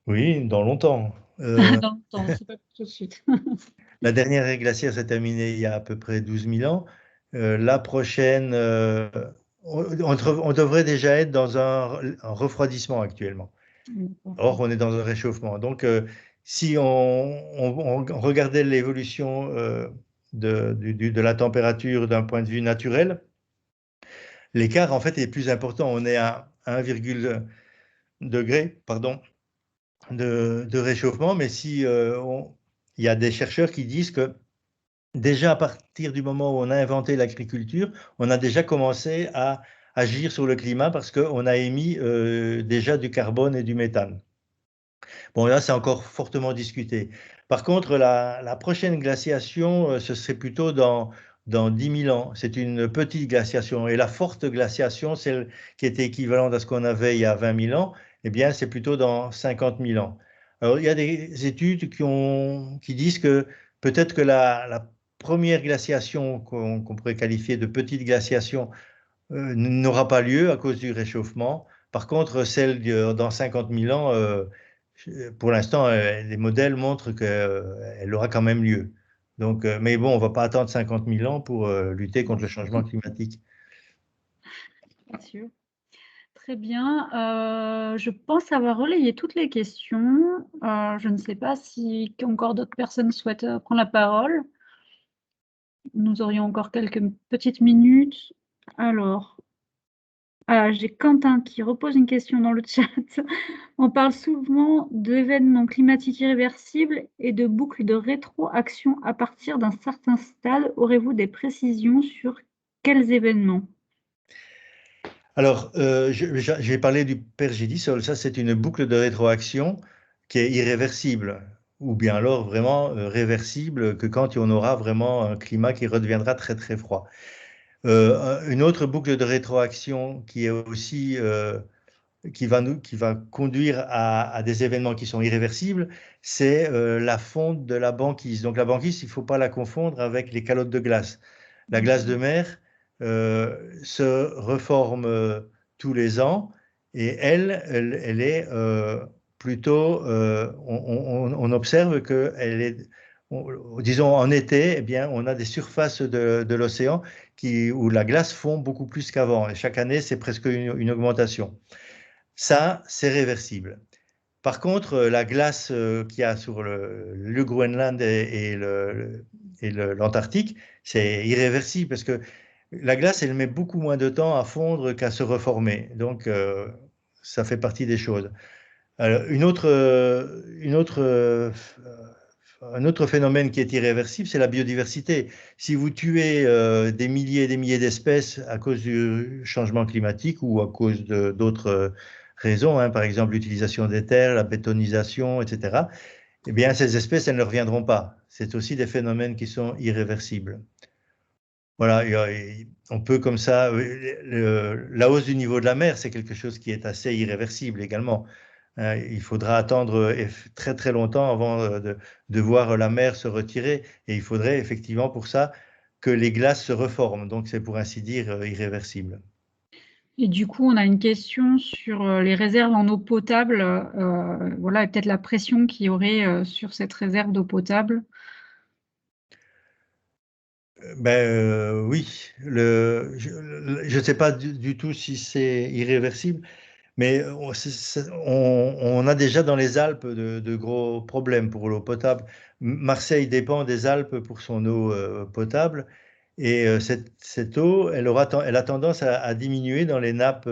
Oui, dans longtemps. Dans le temps, c'est pas tout de suite. La dernière ère glaciaire s'est terminée il y a à peu près 12 000 ans. La prochaine, on devrait déjà être dans un refroidissement actuellement. Or, on est dans un réchauffement. Donc, si on regardait l'évolution de la température d'un point de vue naturel, l'écart, en fait, est plus important. On est à 1,2 degré, pardon, de réchauffement. Mais si il y a des chercheurs qui disent que déjà à partir du moment où on a inventé l'agriculture, on a déjà commencé à agir sur le climat parce qu'on a émis déjà du carbone et du méthane. Bon, là, c'est encore fortement discuté. Par contre, la prochaine glaciation, ce serait plutôt dans 10 000 ans. C'est une petite glaciation. Et la forte glaciation, celle qui était équivalente à ce qu'on avait il y a 20 000 ans, eh bien, c'est plutôt dans 50 000 ans. Alors, il y a des études qui disent que peut-être que la première glaciation qu'on pourrait qualifier de petite glaciation n'aura pas lieu à cause du réchauffement. Par contre, celle dans 50 000 ans, pour l'instant, les modèles montrent qu'elle aura quand même lieu. Donc, mais bon, on ne va pas attendre 50 000 ans pour lutter contre le changement climatique. Bien sûr. Très bien. Je pense avoir relayé toutes les questions. Je ne sais pas si encore d'autres personnes souhaitent prendre la parole. Nous aurions encore quelques petites minutes. Alors, j'ai Quentin qui repose une question dans le chat. On parle souvent d'événements climatiques irréversibles et de boucles de rétroaction à partir d'un certain stade. Aurez-vous des précisions sur quels événements? Alors, j'ai parlé du pergélisol. Ça, c'est une boucle de rétroaction qui est irréversible, ou bien alors vraiment réversible que quand on aura vraiment un climat qui redeviendra très très froid. Une autre boucle de rétroaction qui est aussi qui va conduire à des événements qui sont irréversibles, c'est la fonte de la banquise. Donc la banquise, il ne faut pas la confondre avec les calottes de glace. La glace de mer se reforme tous les ans et elle est plutôt, on observe qu'elle est disons en été, eh bien, on a des surfaces de l'océan où la glace fond beaucoup plus qu'avant. Et chaque année, c'est presque une augmentation. Ça, c'est réversible. Par contre, la glace qu'il y a sur le Groenland et l'Antarctique, c'est irréversible parce que la glace, elle met beaucoup moins de temps à fondre qu'à se reformer. Donc, ça fait partie des choses. Alors, un autre phénomène qui est irréversible, c'est la biodiversité. Si vous tuez des milliers et des milliers d'espèces à cause du changement climatique ou à cause d'autres raisons, hein, par exemple l'utilisation des terres, la bétonisation, etc., eh bien, ces espèces, elles ne reviendront pas. C'est aussi des phénomènes qui sont irréversibles. Voilà, on peut comme ça, la hausse du niveau de la mer, c'est quelque chose qui est assez irréversible également. Il faudra attendre très très longtemps avant de voir la mer se retirer, et il faudrait effectivement pour ça que les glaces se reforment. Donc c'est pour ainsi dire irréversible. Et du coup, on a une question sur les réserves en eau potable, voilà, et peut-être la pression qu'il y aurait sur cette réserve d'eau potable. Oui, je ne sais pas du tout si c'est irréversible, mais on a déjà dans les Alpes de gros problèmes pour l'eau potable. Marseille dépend des Alpes pour son eau potable, et cette eau, elle a tendance à diminuer dans les nappes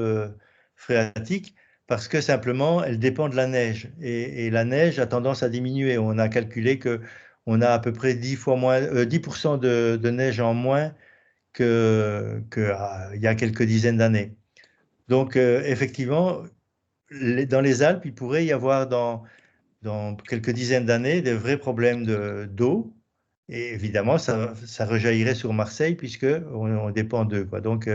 phréatiques parce que simplement, elle dépend de la neige. Et la neige a tendance à diminuer. On a calculé que on a à peu près 10% de neige en moins qu'il y a quelques dizaines d'années. Donc, effectivement, dans les Alpes, il pourrait y avoir dans quelques dizaines d'années des vrais problèmes d'eau. Et évidemment, ça rejaillirait sur Marseille puisqu'on dépend d'eux, quoi. Donc,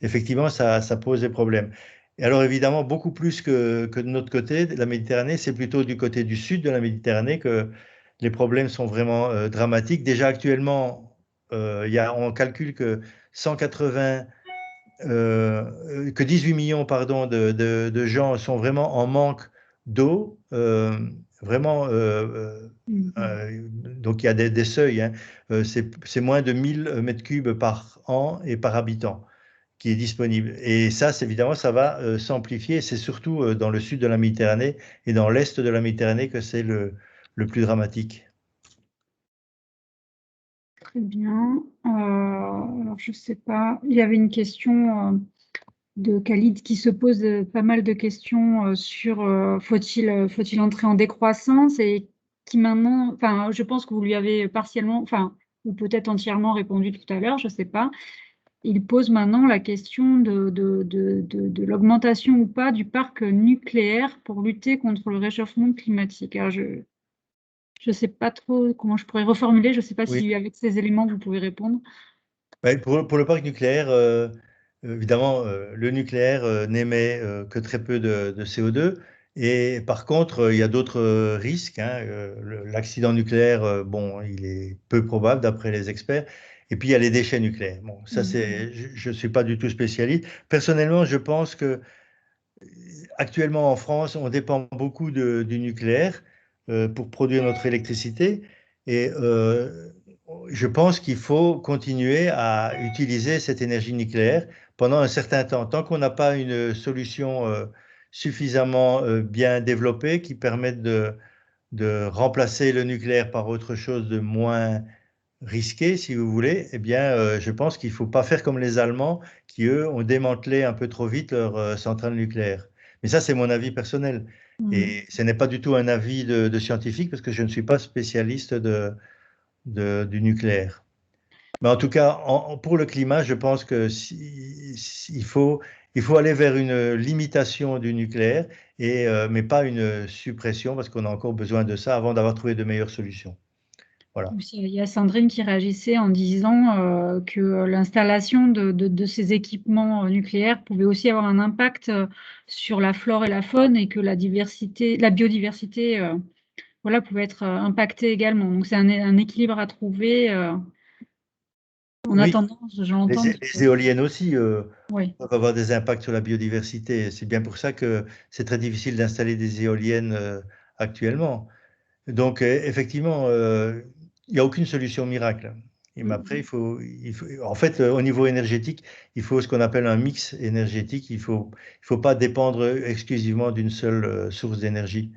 effectivement, ça pose des problèmes. Et alors, évidemment, beaucoup plus que de notre côté, de la Méditerranée, c'est plutôt du côté du sud de la Méditerranée que les problèmes sont vraiment dramatiques. Déjà, actuellement, on calcule que 18 millions pardon, de gens sont vraiment en manque d'eau, vraiment. Donc il y a des seuils, hein. C'est moins de 1000 mètres cubes par an et par habitant qui est disponible. Et ça, évidemment, ça va s'amplifier. C'est surtout dans le sud de la Méditerranée et dans l'est de la Méditerranée que c'est le plus dramatique. Très bien. Alors, je ne sais pas. Il y avait une question de Khalid qui se pose pas mal de questions sur faut-il entrer en décroissance, et qui maintenant, enfin, je pense que vous lui avez partiellement, enfin, ou peut-être entièrement répondu tout à l'heure, je ne sais pas. Il pose maintenant la question de l'augmentation ou pas du parc nucléaire pour lutter contre le réchauffement climatique. Alors, je ne sais pas trop comment je pourrais reformuler. Je ne sais pas Oui. si avec ces éléments, vous pouvez répondre. Pour le parc nucléaire, évidemment, le nucléaire n'émet que très peu de CO2. Et par contre, il y a d'autres risques, hein. L'accident nucléaire, bon, il est peu probable d'après les experts. Et puis, il y a les déchets nucléaires. Bon, ça, je ne suis pas du tout spécialiste. Personnellement, je pense que actuellement en France, on dépend beaucoup du nucléaire pour produire notre électricité. Et je pense qu'il faut continuer à utiliser cette énergie nucléaire pendant un certain temps. Tant qu'on n'a pas une solution suffisamment bien développée qui permette de remplacer le nucléaire par autre chose de moins risqué, si vous voulez, eh bien, je pense qu'il ne faut pas faire comme les Allemands qui, eux, ont démantelé un peu trop vite leur centrale nucléaire. Mais ça, c'est mon avis personnel. Et ce n'est pas du tout un avis de scientifique parce que je ne suis pas spécialiste du nucléaire. Mais en tout cas, pour le climat, je pense que il faut aller vers une limitation du nucléaire, mais pas une suppression parce qu'on a encore besoin de ça avant d'avoir trouvé de meilleures solutions. Voilà. Il y a Sandrine qui réagissait en disant que l'installation de ces équipements nucléaires pouvait aussi avoir un impact sur la flore et la faune, et que la biodiversité voilà, pouvait être impactée également. Donc c'est un équilibre à trouver. En attendant, j'entends. Les éoliennes aussi oui. peuvent avoir des impacts sur la biodiversité. C'est bien pour ça que c'est très difficile d'installer des éoliennes actuellement. Donc effectivement, il n'y a aucune solution miracle. Mais après, en fait, au niveau énergétique, il faut ce qu'on appelle un mix énergétique. Il faut pas dépendre exclusivement d'une seule source d'énergie.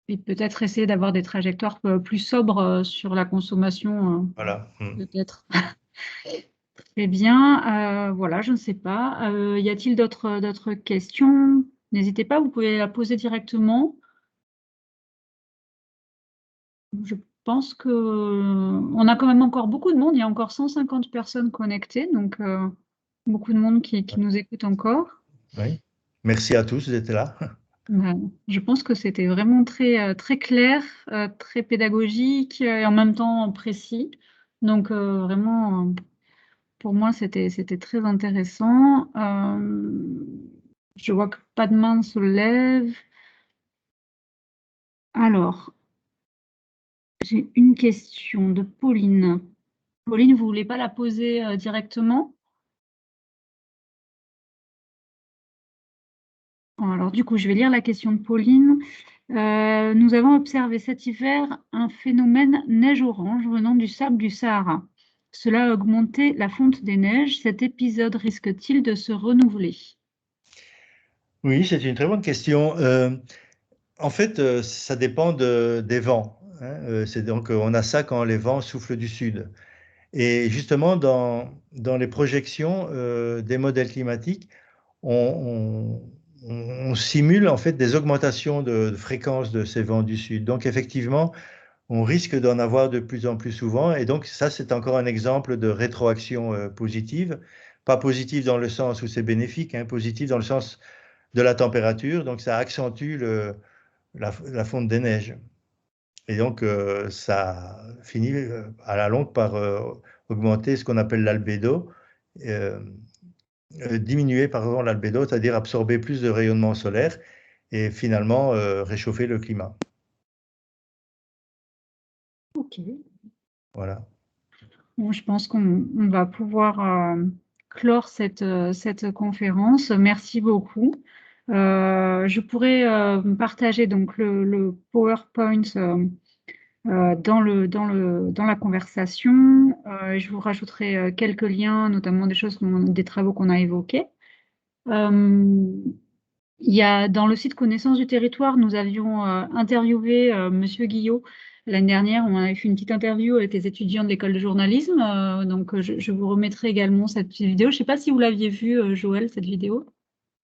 Et peut-être essayer d'avoir des trajectoires plus sobres sur la consommation, Voilà. peut-être. Très bien. Voilà, je ne sais pas. Y a-t-il d'autres questions? N'hésitez pas, vous pouvez la poser directement. Je pense qu'on a quand même encore beaucoup de monde. Il y a encore 150 personnes connectées, donc beaucoup de monde qui nous écoute encore. Oui. Merci à tous d'être là. Je pense que c'était vraiment très, très clair, très pédagogique et en même temps précis. Donc vraiment, pour moi, c'était très intéressant. Je vois que pas de main se lève. Alors, j'ai une question de Pauline. Pauline, vous voulez pas la poser directement? Alors, du coup, je vais lire la question de Pauline. Nous avons observé cet hiver un phénomène neige orange venant du sable du Sahara. Cela a augmenté la fonte des neiges. Cet épisode risque-t-il de se renouveler? Oui, c'est une très bonne question. En fait, ça dépend des vents, hein. C'est donc, on a ça quand les vents soufflent du sud. Et justement, dans les projections des modèles climatiques, on simule en fait des augmentations de fréquence de ces vents du sud. Donc effectivement, on risque d'en avoir de plus en plus souvent. Et donc ça, c'est encore un exemple de rétroaction positive. Pas positive dans le sens où c'est bénéfique, hein, positive dans le sens de la température. Donc ça accentue la fonte des neiges. Et donc ça finit à la longue par augmenter ce qu'on appelle l'albédo. euh, Diminuer pardon, l'albédo, c'est-à-dire absorber plus de rayonnement solaire et finalement réchauffer le climat. Ok. Voilà. Bon, je pense qu'on va pouvoir clore cette conférence. Merci beaucoup. Je pourrais partager donc le PowerPoint dans la conversation. Je vous rajouterai quelques liens, notamment des travaux qu'on a évoqués. Il y a dans le site Connaissance du territoire, nous avions interviewé Monsieur Guillot l'année dernière. On avait fait une petite interview avec les étudiants de l'école de journalisme. Donc, je vous remettrai également cette petite vidéo. Je ne sais pas si vous l'aviez vue, Joël, cette vidéo.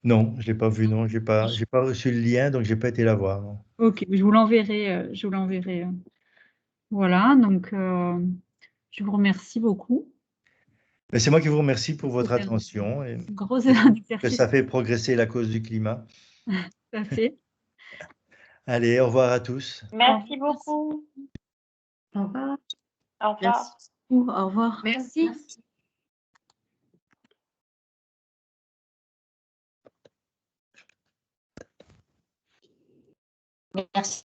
Non, je ne l'ai pas vu, non. J'ai pas reçu le lien, donc je n'ai pas été la voir. Non. Ok, je vous l'enverrai. Voilà, donc je vous remercie beaucoup. Mais c'est moi qui vous remercie pour votre attention et Gros que exercice. ça fait progresser la cause du climat. Tout à fait. Allez, au revoir à tous. Merci beaucoup. Au revoir. Au revoir. Merci beaucoup. Au revoir. Merci. Merci.